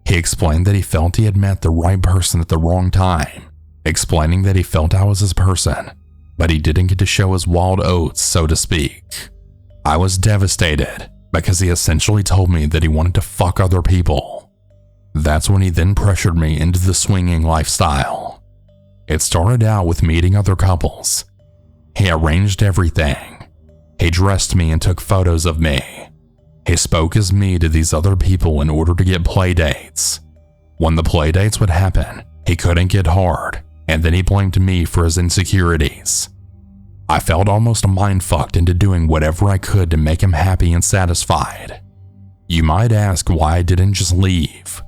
He explained that he felt he had met the right person at the wrong time, explaining that he felt I was his person, but he didn't get to show his wild oats, so to speak. I was devastated because he essentially told me that he wanted to fuck other people. That's when he then pressured me into the swinging lifestyle. It started out with meeting other couples. He arranged everything. He dressed me and took photos of me. He spoke as me to these other people in order to get play dates. When the play dates would happen, he couldn't get hard, and then he blamed me for his insecurities. I felt almost mind-fucked into doing whatever I could to make him happy and satisfied. You might ask why I didn't just leave.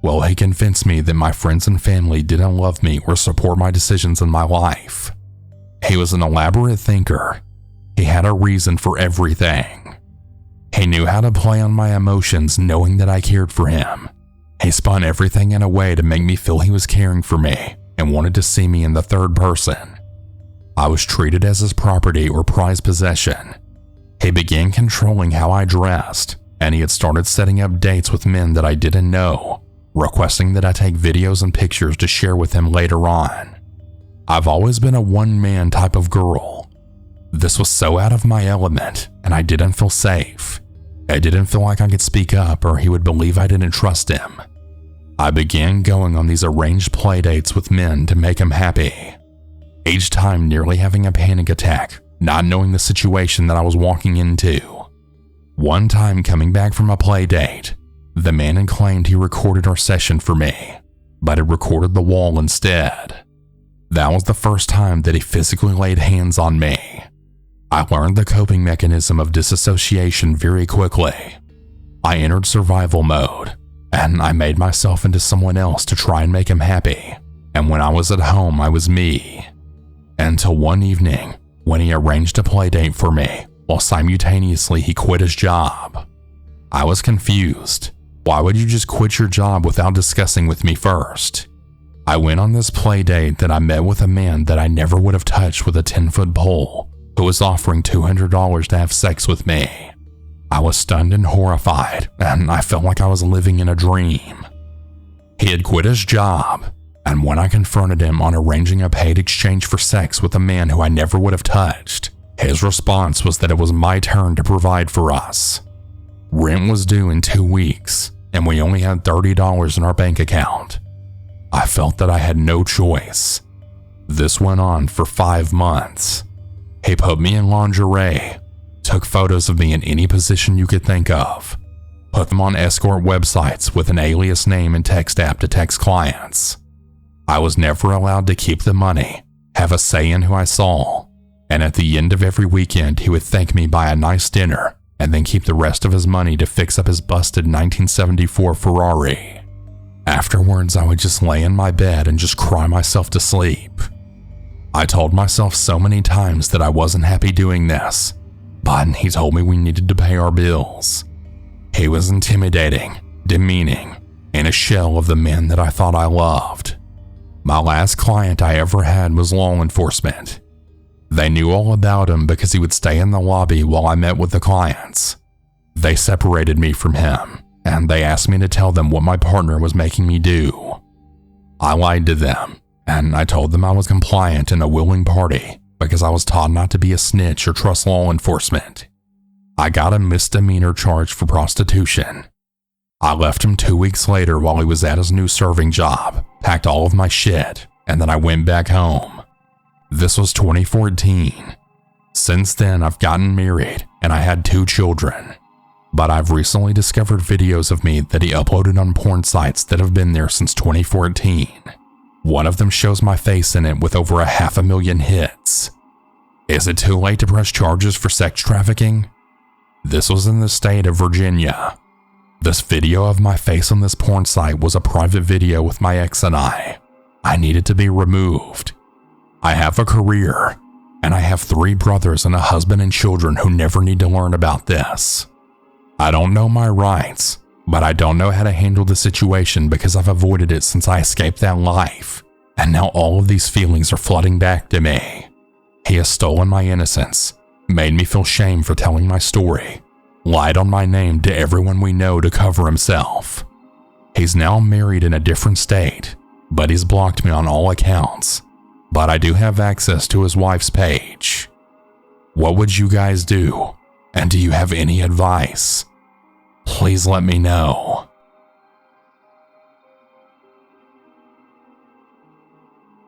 Well, he convinced me that my friends and family didn't love me or support my decisions in my life. He was an elaborate thinker. He had a reason for everything. He knew how to play on my emotions, knowing that I cared for him. He spun everything in a way to make me feel he was caring for me and wanted to see me in the third person. I was treated as his property or prized possession. He began controlling how I dressed, and he had started setting up dates with men that I didn't know, requesting that I take videos and pictures to share with him later on. I've always been a one-man type of girl. This was so out of my element, and I didn't feel safe. I didn't feel like I could speak up or he would believe I didn't trust him. I began going on these arranged playdates with men to make him happy. Each time nearly having a panic attack, not knowing the situation that I was walking into. One time coming back from a play date, the man had claimed he recorded our session for me, but it recorded the wall instead. That was the first time that he physically laid hands on me. I learned the coping mechanism of disassociation very quickly. I entered survival mode, and I made myself into someone else to try and make him happy, and when I was at home, I was me. Until one evening, when he arranged a play date for me, while simultaneously he quit his job. I was confused. Why would you just quit your job without discussing with me first? I went on this play date that I met with a man that I never would have touched with a 10-foot pole, who was offering $200 to have sex with me. I was stunned and horrified, and I felt like I was living in a dream. He had quit his job, and when I confronted him on arranging a paid exchange for sex with a man who I never would have touched, his response was that it was my turn to provide for us. Rent was due in 2 weeks, and we only had $30 in our bank account. I felt that I had no choice. This went on for 5 months. He put me in lingerie, took photos of me in any position you could think of, put them on escort websites with an alias name and text app to text clients. I was never allowed to keep the money, have a say in who I saw, and at the end of every weekend he would thank me by a nice dinner and then keep the rest of his money to fix up his busted 1974 Ferrari. Afterwards, I would just lay in my bed and just cry myself to sleep. I told myself so many times that I wasn't happy doing this, but he told me we needed to pay our bills. He was intimidating, demeaning, and a shell of the man that I thought I loved. My last client I ever had was law enforcement. They knew all about him because he would stay in the lobby while I met with the clients. They separated me from him, and they asked me to tell them what my partner was making me do. I lied to them, and I told them I was compliant and a willing party because I was taught not to be a snitch or trust law enforcement. I got a misdemeanor charge for prostitution. I left him 2 weeks later while he was at his new serving job, packed all of my shit, and then I went back home. This was 2014. Since then, I've gotten married and I had 2 children. But I've recently discovered videos of me that he uploaded on porn sites that have been there since 2014. One of them shows my face in it with over 500,000 hits. Is it too late to press charges for sex trafficking? This was in the state of Virginia. This video of my face on this porn site was a private video with my ex and I. I needed to be removed. I have a career, and I have 3 brothers and a husband and children who never need to learn about this. I don't know my rights, but I don't know how to handle the situation because I've avoided it since I escaped that life, and now all of these feelings are flooding back to me. He has stolen my innocence, made me feel shame for telling my story, lied on my name to everyone we know to cover himself. He's now married in a different state, but he's blocked me on all accounts, but I do have access to his wife's page. What would you guys do? And do you have any advice? Please let me know.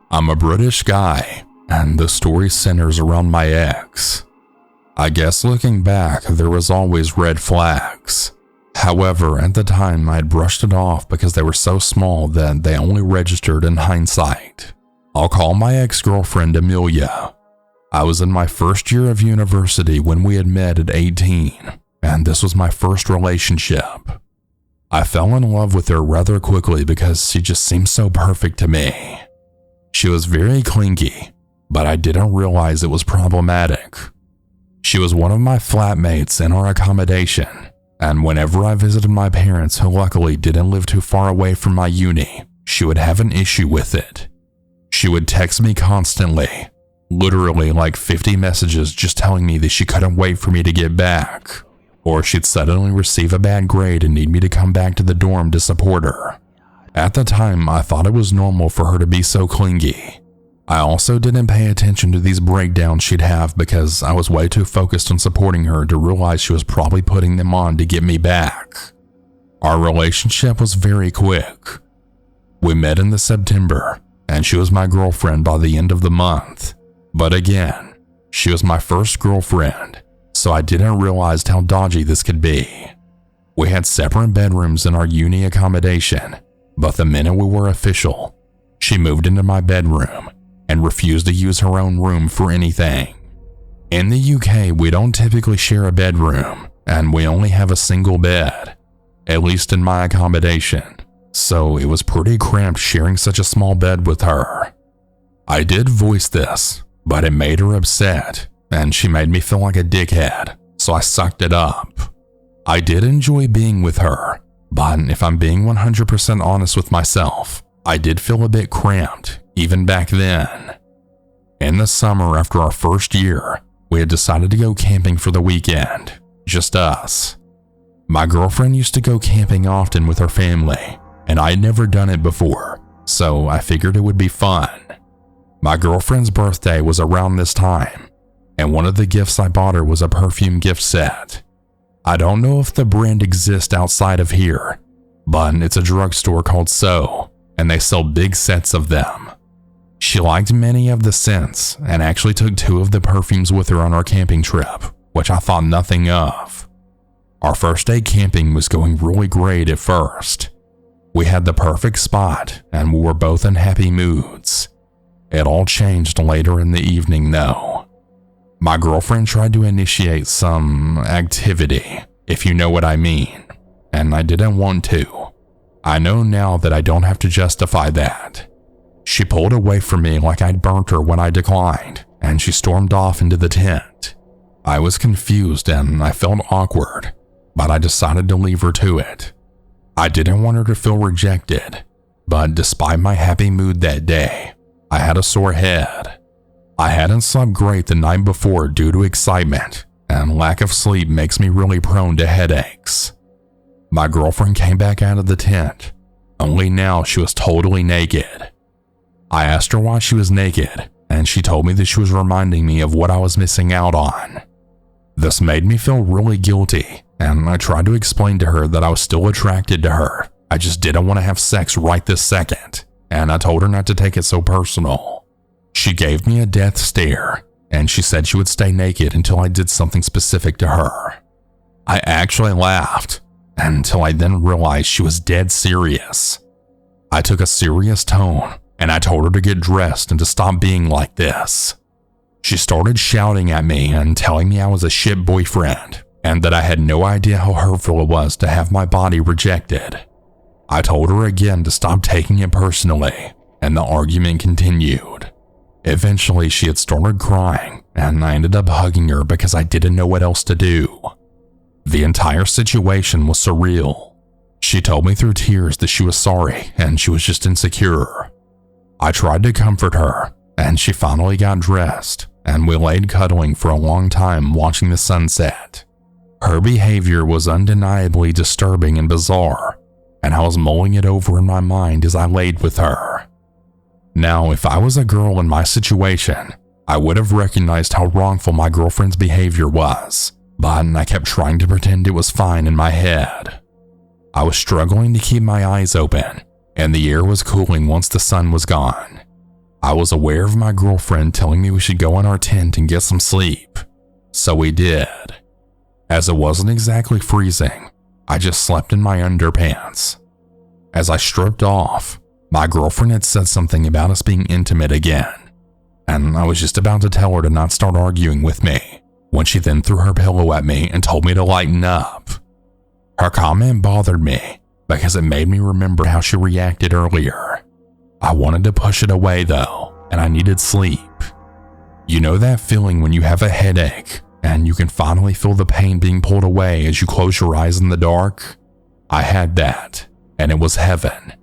I'm a British guy, and the story centers around my ex. I guess looking back, there was always red flags. However, at the time, I'd brushed it off because they were so small that they only registered in hindsight. I'll call my ex-girlfriend Amelia. I was in my first year of university when we had met at 18, and this was my first relationship. I fell in love with her rather quickly because she just seemed so perfect to me. She was very clingy, but I didn't realize it was problematic. She was one of my flatmates in our accommodation, and whenever I visited my parents, who luckily didn't live too far away from my uni, she would have an issue with it. She would text me constantly, literally like 50 messages just telling me that she couldn't wait for me to get back, or she'd suddenly receive a bad grade and need me to come back to the dorm to support her. At the time, I thought it was normal for her to be so clingy. I also didn't pay attention to these breakdowns she'd have because I was way too focused on supporting her to realize she was probably putting them on to get me back. Our relationship was very quick. We met in September, and she was my girlfriend by the end of the month. But again, she was my first girlfriend, so I didn't realize how dodgy this could be. We had separate bedrooms in our uni accommodation, but the minute we were official, she moved into my bedroom and refused to use her own room for anything. In the UK, we don't typically share a bedroom, and we only have a single bed, at least in my accommodation, so it was pretty cramped sharing such a small bed with her. I did voice this, but it made her upset, and she made me feel like a dickhead, so I sucked it up. I did enjoy being with her, but if I'm being 100% honest with myself, I did feel a bit cramped, even back then. In the summer after our first year, we had decided to go camping for the weekend, just us. My girlfriend used to go camping often with her family, and I'd never done it before, so I figured it would be fun. My girlfriend's birthday was around this time, and one of the gifts I bought her was a perfume gift set. I don't know if the brand exists outside of here, but it's a drugstore called So, and they sell big sets of them. She liked many of the scents and actually took 2 of the perfumes with her on our camping trip, which I thought nothing of. Our first day camping was going really great at first. We had the perfect spot and we were both in happy moods. It all changed later in the evening though. My girlfriend tried to initiate some activity, if you know what I mean, and I didn't want to. I know now that I don't have to justify that. She pulled away from me like I'd burnt her when I declined, and she stormed off into the tent. I was confused and I felt awkward, but I decided to leave her to it. I didn't want her to feel rejected, but despite my happy mood that day, I had a sore head. I hadn't slept great the night before due to excitement, and lack of sleep makes me really prone to headaches. My girlfriend came back out of the tent, only now she was totally naked. I asked her why she was naked, and she told me that she was reminding me of what I was missing out on. This made me feel really guilty, and I tried to explain to her that I was still attracted to her. I just didn't want to have sex right this second, and I told her not to take it so personal. She gave me a death stare and she said she would stay naked until I did something specific to her. I actually laughed, until I then realized she was dead serious. I took a serious tone, and I told her to get dressed and to stop being like this. She started shouting at me and telling me I was a shit boyfriend, and that I had no idea how hurtful it was to have my body rejected. I told her again to stop taking it personally, and the argument continued. Eventually, she had started crying, and I ended up hugging her because I didn't know what else to do. The entire situation was surreal. She told me through tears that she was sorry and she was just insecure. I tried to comfort her, and she finally got dressed, and we laid cuddling for a long time watching the sunset. Her behavior was undeniably disturbing and bizarre, and I was mulling it over in my mind as I laid with her. Now, if I was a girl in my situation, I would have recognized how wrongful my girlfriend's behavior was, but I kept trying to pretend it was fine in my head. I was struggling to keep my eyes open, and the air was cooling once the sun was gone. I was aware of my girlfriend telling me we should go in our tent and get some sleep, so we did. As it wasn't exactly freezing, I just slept in my underpants. As I stripped off, my girlfriend had said something about us being intimate again, and I was just about to tell her to not start arguing with me, when she then threw her pillow at me and told me to lighten up. Her comment bothered me because it made me remember how she reacted earlier. I wanted to push it away though, and I needed sleep. You know that feeling when you have a headache and you can finally feel the pain being pulled away as you close your eyes in the dark? I had that, and it was heaven.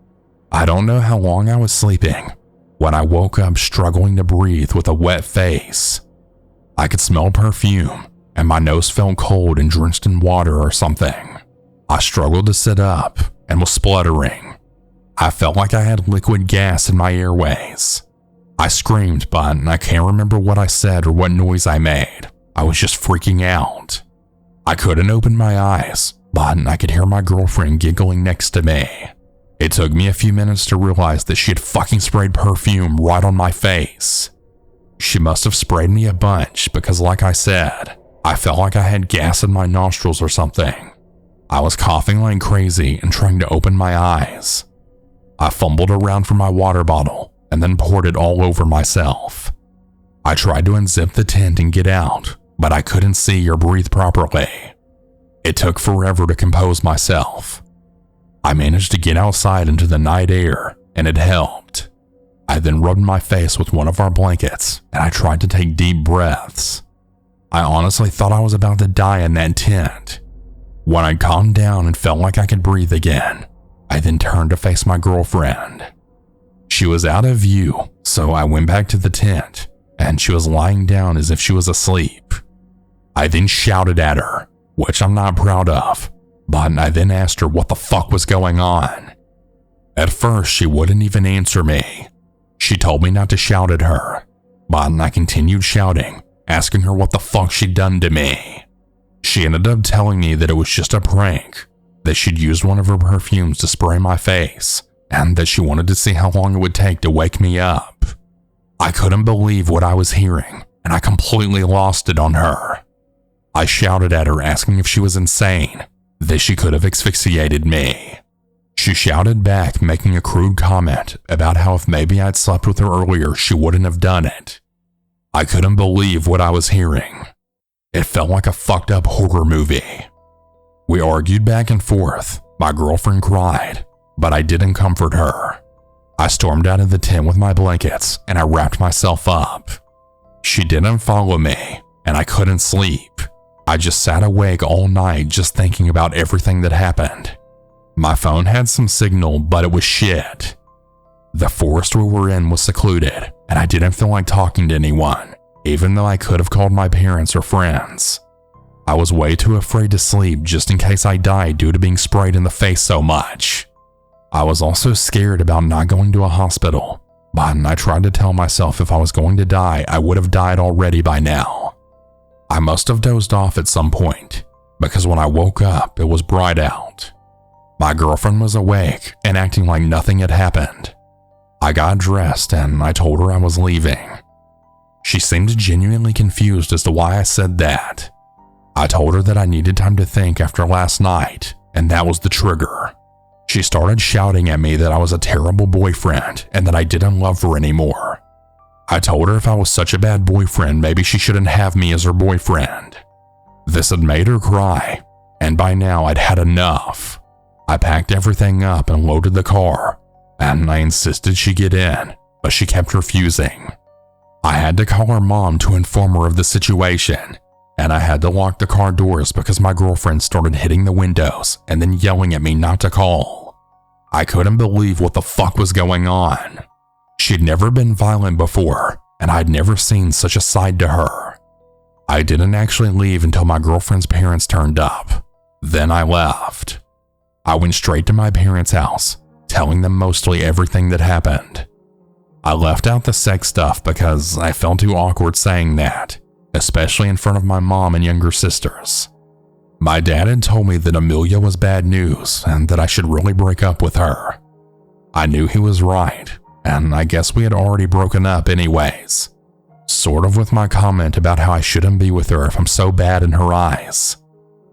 I don't know how long I was sleeping when I woke up struggling to breathe with a wet face. I could smell perfume, and my nose felt cold and drenched in water or something. I struggled to sit up and was spluttering. I felt like I had liquid gas in my airways. I screamed, but I can't remember what I said or what noise I made. I was just freaking out. I couldn't open my eyes, but I could hear my girlfriend giggling next to me. It took me a few minutes to realize that she had fucking sprayed perfume right on my face. She must have sprayed me a bunch because, like I said, I felt like I had gas in my nostrils or something. I was coughing like crazy and trying to open my eyes. I fumbled around for my water bottle and then poured it all over myself. I tried to unzip the tent and get out, but I couldn't see or breathe properly. It took forever to compose myself. I managed to get outside into the night air, and it helped. I then rubbed my face with one of our blankets, and I tried to take deep breaths. I honestly thought I was about to die in that tent. When I calmed down and felt like I could breathe again, I then turned to face my girlfriend. She was out of view, so I went back to the tent, and she was lying down as if she was asleep. I then shouted at her, which I'm not proud of, but I then asked her what the fuck was going on. At first, she wouldn't even answer me. She told me not to shout at her, but I continued shouting, asking her what the fuck she'd done to me. She ended up telling me that it was just a prank, that she'd used one of her perfumes to spray my face, and that she wanted to see how long it would take to wake me up. I couldn't believe what I was hearing, and I completely lost it on her. I shouted at her asking if she was insane, that she could have asphyxiated me. She shouted back, making a crude comment about how if maybe I'd slept with her earlier, she wouldn't have done it. I couldn't believe what I was hearing. It felt like a fucked up horror movie. We argued back and forth. My girlfriend cried, but I didn't comfort her. I stormed out of the tent with my blankets and I wrapped myself up. She didn't follow me, and I couldn't sleep. I just sat awake all night just thinking about everything that happened. My phone had some signal, but it was shit. The forest we were in was secluded, and I didn't feel like talking to anyone, even though I could have called my parents or friends. I was way too afraid to sleep just in case I died due to being sprayed in the face so much. I was also scared about not going to a hospital, but I tried to tell myself if I was going to die, I would have died already by now. I must have dozed off at some point, because when I woke up, it was bright out. My girlfriend was awake and acting like nothing had happened. I got dressed and I told her I was leaving. She seemed genuinely confused as to why I said that. I told her that I needed time to think after last night, and that was the trigger. She started shouting at me that I was a terrible boyfriend and that I didn't love her anymore. I told her if I was such a bad boyfriend, maybe she shouldn't have me as her boyfriend. This had made her cry, and by now I'd had enough. I packed everything up and loaded the car, and I insisted she get in, but she kept refusing. I had to call her mom to inform her of the situation, and I had to lock the car doors because my girlfriend started hitting the windows and then yelling at me not to call. I couldn't believe what the fuck was going on. She'd never been violent before, and I'd never seen such a side to her. I didn't actually leave until my girlfriend's parents turned up. Then I left. I went straight to my parents' house, telling them mostly everything that happened. I left out the sex stuff because I felt too awkward saying that, especially in front of my mom and younger sisters. My dad had told me that Amelia was bad news and that I should really break up with her. I knew he was right, and I guess we had already broken up anyways. Sort of with my comment about how I shouldn't be with her if I'm so bad in her eyes.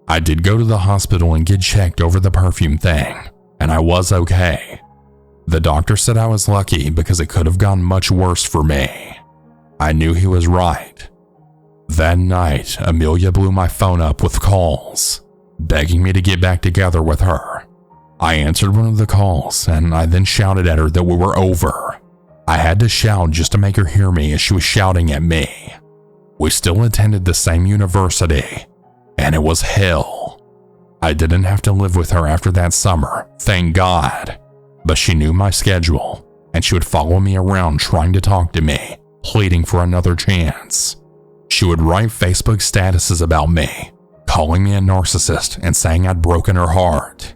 I did go to the hospital and get checked over the perfume thing, and I was okay. The doctor said I was lucky because it could have gone much worse for me. I knew he was right. That night, Amelia blew my phone up with calls, begging me to get back together with her. I answered one of the calls, and I then shouted at her that we were over. I had to shout just to make her hear me as she was shouting at me. We still attended the same university, and it was hell. I didn't have to live with her after that summer, thank God. But she knew my schedule, and she would follow me around trying to talk to me, pleading for another chance. She would write Facebook statuses about me, calling me a narcissist and saying I'd broken her heart.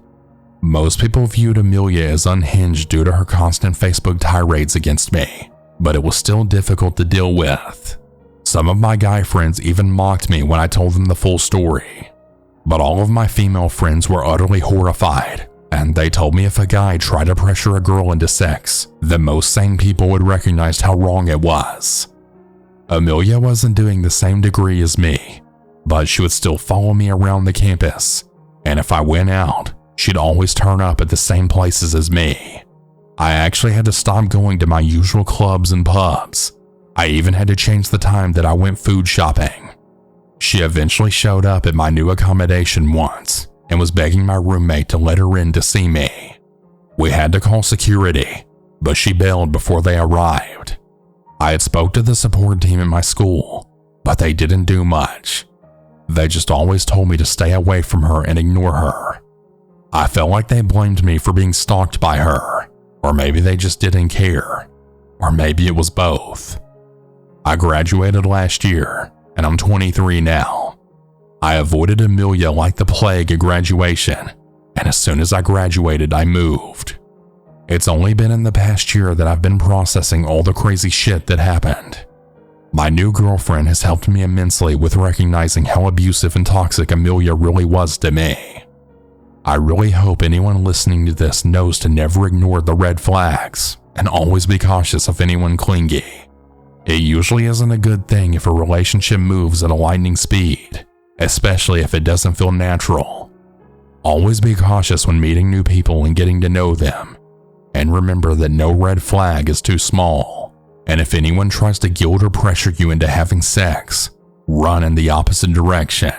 Most people viewed Amelia as unhinged due to her constant Facebook tirades against me, but it was still difficult to deal with. Some of my guy friends even mocked me when I told them the full story. But all of my female friends were utterly horrified, and they told me if a guy tried to pressure a girl into sex, then most sane people would recognize how wrong it was. Amelia wasn't doing the same degree as me, but she would still follow me around the campus, and if I went out, she'd always turn up at the same places as me. I actually had to stop going to my usual clubs and pubs. I even had to change the time that I went food shopping. She eventually showed up at my new accommodation once and was begging my roommate to let her in to see me. We had to call security, but she bailed before they arrived. I had spoke to the support team at my school, but they didn't do much. They just always told me to stay away from her and ignore her. I felt like they blamed me for being stalked by her, or maybe they just didn't care, or maybe it was both. I graduated last year, and I'm 23 now. I avoided Amelia like the plague at graduation, and as soon as I graduated, I moved. It's only been in the past year that I've been processing all the crazy shit that happened. My new girlfriend has helped me immensely with recognizing how abusive and toxic Amelia really was to me. I really hope anyone listening to this knows to never ignore the red flags and always be cautious of anyone clingy. It usually isn't a good thing if a relationship moves at a lightning speed, especially if it doesn't feel natural. Always be cautious when meeting new people and getting to know them, and remember that no red flag is too small, and if anyone tries to guilt or pressure you into having sex, run in the opposite direction.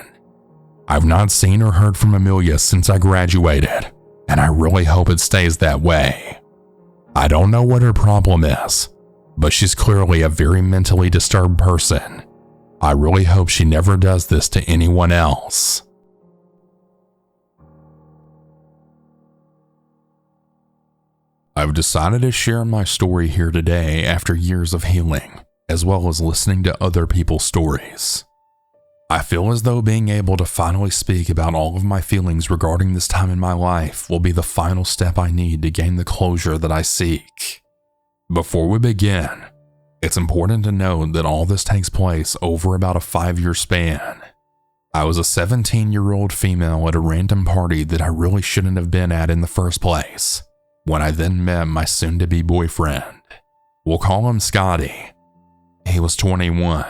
I've not seen or heard from Amelia since I graduated, and I really hope it stays that way. I don't know what her problem is, but she's clearly a very mentally disturbed person. I really hope she never does this to anyone else. I've decided to share my story here today after years of healing, as well as listening to other people's stories. I feel as though being able to finally speak about all of my feelings regarding this time in my life will be the final step I need to gain the closure that I seek. Before we begin, it's important to note that all this takes place over about a 5-year span. I was a 17-year-old female at a random party that I really shouldn't have been at in the first place, when I then met my soon-to-be boyfriend. We'll call him Scotty. He was 21.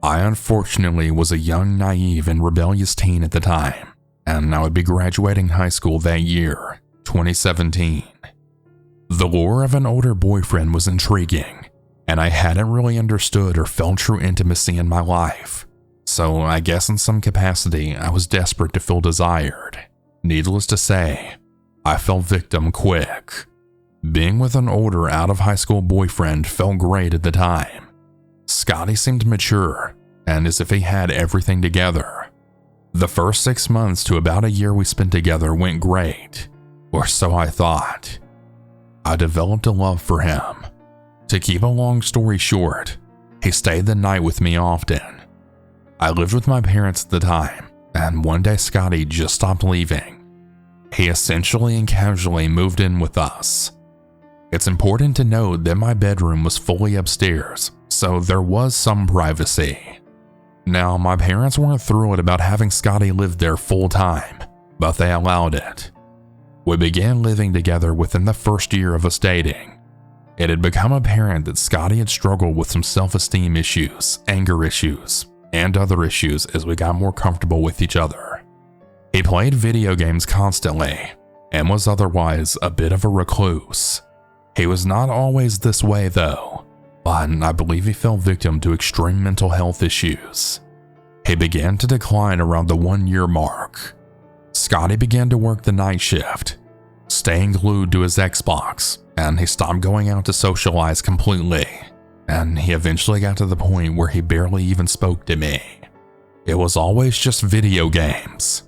I unfortunately was a young, naive, and rebellious teen at the time, and I would be graduating high school that year, 2017. The lure of an older boyfriend was intriguing, and I hadn't really understood or felt true intimacy in my life, so I guess in some capacity I was desperate to feel desired. Needless to say, I fell victim quick. Being with an older out-of-high-school boyfriend felt great at the time. Scotty seemed mature, and as if he had everything together. The first 6 months to about a year we spent together went great, or so I thought. I developed a love for him. To keep a long story short, he stayed the night with me often. I lived with my parents at the time, and one day Scotty just stopped leaving. He essentially and casually moved in with us. It's important to note that my bedroom was fully upstairs, so there was some privacy. Now, my parents weren't thrilled about having Scotty live there full time, but they allowed it. We began living together within the first year of us dating. It had become apparent that Scotty had struggled with some self-esteem issues, anger issues, and other issues as we got more comfortable with each other. He played video games constantly, and was otherwise a bit of a recluse. He was not always this way though, but I believe he fell victim to extreme mental health issues. He began to decline around the 1-year mark. Scotty began to work the night shift, staying glued to his Xbox, and he stopped going out to socialize completely, and he eventually got to the point where he barely even spoke to me. It was always just video games.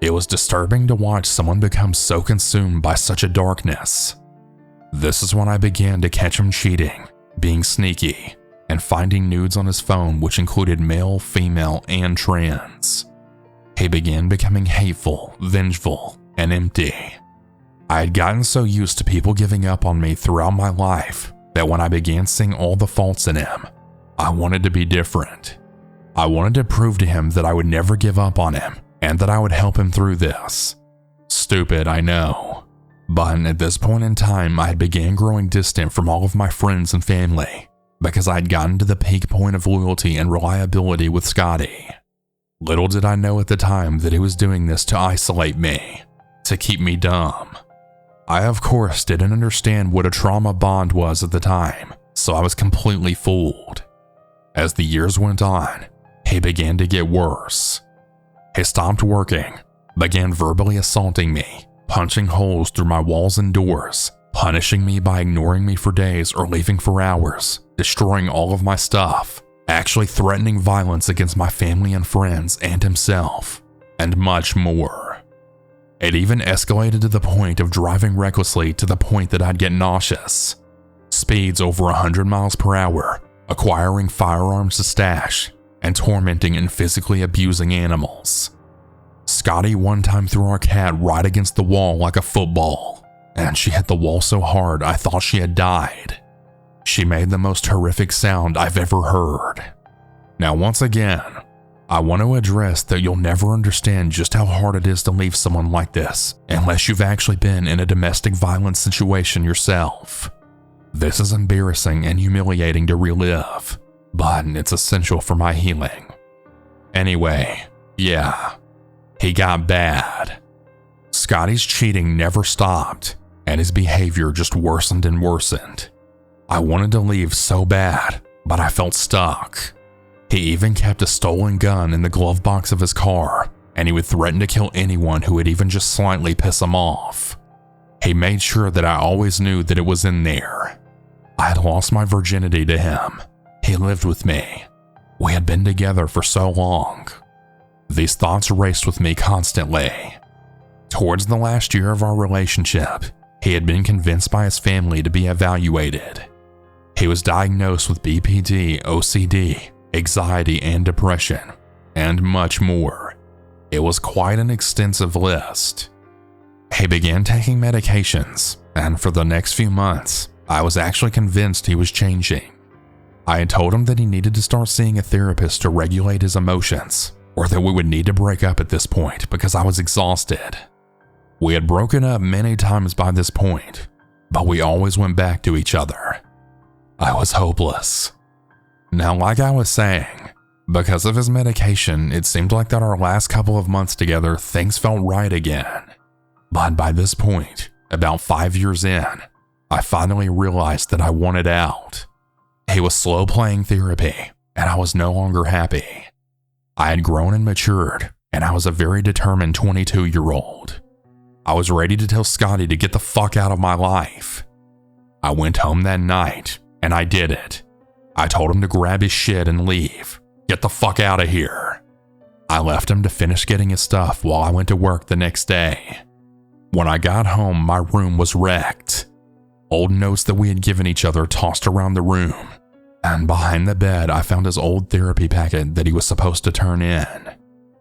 It was disturbing to watch someone become so consumed by such a darkness. This is when I began to catch him cheating, being sneaky, and finding nudes on his phone which included male, female, and trans. He began becoming hateful, vengeful, and empty. I had gotten so used to people giving up on me throughout my life that when I began seeing all the faults in him, I wanted to be different. I wanted to prove to him that I would never give up on him and that I would help him through this. Stupid, I know. But at this point in time, I began growing distant from all of my friends and family because I had gotten to the peak point of loyalty and reliability with Scotty. Little did I know at the time that he was doing this to isolate me, to keep me dumb. I of course didn't understand what a trauma bond was at the time, so I was completely fooled. As the years went on, he began to get worse. He stopped working, began verbally assaulting me, punching holes through my walls and doors, punishing me by ignoring me for days or leaving for hours, destroying all of my stuff, actually threatening violence against my family and friends and himself, and much more. It even escalated to the point of driving recklessly to the point that I'd get nauseous. Speeds over 100 miles per hour, acquiring firearms to stash, and tormenting and physically abusing animals. Scotty one time threw our cat right against the wall like a football, and she hit the wall so hard I thought she had died. She made the most horrific sound I've ever heard. Now once again, I want to address that you'll never understand just how hard it is to leave someone like this unless you've actually been in a domestic violence situation yourself. This is embarrassing and humiliating to relive, but it's essential for my healing. Anyway, yeah. He got bad. Scotty's cheating never stopped, and his behavior just worsened and worsened. I wanted to leave so bad, but I felt stuck. He even kept a stolen gun in the glove box of his car, and he would threaten to kill anyone who would even just slightly piss him off. He made sure that I always knew that it was in there. I had lost my virginity to him. He lived with me. We had been together for so long. These thoughts raced with me constantly. Towards the last year of our relationship, he had been convinced by his family to be evaluated. He was diagnosed with BPD, OCD, anxiety and depression, and much more. It was quite an extensive list. He began taking medications, and for the next few months, I was actually convinced he was changing. I had told him that he needed to start seeing a therapist to regulate his emotions, or that we would need to break up at this point because I was exhausted. We had broken up many times by this point, but we always went back to each other. I was hopeless. Now, like I was saying, because of his medication, it seemed like that our last couple of months together, things felt right again. But by this point, about 5 years in, I finally realized that I wanted out. He was slow playing therapy, and I was no longer happy. I had grown and matured, and I was a very determined 22-year-old. I was ready to tell Scotty to get the fuck out of my life. I went home that night, and I did it. I told him to grab his shit and leave. Get the fuck out of here. I left him to finish getting his stuff while I went to work the next day. When I got home, my room was wrecked. Old notes that we had given each other tossed around the room, and behind the bed I found his old therapy packet that he was supposed to turn in.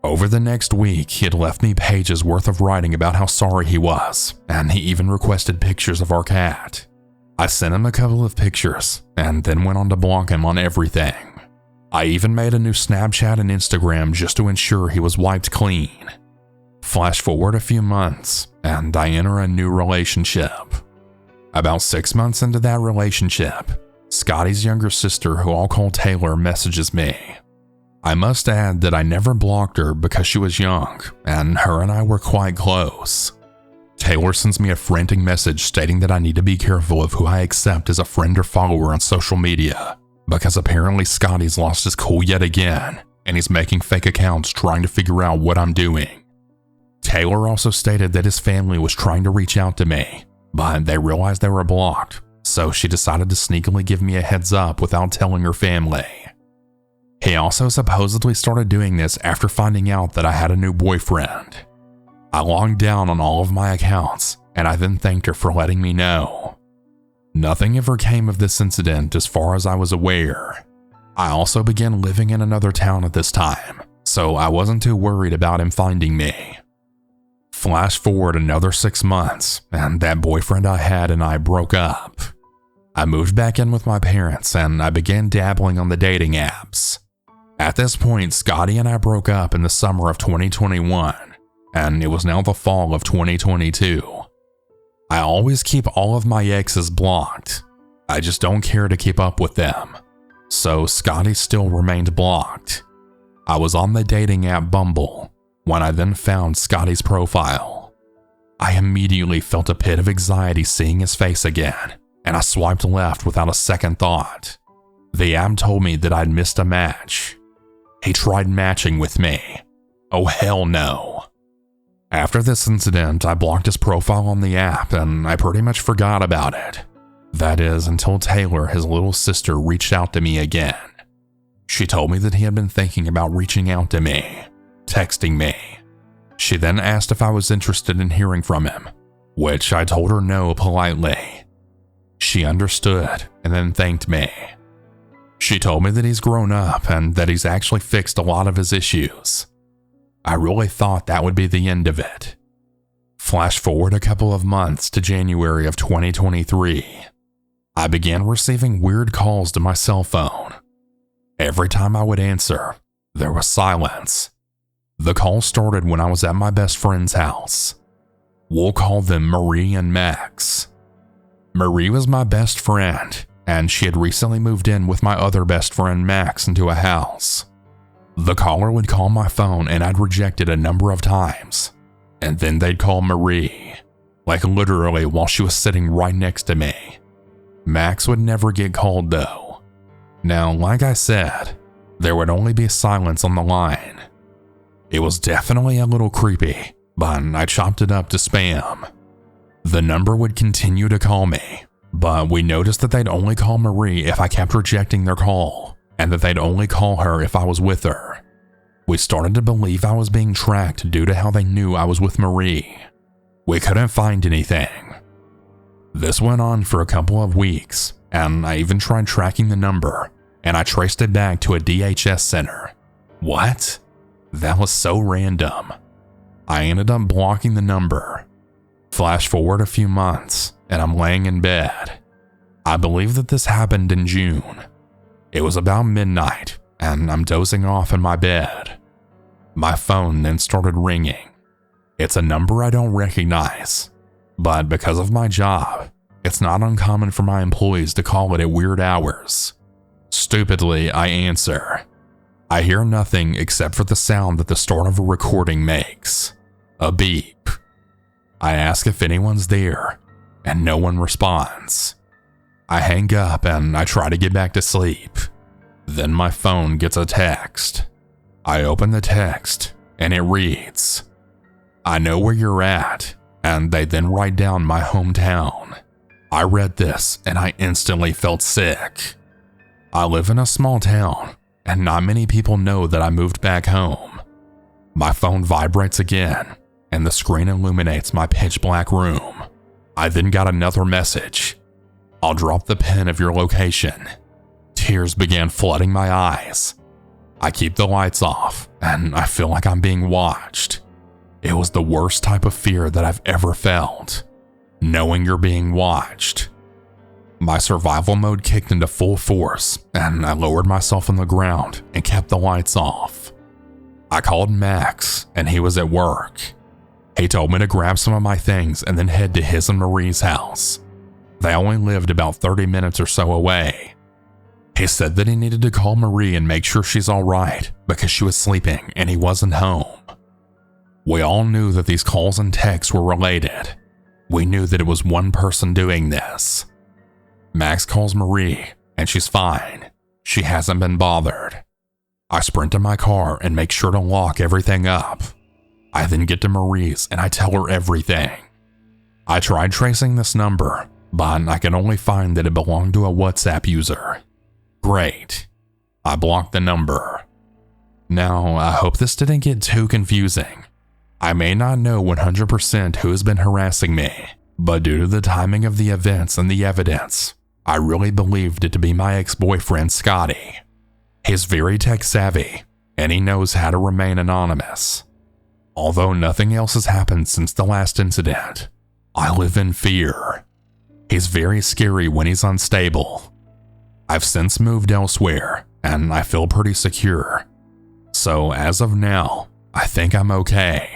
Over the next week, he had left me pages worth of writing about how sorry he was, and he even requested pictures of our cat. I sent him a couple of pictures, and then went on to block him on everything. I even made a new Snapchat and Instagram just to ensure he was wiped clean. Flash forward a few months, and I enter a new relationship. About 6 months into that relationship, Scotty's younger sister, who I'll call Taylor, messages me. I must add that I never blocked her because she was young, and her and I were quite close. Taylor sends me a frantic message stating that I need to be careful of who I accept as a friend or follower on social media, because apparently Scotty's lost his cool yet again, and he's making fake accounts trying to figure out what I'm doing. Taylor also stated that his family was trying to reach out to me, but they realized they were blocked, so she decided to sneakily give me a heads up without telling her family. He also supposedly started doing this after finding out that I had a new boyfriend. I logged down on all of my accounts, and I then thanked her for letting me know. Nothing ever came of this incident as far as I was aware. I also began living in another town at this time, so I wasn't too worried about him finding me. Flash forward another 6 months, and that boyfriend I had and I broke up. I moved back in with my parents, and I began dabbling on the dating apps. At this point, Scotty and I broke up in the summer of 2021, and it was now the fall of 2022. I always keep all of my exes blocked. I just don't care to keep up with them. So Scotty still remained blocked. I was on the dating app Bumble when I then found Scotty's profile. I immediately felt a pit of anxiety seeing his face again, and I swiped left without a second thought. The app told me that I'd missed a match. He tried matching with me. Oh hell no. After this incident, I blocked his profile on the app and I pretty much forgot about it. That is, until Taylor, his little sister, reached out to me again. She told me that he had been thinking about reaching out to me, texting me. She then asked if I was interested in hearing from him, which I told her no politely. She understood and then thanked me. She told me that he's grown up and that he's actually fixed a lot of his issues. I really thought that would be the end of it. Flash forward a couple of months to January of 2023. I began receiving weird calls to my cell phone. Every time I would answer, there was silence. The call started when I was at my best friend's house. We'll call them Marie and Max. Marie was my best friend, and she had recently moved in with my other best friend Max into a house. The caller would call my phone and I'd reject it a number of times, and then they'd call Marie, like literally while she was sitting right next to me. Max would never get called though. Now, like I said, there would only be silence on the line. It was definitely a little creepy, but I chopped it up to spam. The number would continue to call me, but we noticed that they'd only call Marie if I kept rejecting their call, and that they'd only call her if I was with her. We started to believe I was being tracked due to how they knew I was with Marie. We couldn't find anything. This went on for a couple of weeks, and I even tried tracking the number, and I traced it back to a DHS center. What? That was so random. I ended up blocking the number. Flash forward a few months, and I'm laying in bed. I believe that this happened in June. It was about midnight, and I'm dozing off in my bed. My phone then started ringing. It's a number I don't recognize, but because of my job, it's not uncommon for my employees to call it at weird hours. Stupidly, I answer. I hear nothing except for the sound that the start of a recording makes. A beep. I ask if anyone's there, and no one responds. I hang up and I try to get back to sleep. Then my phone gets a text. I open the text, and it reads, "I know where you're at," and they then write down my hometown. I read this and I instantly felt sick. I live in a small town, and not many people know that I moved back home. My phone vibrates again, and the screen illuminates my pitch black room. I then got another message. "I'll drop the pin of your location." Tears began flooding my eyes. I keep the lights off, and I feel like I'm being watched. It was the worst type of fear that I've ever felt, knowing you're being watched. My survival mode kicked into full force, and I lowered myself on the ground and kept the lights off. I called Max, and he was at work. He told me to grab some of my things and then head to his and Marie's house. They only lived about 30 minutes or so away. He said that he needed to call Marie and make sure she's all right because she was sleeping and he wasn't home. We all knew that these calls and texts were related. We knew that it was one person doing this. Max calls Marie, and she's fine. She hasn't been bothered. I sprint to my car and make sure to lock everything up. I then get to Marie's and I tell her everything. I tried tracing this number, but I can only find that it belonged to a WhatsApp user. Great. I blocked the number. Now, I hope this didn't get too confusing. I may not know 100% who has been harassing me, but due to the timing of the events and the evidence, I really believed it to be my ex-boyfriend, Scotty. He's very tech-savvy, and he knows how to remain anonymous. Although nothing else has happened since the last incident, I live in fear. He's very scary when he's unstable. I've since moved elsewhere, and I feel pretty secure. So as of now, I think I'm okay.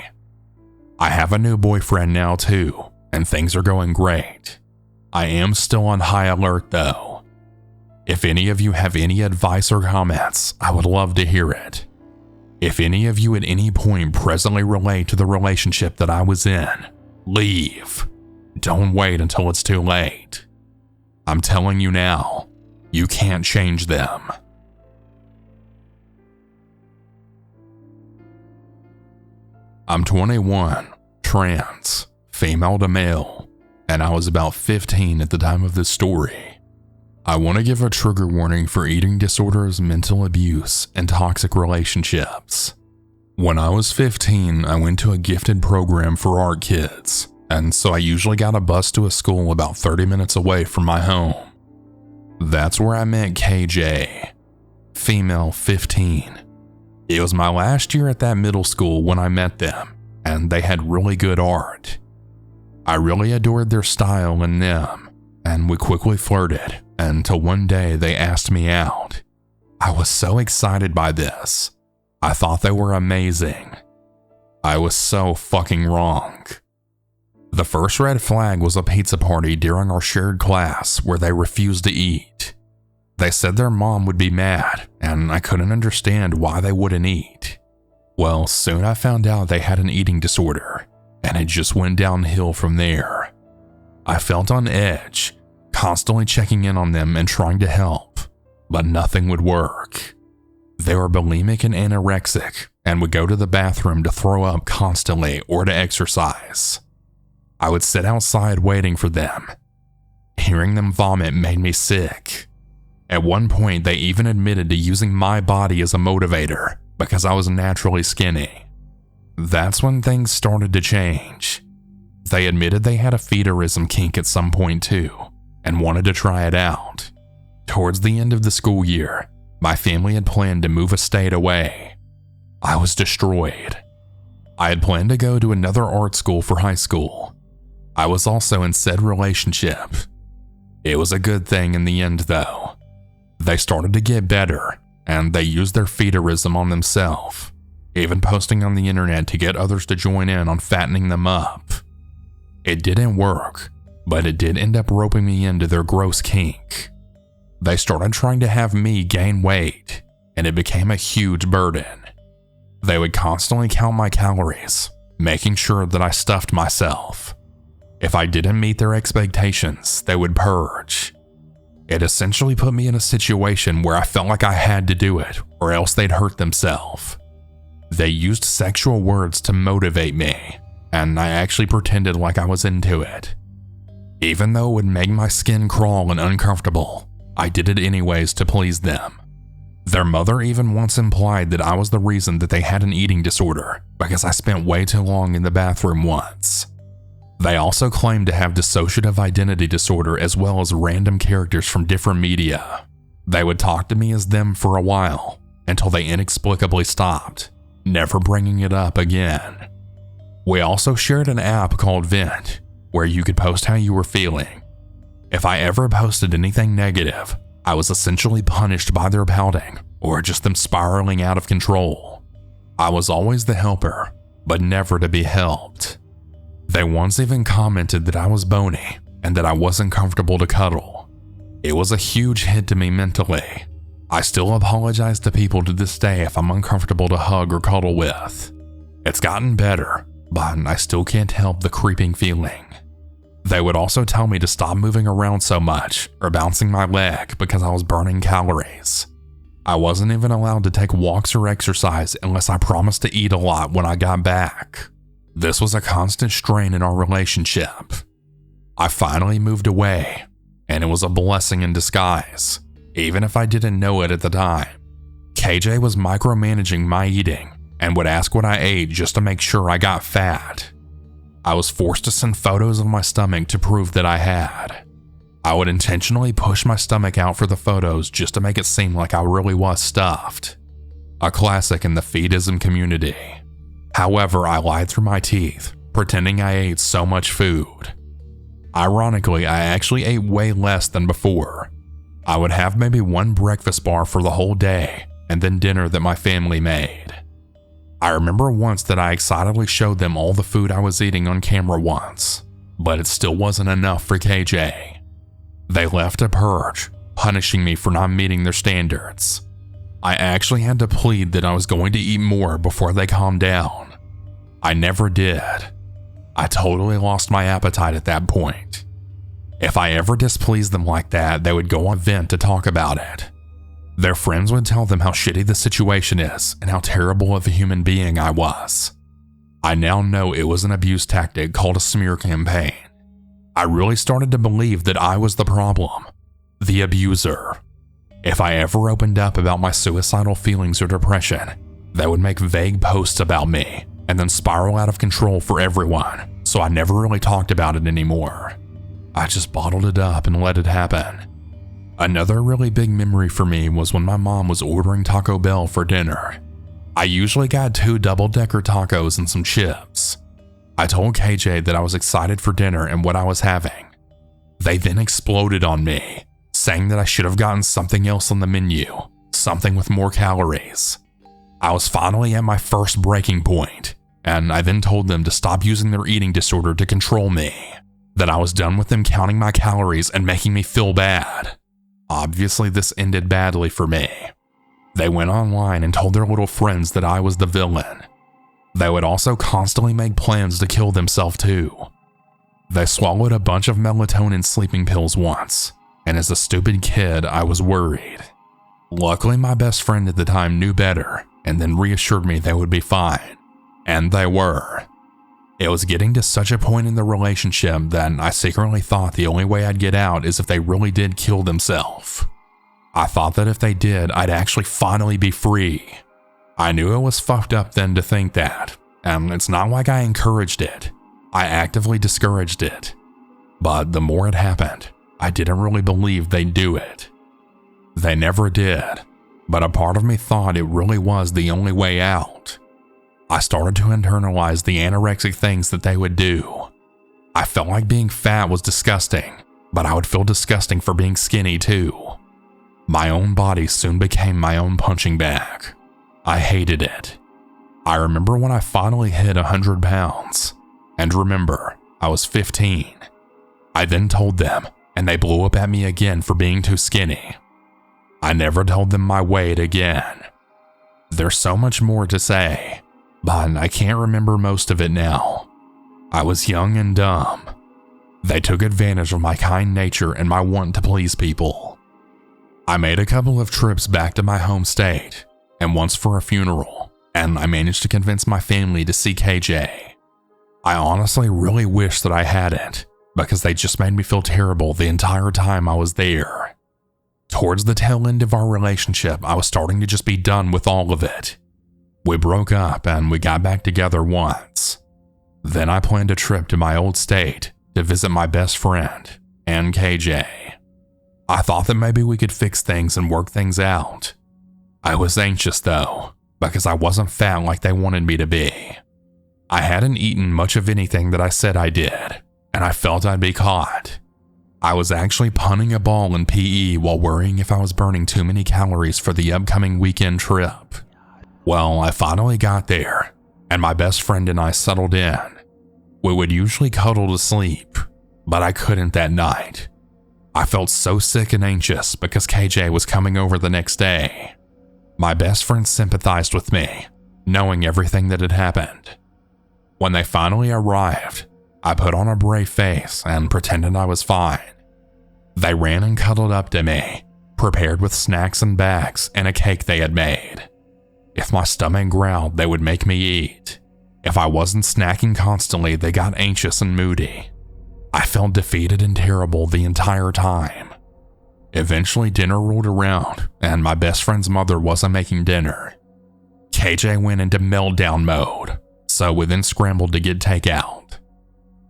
I have a new boyfriend now too, and things are going great. I am still on high alert though. If any of you have any advice or comments, I would love to hear it. If any of you at any point presently relate to the relationship that I was in, leave. Don't wait until it's too late. I'm telling you now, you can't change them. I'm 21, trans, female to male, and I was about 15 at the time of this story. I want to give a trigger warning for eating disorders, mental abuse, and toxic relationships. When I was 15, I went to a gifted program for art kids, and so I usually got a bus to a school about 30 minutes away from my home. That's where I met KJ, female 15. It was my last year at that middle school when I met them, and they had really good art. I really adored their style and them, and we quickly flirted until one day they asked me out. I was so excited by this. I thought they were amazing. I was so fucking wrong. The first red flag was a pizza party during our shared class where they refused to eat. They said their mom would be mad, and I couldn't understand why they wouldn't eat. Well, soon I found out they had an eating disorder, and it just went downhill from there. I felt on edge, constantly checking in on them and trying to help, but nothing would work. They were bulimic and anorexic, and would go to the bathroom to throw up constantly or to exercise. I would sit outside waiting for them. Hearing them vomit made me sick. At one point, they even admitted to using my body as a motivator because I was naturally skinny. That's when things started to change. They admitted they had a feederism kink at some point too, and wanted to try it out. Towards the end of the school year, my family had planned to move a state away. I was destroyed. I had planned to go to another art school for high school. I was also in said relationship. It was a good thing in the end though. They started to get better, and they used their feederism on themselves, even posting on the internet to get others to join in on fattening them up. It didn't work, but it did end up roping me into their gross kink. They started trying to have me gain weight, and it became a huge burden. They would constantly count my calories, making sure that I stuffed myself. If I didn't meet their expectations, they would purge. It essentially put me in a situation where I felt like I had to do it, or else they'd hurt themselves. They used sexual words to motivate me, and I actually pretended like I was into it. Even though it would make my skin crawl and uncomfortable, I did it anyways to please them. Their mother even once implied that I was the reason that they had an eating disorder because I spent way too long in the bathroom once. They also claimed to have dissociative identity disorder as well as random characters from different media. They would talk to me as them for a while until they inexplicably stopped, never bringing it up again. We also shared an app called Vent, where you could post how you were feeling. If I ever posted anything negative, I was essentially punished by their pouting or just them spiraling out of control. I was always the helper, but never to be helped. They once even commented that I was bony and that I wasn't comfortable to cuddle. It was a huge hit to me mentally. I still apologize to people to this day if I'm uncomfortable to hug or cuddle with. It's gotten better, but I still can't help the creeping feeling. They would also tell me to stop moving around so much or bouncing my leg because I was burning calories. I wasn't even allowed to take walks or exercise unless I promised to eat a lot when I got back. This was a constant strain in our relationship. I finally moved away, and it was a blessing in disguise, even if I didn't know it at the time. KJ was micromanaging my eating and would ask what I ate just to make sure I got fat. I was forced to send photos of my stomach to prove that I had. I would intentionally push my stomach out for the photos just to make it seem like I really was stuffed. A classic in the feedism community. However, I lied through my teeth, pretending I ate so much food. Ironically, I actually ate way less than before. I would have maybe one breakfast bar for the whole day, and then dinner that my family made. I remember once that I excitedly showed them all the food I was eating on camera once, but it still wasn't enough for KJ. They left a purge, punishing me for not meeting their standards. I actually had to plead that I was going to eat more before they calmed down. I never did. I totally lost my appetite at that point. If I ever displeased them like that, they would go on Vent to talk about it. Their friends would tell them how shitty the situation is and how terrible of a human being I was. I now know it was an abuse tactic called a smear campaign. I really started to believe that I was the problem, the abuser. If I ever opened up about my suicidal feelings or depression, they would make vague posts about me and then spiral out of control for everyone, so I never really talked about it anymore. I just bottled it up and let it happen. Another really big memory for me was when my mom was ordering Taco Bell for dinner. I usually got 2 double-decker tacos and some chips. I told KJ that I was excited for dinner and what I was having. They then exploded on me, saying that I should have gotten something else on the menu, something with more calories. I was finally at my first breaking point, and I then told them to stop using their eating disorder to control me, that I was done with them counting my calories and making me feel bad. Obviously, this ended badly for me. They went online and told their little friends that I was the villain. They would also constantly make plans to kill themselves too. They swallowed a bunch of melatonin sleeping pills once, and as a stupid kid, I was worried. Luckily, my best friend at the time knew better and then reassured me they would be fine, and they were. It was getting to such a point in the relationship that I secretly thought the only way I'd get out is if they really did kill themselves. I thought that if they did, I'd actually finally be free. I knew it was fucked up then to think that, and it's not like I encouraged it. I actively discouraged it. But the more it happened, I didn't really believe they'd do it. They never did, but a part of me thought it really was the only way out. I started to internalize the anorexic things that they would do. I felt like being fat was disgusting, but I would feel disgusting for being skinny too. My own body soon became my own punching bag. I hated it. I remember when I finally hit 100 pounds. And remember, I was 15. I then told them, and they blew up at me again for being too skinny. I never told them my weight again. There's so much more to say, but I can't remember most of it now. I was young and dumb. They took advantage of my kind nature and my want to please people. I made a couple of trips back to my home state, and once for a funeral, and I managed to convince my family to see KJ. I honestly really wish that I hadn't, because they just made me feel terrible the entire time I was there. Towards the tail end of our relationship, I was starting to just be done with all of it. We broke up and we got back together once. Then I planned a trip to my old state to visit my best friend and KJ. I thought that maybe we could fix things and work things out. I was anxious though, because I wasn't fat like they wanted me to be. I hadn't eaten much of anything that I said I did, and I felt I'd be caught. I was actually punting a ball in PE while worrying if I was burning too many calories for the upcoming weekend trip. Well, I finally got there, and my best friend and I settled in. We would usually cuddle to sleep, but I couldn't that night. I felt so sick and anxious because KJ was coming over the next day. My best friend sympathized with me, knowing everything that had happened. When they finally arrived, I put on a brave face and pretended I was fine. They ran and cuddled up to me, prepared with snacks and bags and a cake they had made. If my stomach growled, they would make me eat. If I wasn't snacking constantly, they got anxious and moody. I felt defeated and terrible the entire time. Eventually dinner rolled around and my best friend's mother wasn't making dinner. KJ went into meltdown mode, so we then scrambled to get takeout.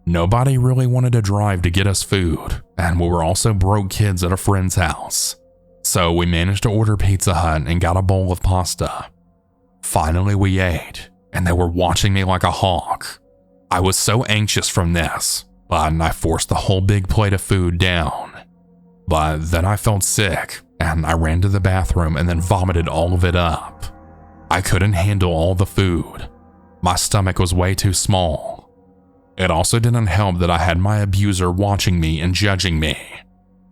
Nobody really wanted to drive to get us food, and we were also broke kids at a friend's house. So we managed to order Pizza Hut and got a bowl of pasta. Finally we ate, and they were watching me like a hawk. I was so anxious from this, but I forced the whole big plate of food down. But then I felt sick, and I ran to the bathroom and then vomited all of it up. I couldn't handle all the food. My stomach was way too small. It also didn't help that I had my abuser watching me and judging me.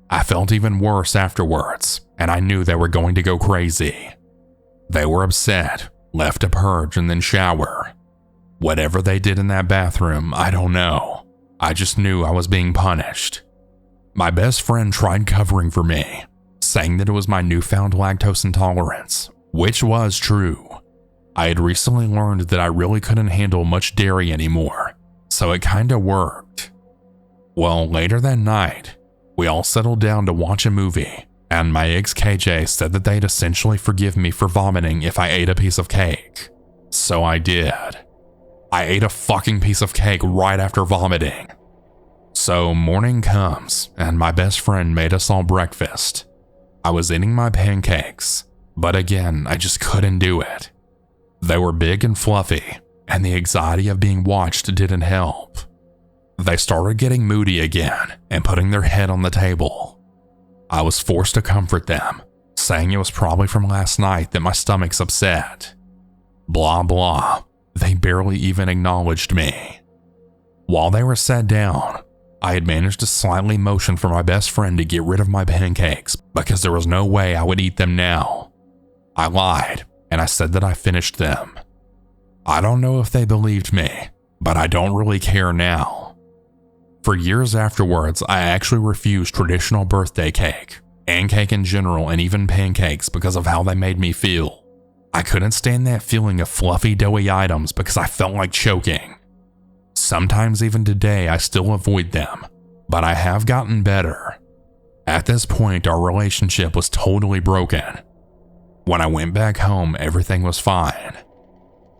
I felt even worse afterwards, and I knew they were going to go crazy. They were upset, left to purge and then shower. Whatever they did in that bathroom, I don't know. I just knew I was being punished. My best friend tried covering for me, saying that it was my newfound lactose intolerance, which was true. I had recently learned that I really couldn't handle much dairy anymore, so it kinda worked. Well, later that night, we all settled down to watch a movie, and my ex KJ said that they'd essentially forgive me for vomiting if I ate a piece of cake. So I did. I ate a fucking piece of cake right after vomiting. So morning comes, and my best friend made us all breakfast. I was eating my pancakes, but again, I just couldn't do it. They were big and fluffy, and the anxiety of being watched didn't help. They started getting moody again and putting their head on the table. I was forced to comfort them, saying it was probably from last night that my stomach's upset. Blah blah, they barely even acknowledged me. While they were sat down, I had managed to slightly motion for my best friend to get rid of my pancakes because there was no way I would eat them now. I lied, and I said that I finished them. I don't know if they believed me, but I don't really care now. For years afterwards, I actually refused traditional birthday cake, and cake in general, and even pancakes because of how they made me feel. I couldn't stand that feeling of fluffy, doughy items because I felt like choking. Sometimes even today I still avoid them, but I have gotten better. At this point, our relationship was totally broken. When I went back home, everything was fine.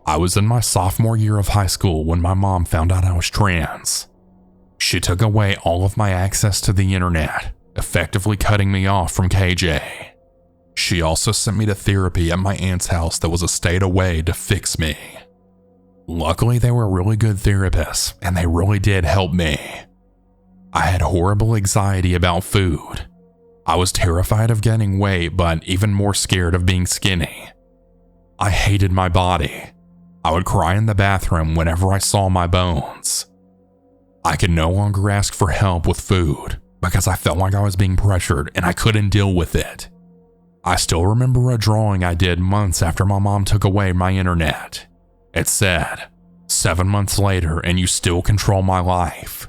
I was in my sophomore year of high school when my mom found out I was trans. She took away all of my access to the internet, effectively cutting me off from KJ. She also sent me to therapy at my aunt's house that was a state away to fix me. Luckily, they were really good therapists, and they really did help me. I had horrible anxiety about food. I was terrified of gaining weight, but even more scared of being skinny. I hated my body. I would cry in the bathroom whenever I saw my bones. I could no longer ask for help with food because I felt like I was being pressured and I couldn't deal with it. I still remember a drawing I did months after my mom took away my internet. It said, 7 months later and you still control my life.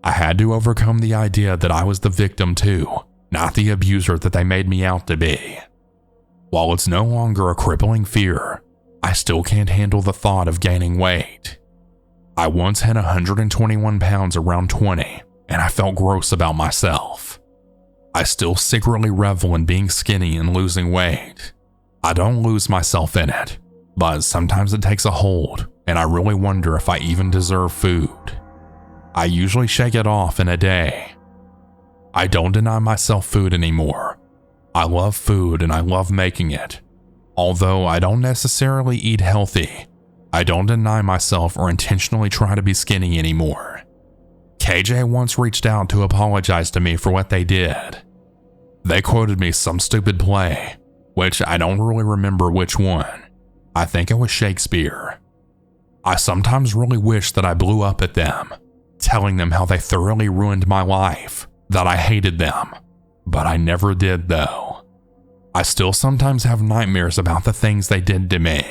I had to overcome the idea that I was the victim too, not the abuser that they made me out to be. While it's no longer a crippling fear, I still can't handle the thought of gaining weight. I once had 121 pounds around 20, and I felt gross about myself. I still secretly revel in being skinny and losing weight. I don't lose myself in it, but sometimes it takes a hold, and I really wonder if I even deserve food. I usually shake it off in a day. I don't deny myself food anymore. I love food and I love making it. Although I don't necessarily eat healthy, I don't deny myself or intentionally try to be skinny anymore. KJ once reached out to apologize to me for what they did. They quoted me some stupid play, which I don't really remember which one. I think it was Shakespeare. I sometimes really wish that I blew up at them, telling them how they thoroughly ruined my life, that I hated them, but I never did though. I still sometimes have nightmares about the things they did to me.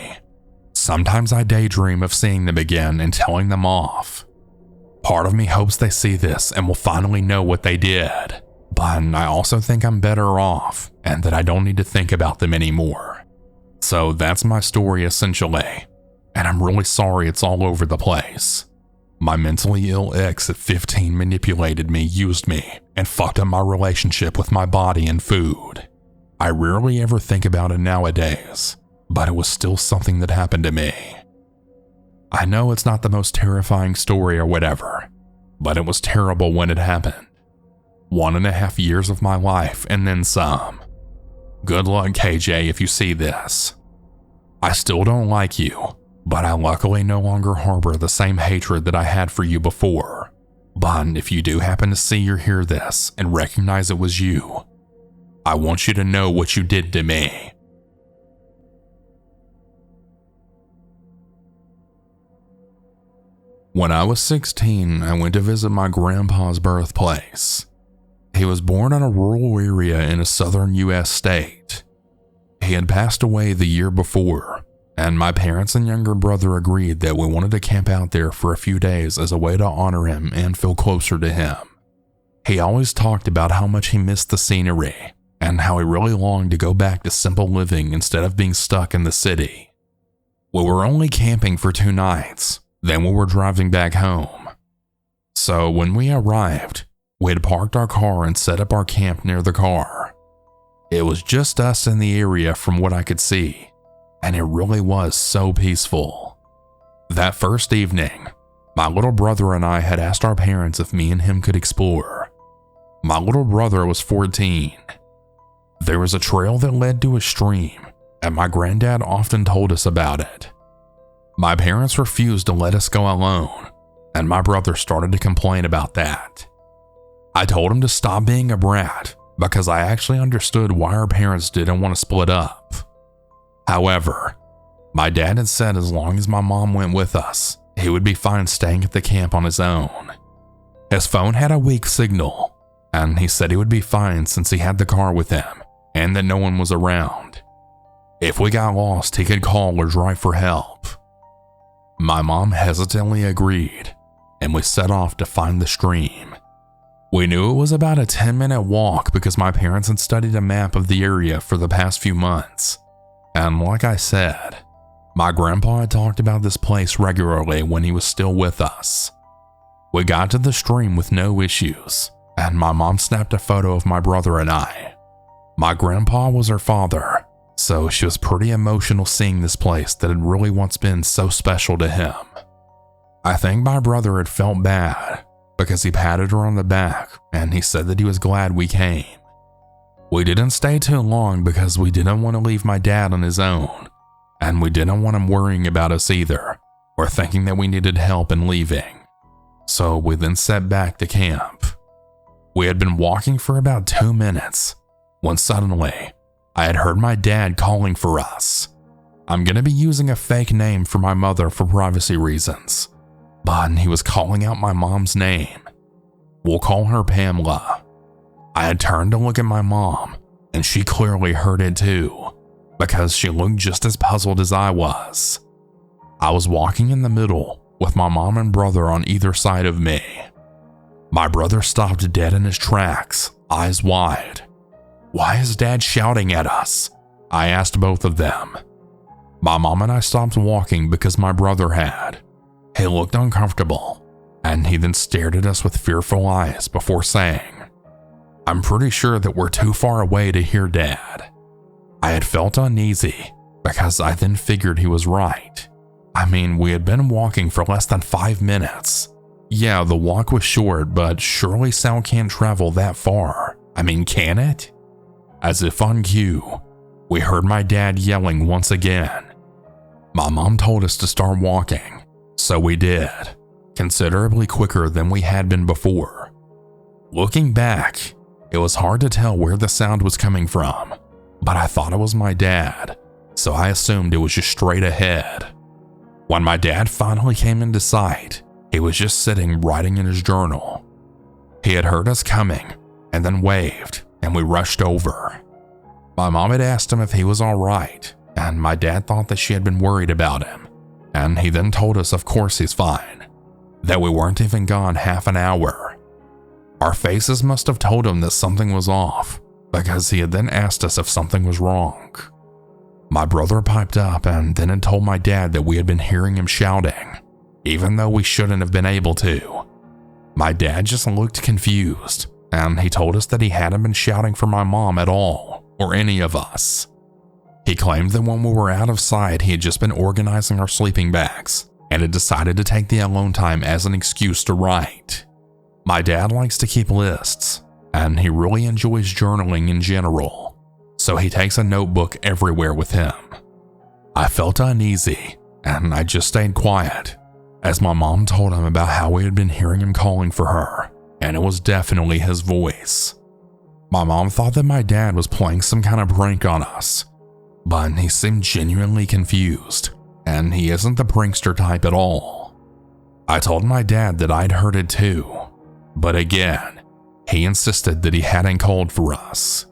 Sometimes I daydream of seeing them again and telling them off. Part of me hopes they see this and will finally know what they did, but I also think I'm better off and that I don't need to think about them anymore. So that's my story essentially, and I'm really sorry it's all over the place. My mentally ill ex at 15 manipulated me, used me, and fucked up my relationship with my body and food. I rarely ever think about it nowadays, but it was still something that happened to me. I know it's not the most terrifying story or whatever, but it was terrible when it happened. 1.5 years of my life and then some. Good luck, KJ, if you see this. I still don't like you, but I luckily no longer harbor the same hatred that I had for you before. But if you do happen to see or hear this and recognize it was you, I want you to know what you did to me. When I was 16, I went to visit my grandpa's birthplace. He was born in a rural area in a southern US state. He had passed away the year before, and my parents and younger brother agreed that we wanted to camp out there for a few days as a way to honor him and feel closer to him. He always talked about how much he missed the scenery and how he really longed to go back to simple living instead of being stuck in the city. We were only camping for 2 nights, then we were driving back home. So when we arrived, we had parked our car and set up our camp near the car. It was just us in the area from what I could see, and it really was so peaceful. That first evening, my little brother and I had asked our parents if me and him could explore. My little brother was 14. There was a trail that led to a stream, and my granddad often told us about it. My parents refused to let us go alone, and my brother started to complain about that. I told him to stop being a brat because I actually understood why our parents didn't want to split up. However, my dad had said as long as my mom went with us, he would be fine staying at the camp on his own. His phone had a weak signal, and he said he would be fine since he had the car with him and that no one was around. If we got lost, he could call or drive for help. My mom hesitantly agreed, and we set off to find the stream. We knew it was about a 10-minute walk because my parents had studied a map of the area for the past few months. And like I said, my grandpa had talked about this place regularly when he was still with us. We got to the stream with no issues, and my mom snapped a photo of my brother and I. My grandpa was her father, so she was pretty emotional seeing this place that had really once been so special to him. I think my brother had felt bad because he patted her on the back and he said that he was glad we came. We didn't stay too long because we didn't want to leave my dad on his own, and we didn't want him worrying about us either, or thinking that we needed help in leaving. So we then set back to camp. We had been walking for about 2 minutes when suddenly I had heard my dad calling for us. I'm going to be using a fake name for my mother for privacy reasons, but he was calling out my mom's name. We'll call her Pamela. I had turned to look at my mom, and she clearly heard it too, because she looked just as puzzled as I was. I was walking in the middle with my mom and brother on either side of me. My brother stopped dead in his tracks, eyes wide. "Why is Dad shouting at us?" I asked both of them. My mom and I stopped walking because my brother had. He looked uncomfortable, and he then stared at us with fearful eyes before saying, "I'm pretty sure that we're too far away to hear Dad." I had felt uneasy because I then figured he was right. I mean, we had been walking for less than 5 minutes. Yeah, the walk was short, but surely sound can't travel that far. I mean, can it? As if on cue, we heard my dad yelling once again. My mom told us to start walking, so we did, considerably quicker than we had been before. Looking back, it was hard to tell where the sound was coming from, but I thought it was my dad, so I assumed it was just straight ahead. When my dad finally came into sight, he was just sitting writing in his journal. He had heard us coming and then waved, and we rushed over. My mom had asked him if he was all right, and my dad thought that she had been worried about him, and he then told us of course he's fine, that we weren't even gone half an hour. Our faces must have told him that something was off, because he had then asked us if something was wrong. My brother piped up and then had told my dad that we had been hearing him shouting, even though we shouldn't have been able to. My dad just looked confused, and he told us that he hadn't been shouting for my mom at all, or any of us. He claimed that when we were out of sight, he had just been organizing our sleeping bags and had decided to take the alone time as an excuse to write. My dad likes to keep lists, and he really enjoys journaling in general, so he takes a notebook everywhere with him. I felt uneasy, and I just stayed quiet, as my mom told him about how we had been hearing him calling for her, and it was definitely his voice. My mom thought that my dad was playing some kind of prank on us, but he seemed genuinely confused, and he isn't the prankster type at all. I told my dad that I'd heard it too, but again, he insisted that he hadn't called for us.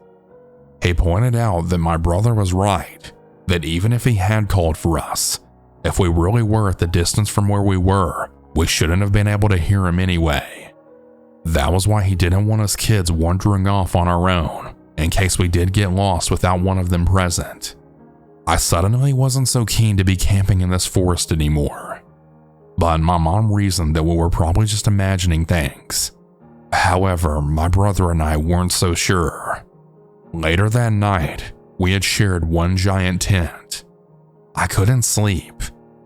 He pointed out that my brother was right, that even if he had called for us, if we really were at the distance from where we were, we shouldn't have been able to hear him anyway. That was why he didn't want us kids wandering off on our own, in case we did get lost without one of them present. I suddenly wasn't so keen to be camping in this forest anymore, but my mom reasoned that we were probably just imagining things. However, my brother and I weren't so sure. Later that night, we had shared one giant tent. I couldn't sleep,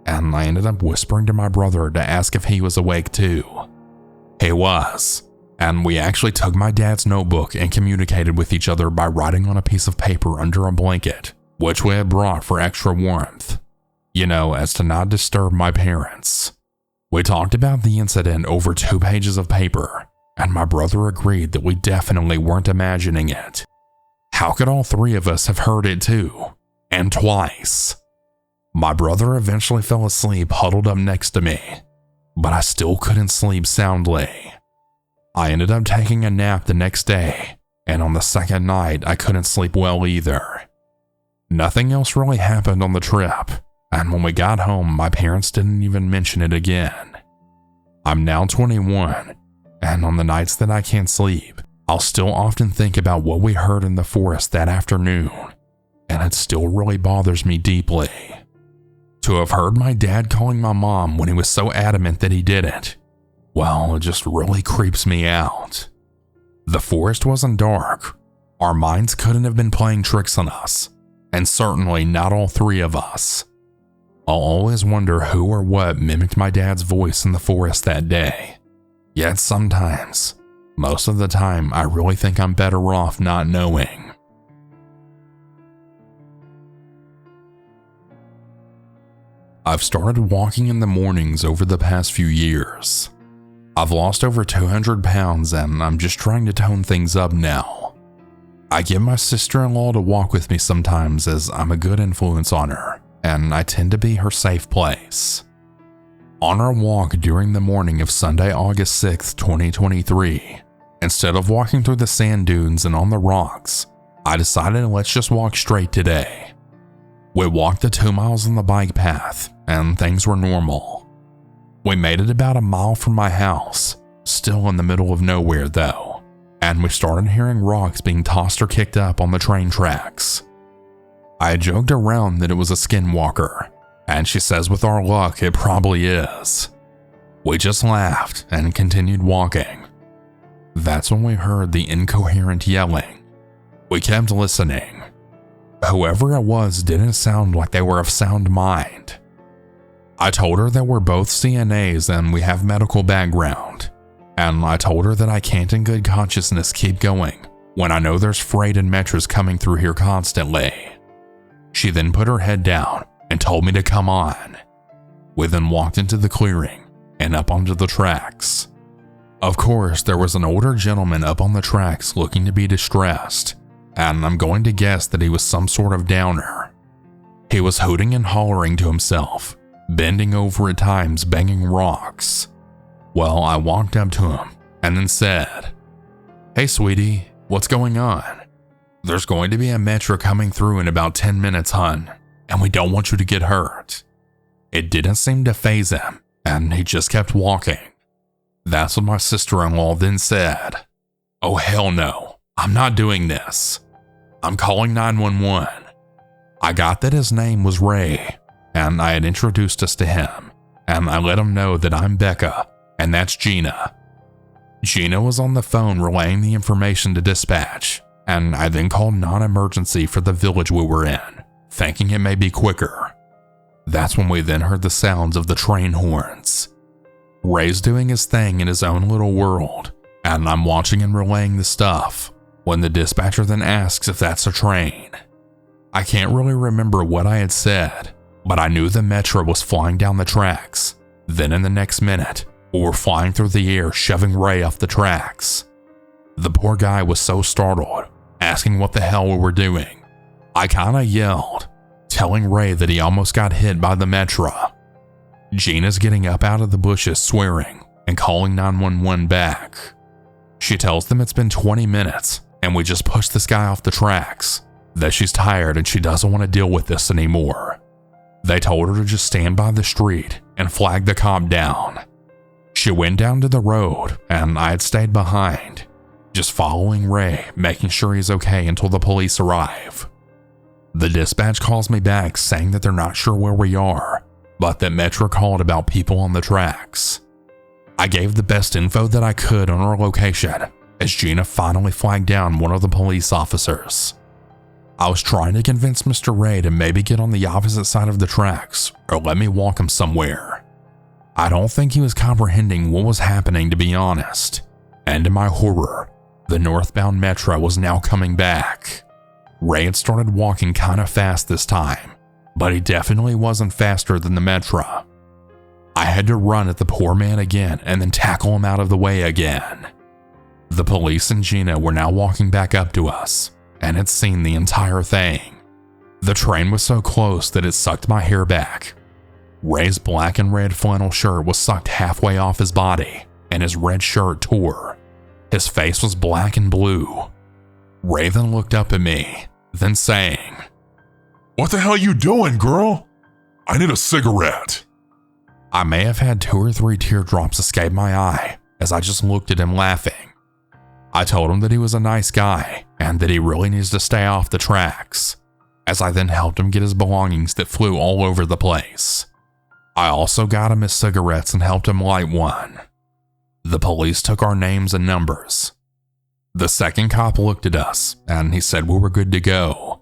and I ended up whispering to my brother to ask if he was awake too. He was, and we actually took my dad's notebook and communicated with each other by writing on a piece of paper under a blanket, which we had brought for extra warmth, as to not disturb my parents. We talked about the incident over 2 pages of paper, and my brother agreed that we definitely weren't imagining it. How could all 3 of us have heard it too? And twice. My brother eventually fell asleep huddled up next to me, but I still couldn't sleep soundly. I ended up taking a nap the next day, and on the second night I couldn't sleep well either. Nothing else really happened on the trip, and when we got home my parents didn't even mention it again. I'm now 21, and on the nights that I can't sleep, I'll still often think about what we heard in the forest that afternoon, and it still really bothers me deeply. To have heard my dad calling my mom when he was so adamant that he didn't, well, it just really creeps me out. The forest wasn't dark. Our minds couldn't have been playing tricks on us, and certainly not all 3 of us. I'll always wonder who or what mimicked my dad's voice in the forest that day. Yet sometimes, most of the time, I really think I'm better off not knowing. I've started walking in the mornings over the past few years. I've lost over 200 pounds and I'm just trying to tone things up now. I get my sister-in-law to walk with me sometimes as I'm a good influence on her, and I tend to be her safe place. On our walk during the morning of Sunday, August 6th, 2023, instead of walking through the sand dunes and on the rocks, I decided let's just walk straight today. We walked the 2 miles on the bike path, and things were normal. We made it about a mile from my house, still in the middle of nowhere though, and we started hearing rocks being tossed or kicked up on the train tracks. I joked around that it was a skinwalker, and she says with our luck it probably is. We just laughed and continued walking. That's when we heard the incoherent yelling. We kept listening. Whoever it was didn't sound like they were of sound mind. I told her that we're both CNAs and we have medical background, and I told her that I can't in good consciousness keep going when I know there's freight and metros coming through here constantly. She then put her head down and told me to come on. We then walked into the clearing and up onto the tracks. Of course, there was an older gentleman up on the tracks looking to be distressed, and I'm going to guess that he was some sort of downer. He was hooting and hollering to himself, bending over at times, banging rocks. Well, I walked up to him and then said, "Hey sweetie, what's going on? There's going to be a metro coming through in about 10 minutes, hun, and we don't want you to get hurt." It didn't seem to faze him, and he just kept walking. That's when my sister-in-law then said, "Oh hell no, I'm not doing this. I'm calling 911. I got that his name was Ray, and I had introduced us to him, and I let him know that I'm Becca, and that's Gina. Gina was on the phone relaying the information to dispatch, and I then called non-emergency for the village we were in, thinking it may be quicker. That's when we then heard the sounds of the train horns. Ray's doing his thing in his own little world, and I'm watching and relaying the stuff when the dispatcher then asks if that's a train. I can't really remember what I had said, but I knew the metro was flying down the tracks. Then in the next minute, we were flying through the air, shoving Ray off the tracks. The poor guy was so startled, asking what the hell we were doing. I kinda yelled, telling Ray that he almost got hit by the metro. Gina's getting up out of the bushes swearing and calling 911 back. She tells them it's been 20 minutes and we just pushed this guy off the tracks, that she's tired and she doesn't want to deal with this anymore. They told her to just stand by the street and flag the cop down. She went down to the road and I had stayed behind, just following Ray, making sure he's okay until the police arrive. The dispatch calls me back saying that they're not sure where we are, but that Metro called about people on the tracks. I gave the best info that I could on our location as Gina finally flagged down one of the police officers. I was trying to convince Mr. Ray to maybe get on the opposite side of the tracks or let me walk him somewhere. I don't think he was comprehending what was happening, to be honest, and to my horror, the northbound Metro was now coming back. Ray had started walking kinda fast this time, but he definitely wasn't faster than the Metro. I had to run at the poor man again and then tackle him out of the way again. The police and Gina were now walking back up to us and had seen the entire thing. The train was so close that it sucked my hair back. Ray's black and red flannel shirt was sucked halfway off his body and his red shirt tore. His face was black and blue. Ray then looked up at me, then saying, "What the hell you doing, girl? I need a cigarette." I may have had 2 or 3 teardrops escape my eye as I just looked at him laughing. I told him that he was a nice guy and that he really needs to stay off the tracks, as I then helped him get his belongings that flew all over the place. I also got him his cigarettes and helped him light one. The police took our names and numbers. The second cop looked at us and he said we were good to go,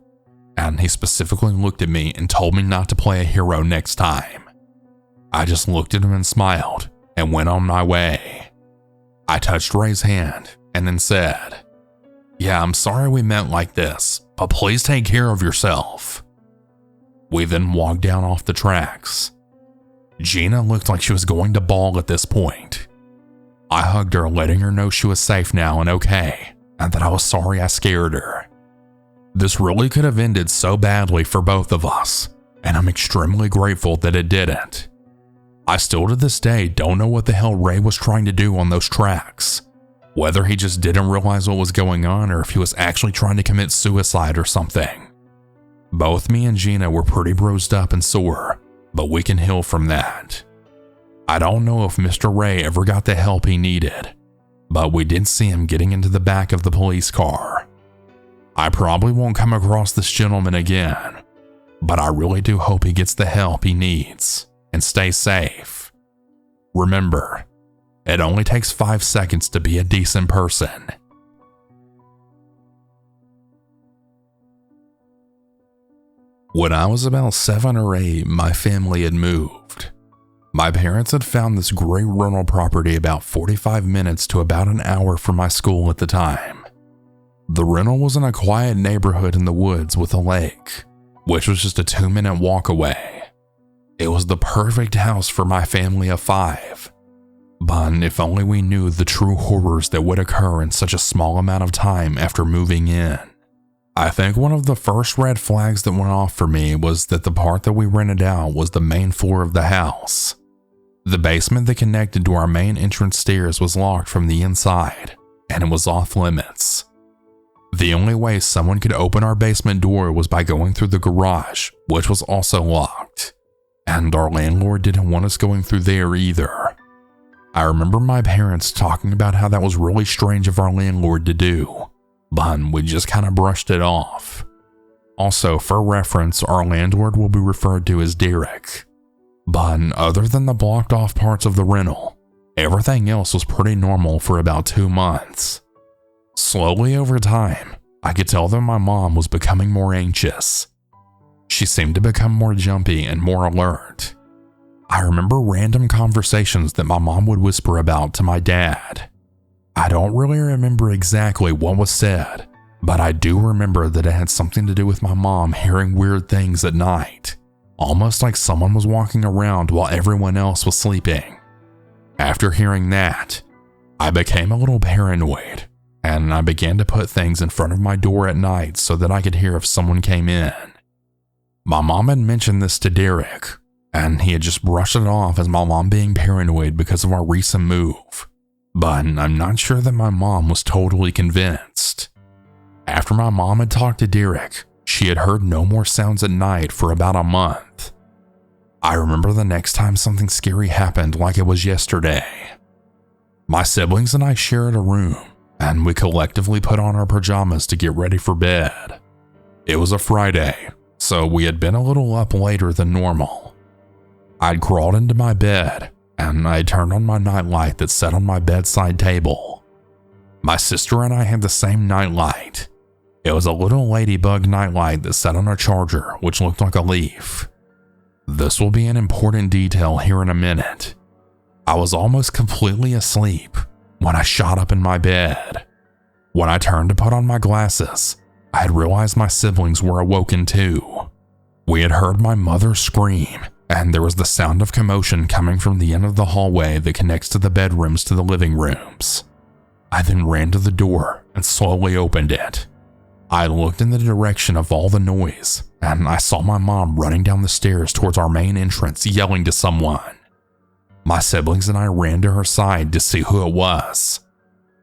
and he specifically looked at me and told me not to play a hero next time. I just looked at him and smiled and went on my way. I touched Ray's hand and then said, "Yeah, I'm sorry we met like this, but please take care of yourself." We then walked down off the tracks. Gina looked like she was going to bawl at this point. I hugged her, letting her know she was safe now and okay, and that I was sorry I scared her. This really could have ended so badly for both of us, and I'm extremely grateful that it didn't. I still to this day don't know what the hell Ray was trying to do on those tracks. whether he just didn't realize what was going on or if he was actually trying to commit suicide or something. Both me and Gina were pretty bruised up and sore, but we can heal from that. I don't know if Mr. Ray ever got the help he needed, but we did see him getting into the back of the police car. I probably won't come across this gentleman again, but I really do hope he gets the help he needs and stays safe. Remember, it only takes 5 seconds to be a decent person. When I was about 7 or 8, my family had moved. My parents had found this great rental property about 45 minutes to about an hour from my school at the time. The rental was in a quiet neighborhood in the woods with a lake, which was just a 2-minute walk away. It was the perfect house for my family of 5. But if only we knew the true horrors that would occur in such a small amount of time after moving in. I think one of the first red flags that went off for me was that the part that we rented out was the main floor of the house. The basement that connected to our main entrance stairs was locked from the inside, and it was off limits. The only way someone could open our basement door was by going through the garage, which was also locked, and our landlord didn't want us going through there either. I remember my parents talking about how that was really strange of our landlord to do, but we just kind of brushed it off. Also, for reference, our landlord will be referred to as Derek. But other than the blocked off parts of the rental, everything else was pretty normal for about 2 months. Slowly over time, I could tell that my mom was becoming more anxious. She seemed to become more jumpy and more alert. I remember random conversations that my mom would whisper about to my dad. I don't really remember exactly what was said, but I do remember that it had something to do with my mom hearing weird things at night, almost like someone was walking around while everyone else was sleeping. After hearing that, I became a little paranoid, and I began to put things in front of my door at night so that I could hear if someone came in. My mom had mentioned this to Derek, and he had just brushed it off as my mom being paranoid because of our recent move. But I'm not sure that my mom was totally convinced. After my mom had talked to Derek, she had heard no more sounds at night for about a month. I remember the next time something scary happened like it was yesterday. My siblings and I shared a room, and we collectively put on our pajamas to get ready for bed. It was a Friday, so we had been a little up later than normal. I'd crawled into my bed, and I turned on my nightlight that sat on my bedside table. My sister and I had the same nightlight. It was a little ladybug nightlight that sat on a charger, which looked like a leaf. This will be an important detail here in a minute. I was almost completely asleep when I shot up in my bed. When I turned to put on my glasses, I had realized my siblings were awoken too. We had heard my mother scream, and there was the sound of commotion coming from the end of the hallway that connects to the bedrooms to the living rooms. I then ran to the door and slowly opened it. I looked in the direction of all the noise, and I saw my mom running down the stairs towards our main entrance yelling to someone. My siblings and I ran to her side to see who it was.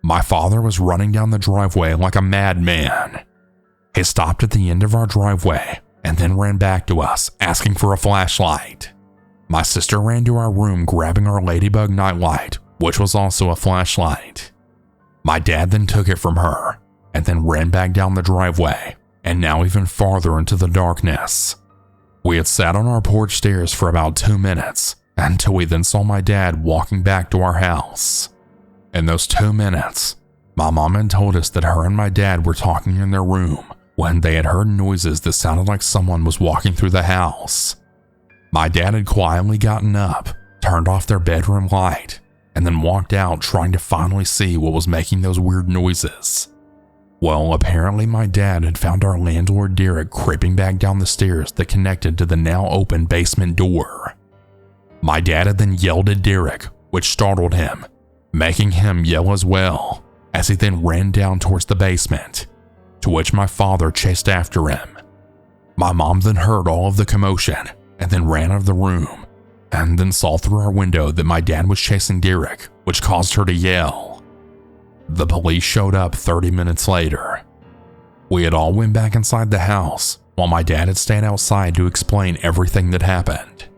My father was running down the driveway like a madman. He stopped at the end of our driveway and then ran back to us, asking for a flashlight. My sister ran to our room grabbing our ladybug nightlight, which was also a flashlight. My dad then took it from her and then ran back down the driveway and now even farther into the darkness. We had sat on our porch stairs for about 2 minutes until we then saw my dad walking back to our house. In those 2 minutes, my mom had told us that her and my dad were talking in their room when they had heard noises that sounded like someone was walking through the house. My dad had quietly gotten up, turned off their bedroom light, and then walked out trying to finally see what was making those weird noises. Well, apparently my dad had found our landlord Derek creeping back down the stairs that connected to the now open basement door. My dad had then yelled at Derek, which startled him, making him yell as well, as he then ran down towards the basement, to which my father chased after him. My mom then heard all of the commotion and then ran out of the room, and then saw through our window that my dad was chasing Derek, which caused her to yell. The police showed up 30 minutes later. We had all went back inside the house while my dad had stayed outside to explain everything that happened.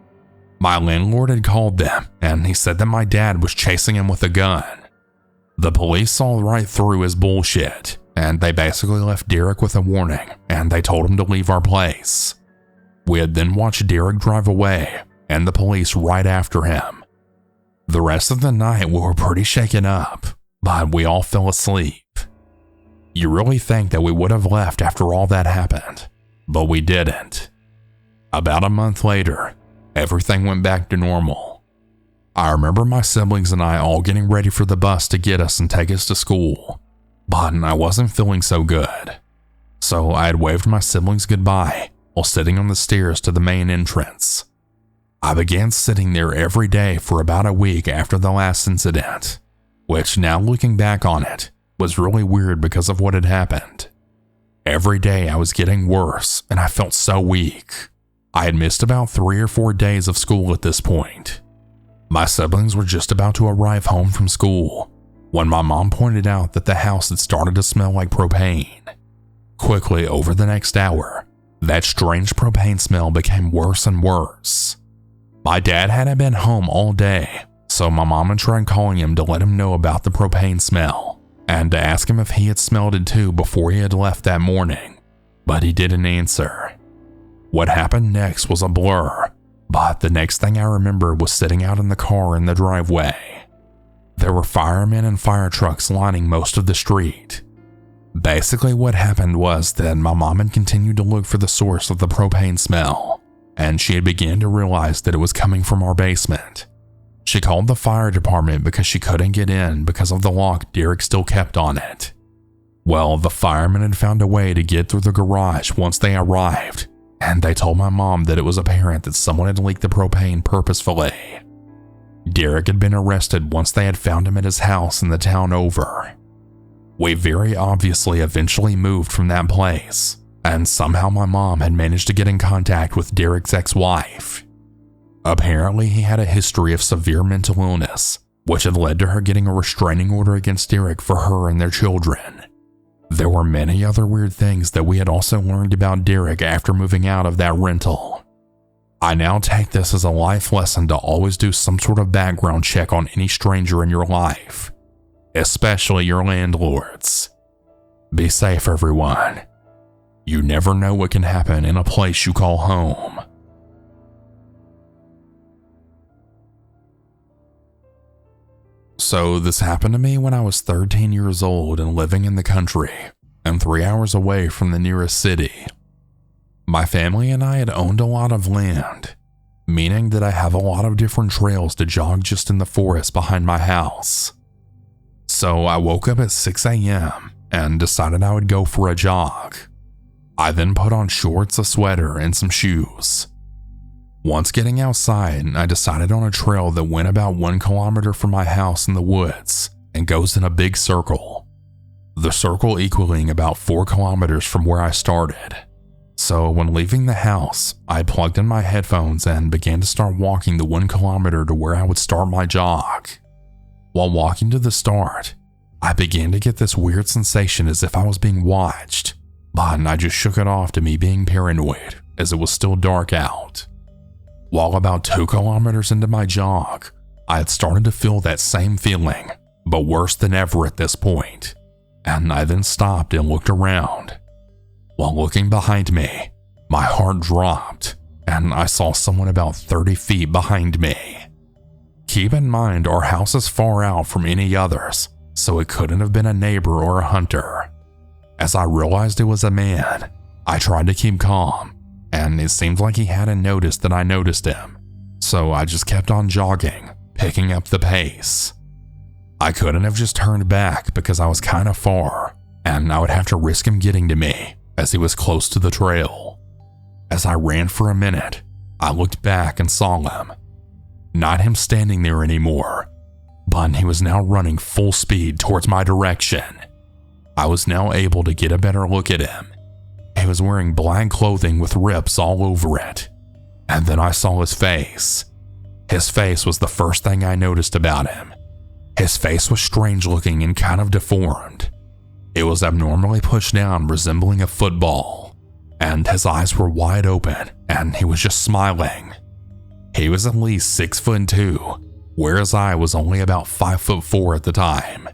My landlord had called them and he said that my dad was chasing him with a gun. The police saw right through his bullshit and they basically left Derek with a warning and they told him to leave our place. We had then watched Derek drive away and the police right after him. The rest of the night we were pretty shaken up, but we all fell asleep. You really think that we would have left after all that happened, but we didn't. About a month later, everything went back to normal. I remember my siblings and I all getting ready for the bus to get us and take us to school, but I wasn't feeling so good. So I had waved my siblings goodbye while sitting on the stairs to the main entrance. I began sitting there every day for about a week after the last incident, which now looking back on it was really weird because of what had happened. Every day I was getting worse and I felt so weak. I had missed about 3 or 4 days of school at this point. My siblings were just about to arrive home from school when my mom pointed out that the house had started to smell like propane. Quickly over the next hour, that strange propane smell became worse and worse. My dad hadn't been home all day, so my mom had tried calling him to let him know about the propane smell and to ask him if he had smelled it too before he had left that morning, but he didn't answer. What happened next was a blur, but the next thing I remember was sitting out in the car in the driveway. There were firemen and fire trucks lining most of the street. Basically what happened was that my mom had continued to look for the source of the propane smell, and she had begun to realize that it was coming from our basement. She called the fire department because she couldn't get in because of the lock Derek still kept on it. Well, the firemen had found a way to get through the garage once they arrived, and they told my mom that it was apparent that someone had leaked the propane purposefully. Derek had been arrested once they had found him at his house in the town over. We very obviously eventually moved from that place, and somehow my mom had managed to get in contact with Derek's ex-wife. Apparently he had a history of severe mental illness, which had led to her getting a restraining order against Derek for her and their children. There were many other weird things that we had also learned about Derek after moving out of that rental. I now take this as a life lesson to always do some sort of background check on any stranger in your life, especially your landlords. Be safe, everyone. You never know what can happen in a place you call home. So this happened to me when I was 13 years old and living in the country, and 3 hours away from the nearest city. My family and I had owned a lot of land, meaning that I have a lot of different trails to jog just in the forest behind my house. So I woke up at 6 a.m. and decided I would go for a jog. I then put on shorts, a sweater, and some shoes. Once getting outside, I decided on a trail that went about 1 kilometer from my house in the woods and goes in a big circle. The circle equaling about 4 kilometers from where I started. So when leaving the house, I plugged in my headphones and began to start walking the 1 kilometer to where I would start my jog. While walking to the start, I began to get this weird sensation as if I was being watched, but I just shook it off to me being paranoid as it was still dark out. While about 2 kilometers into my jog, I had started to feel that same feeling, but worse than ever at this point, and I then stopped and looked around. While looking behind me, my heart dropped, and I saw someone about 30 feet behind me. Keep in mind our house is far out from any others, so it couldn't have been a neighbor or a hunter. As I realized it was a man, I tried to keep calm, and it seemed like he hadn't noticed that I noticed him, so I just kept on jogging, picking up the pace. I couldn't have just turned back because I was kind of far, and I would have to risk him getting to me as he was close to the trail. As I ran for a minute, I looked back and saw him. Not him standing there anymore, but he was now running full speed towards my direction. I was now able to get a better look at him. He was wearing black clothing with rips all over it, and then I saw his face. His face was the first thing I noticed about him. His face was strange looking and kind of deformed. It was abnormally pushed down, resembling a football, and his eyes were wide open and he was just smiling. He was at least 6'2", whereas I was only about 5'4" at the time.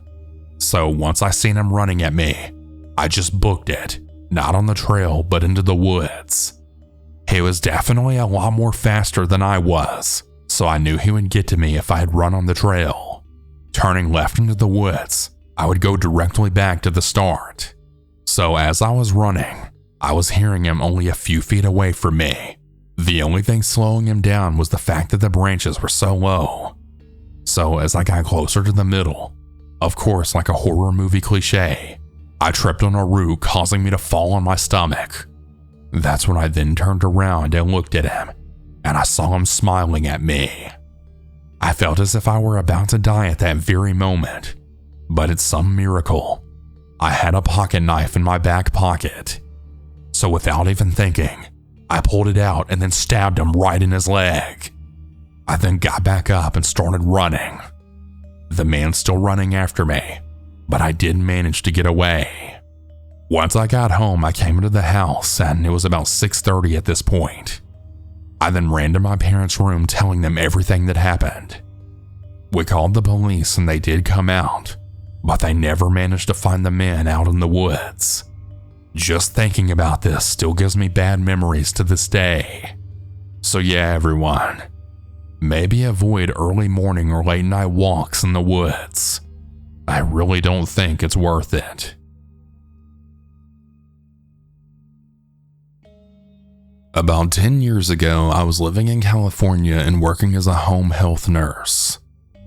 So once I seen him running at me, I just booked it, not on the trail but into the woods. He was definitely a lot more faster than I was, so I knew he would get to me if I had run on the trail. Turning left into the woods, I would go directly back to the start. So as I was running, I was hearing him only a few feet away from me. The only thing slowing him down was the fact that the branches were so low. So as I got closer to the middle, of course like a horror movie cliche, I tripped on a root, causing me to fall on my stomach. That's when I then turned around and looked at him, and I saw him smiling at me. I felt as if I were about to die at that very moment, but it's some miracle. I had a pocket knife in my back pocket. So without even thinking, I pulled it out and then stabbed him right in his leg. I then got back up and started running. The man's still running after me, but I did manage to get away. Once I got home, I came into the house and it was about 6:30 at this point. I then ran to my parents' room telling them everything that happened. We called the police and they did come out, but they never managed to find the man out in the woods. Just thinking about this still gives me bad memories to this day. So yeah, everyone, maybe avoid early morning or late night walks in the woods. I really don't think it's worth it. About 10 years ago, I was living in California and working as a home health nurse,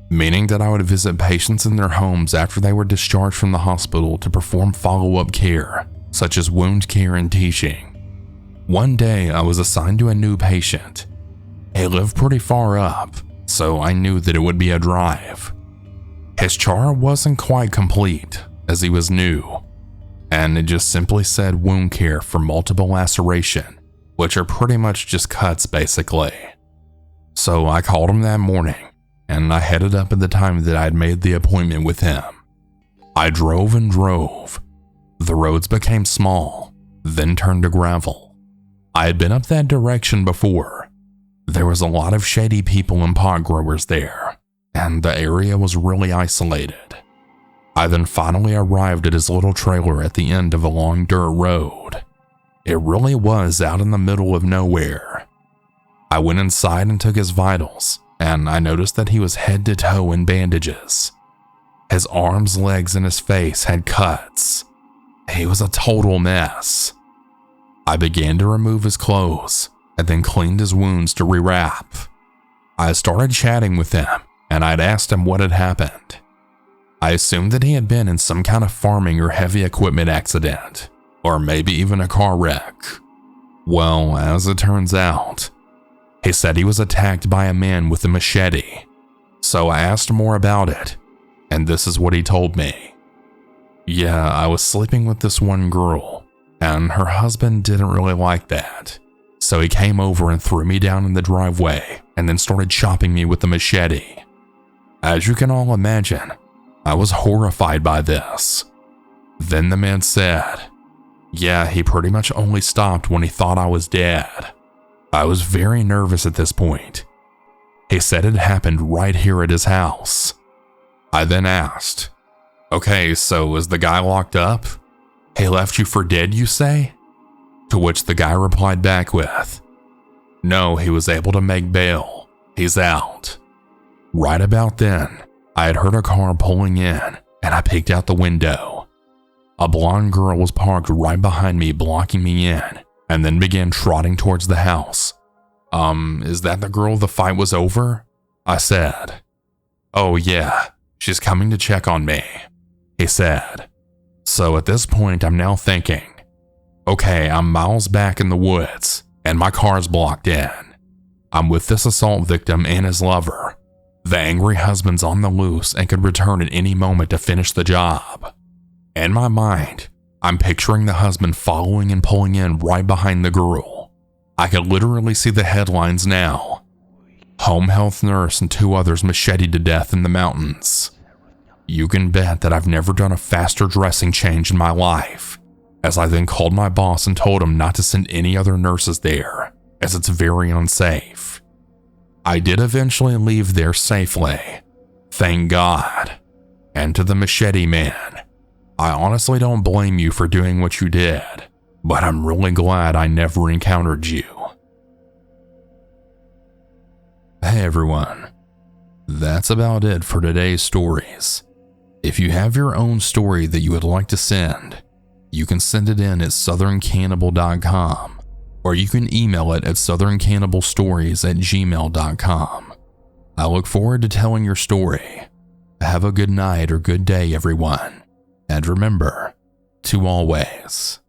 meaning that I would visit patients in their homes after they were discharged from the hospital to perform follow-up care, such as wound care and teaching. One day, I was assigned to a new patient. He lived pretty far up, so I knew that it would be a drive. His chart wasn't quite complete, as he was new, and it just simply said wound care for multiple laceration, which are pretty much just cuts basically. So I called him that morning, and I headed up at the time that I'd made the appointment with him. I drove and drove. The roads became small, then turned to gravel. I had been up that direction before. There was a lot of shady people and pot growers there, and the area was really isolated. I then finally arrived at his little trailer at the end of a long dirt road. It really was out in the middle of nowhere. I went inside and took his vitals, and I noticed that he was head to toe in bandages. His arms, legs, and his face had cuts. He was a total mess. I began to remove his clothes and then cleaned his wounds to rewrap. I started chatting with him, and I'd asked him what had happened. I assumed that he had been in some kind of farming or heavy equipment accident, or maybe even a car wreck. Well, as it turns out, he said he was attacked by a man with a machete. So I asked more about it, and this is what he told me. Yeah, I was sleeping with this one girl, and her husband didn't really like that. So he came over and threw me down in the driveway and then started chopping me with the machete. As you can all imagine, I was horrified by this. Then the man said, yeah, he pretty much only stopped when he thought I was dead. I was very nervous at this point. He said it happened right here at his house. I then asked, okay, so is the guy locked up? He left you for dead, you say? To which the guy replied back with, no, he was able to make bail. He's out. Right about then, I had heard a car pulling in, and I peeked out the window. A blonde girl was parked right behind me, blocking me in, and then began trotting towards the house. Is that the girl the fight was over? I said. Oh yeah, she's coming to check on me, he said. So at this point, I'm now thinking, okay, I'm miles back in the woods, and my car's blocked in. I'm with this assault victim and his lover. The angry husband's on the loose and could return at any moment to finish the job. In my mind, I'm picturing the husband following and pulling in right behind the girl. I could literally see the headlines now. Home health nurse and 2 others macheted to death in the mountains. You can bet that I've never done a faster dressing change in my life, as I then called my boss and told him not to send any other nurses there, as it's very unsafe. I did eventually leave there safely, thank God. And to the machete man, I honestly don't blame you for doing what you did, but I'm really glad I never encountered you. Hey everyone, that's about it for today's stories. If you have your own story that you would like to send, you can send it in at southerncannibal.com, or you can email it at southerncannibalstories@gmail.com. I look forward to telling your story. Have a good night or good day, everyone. And remember to always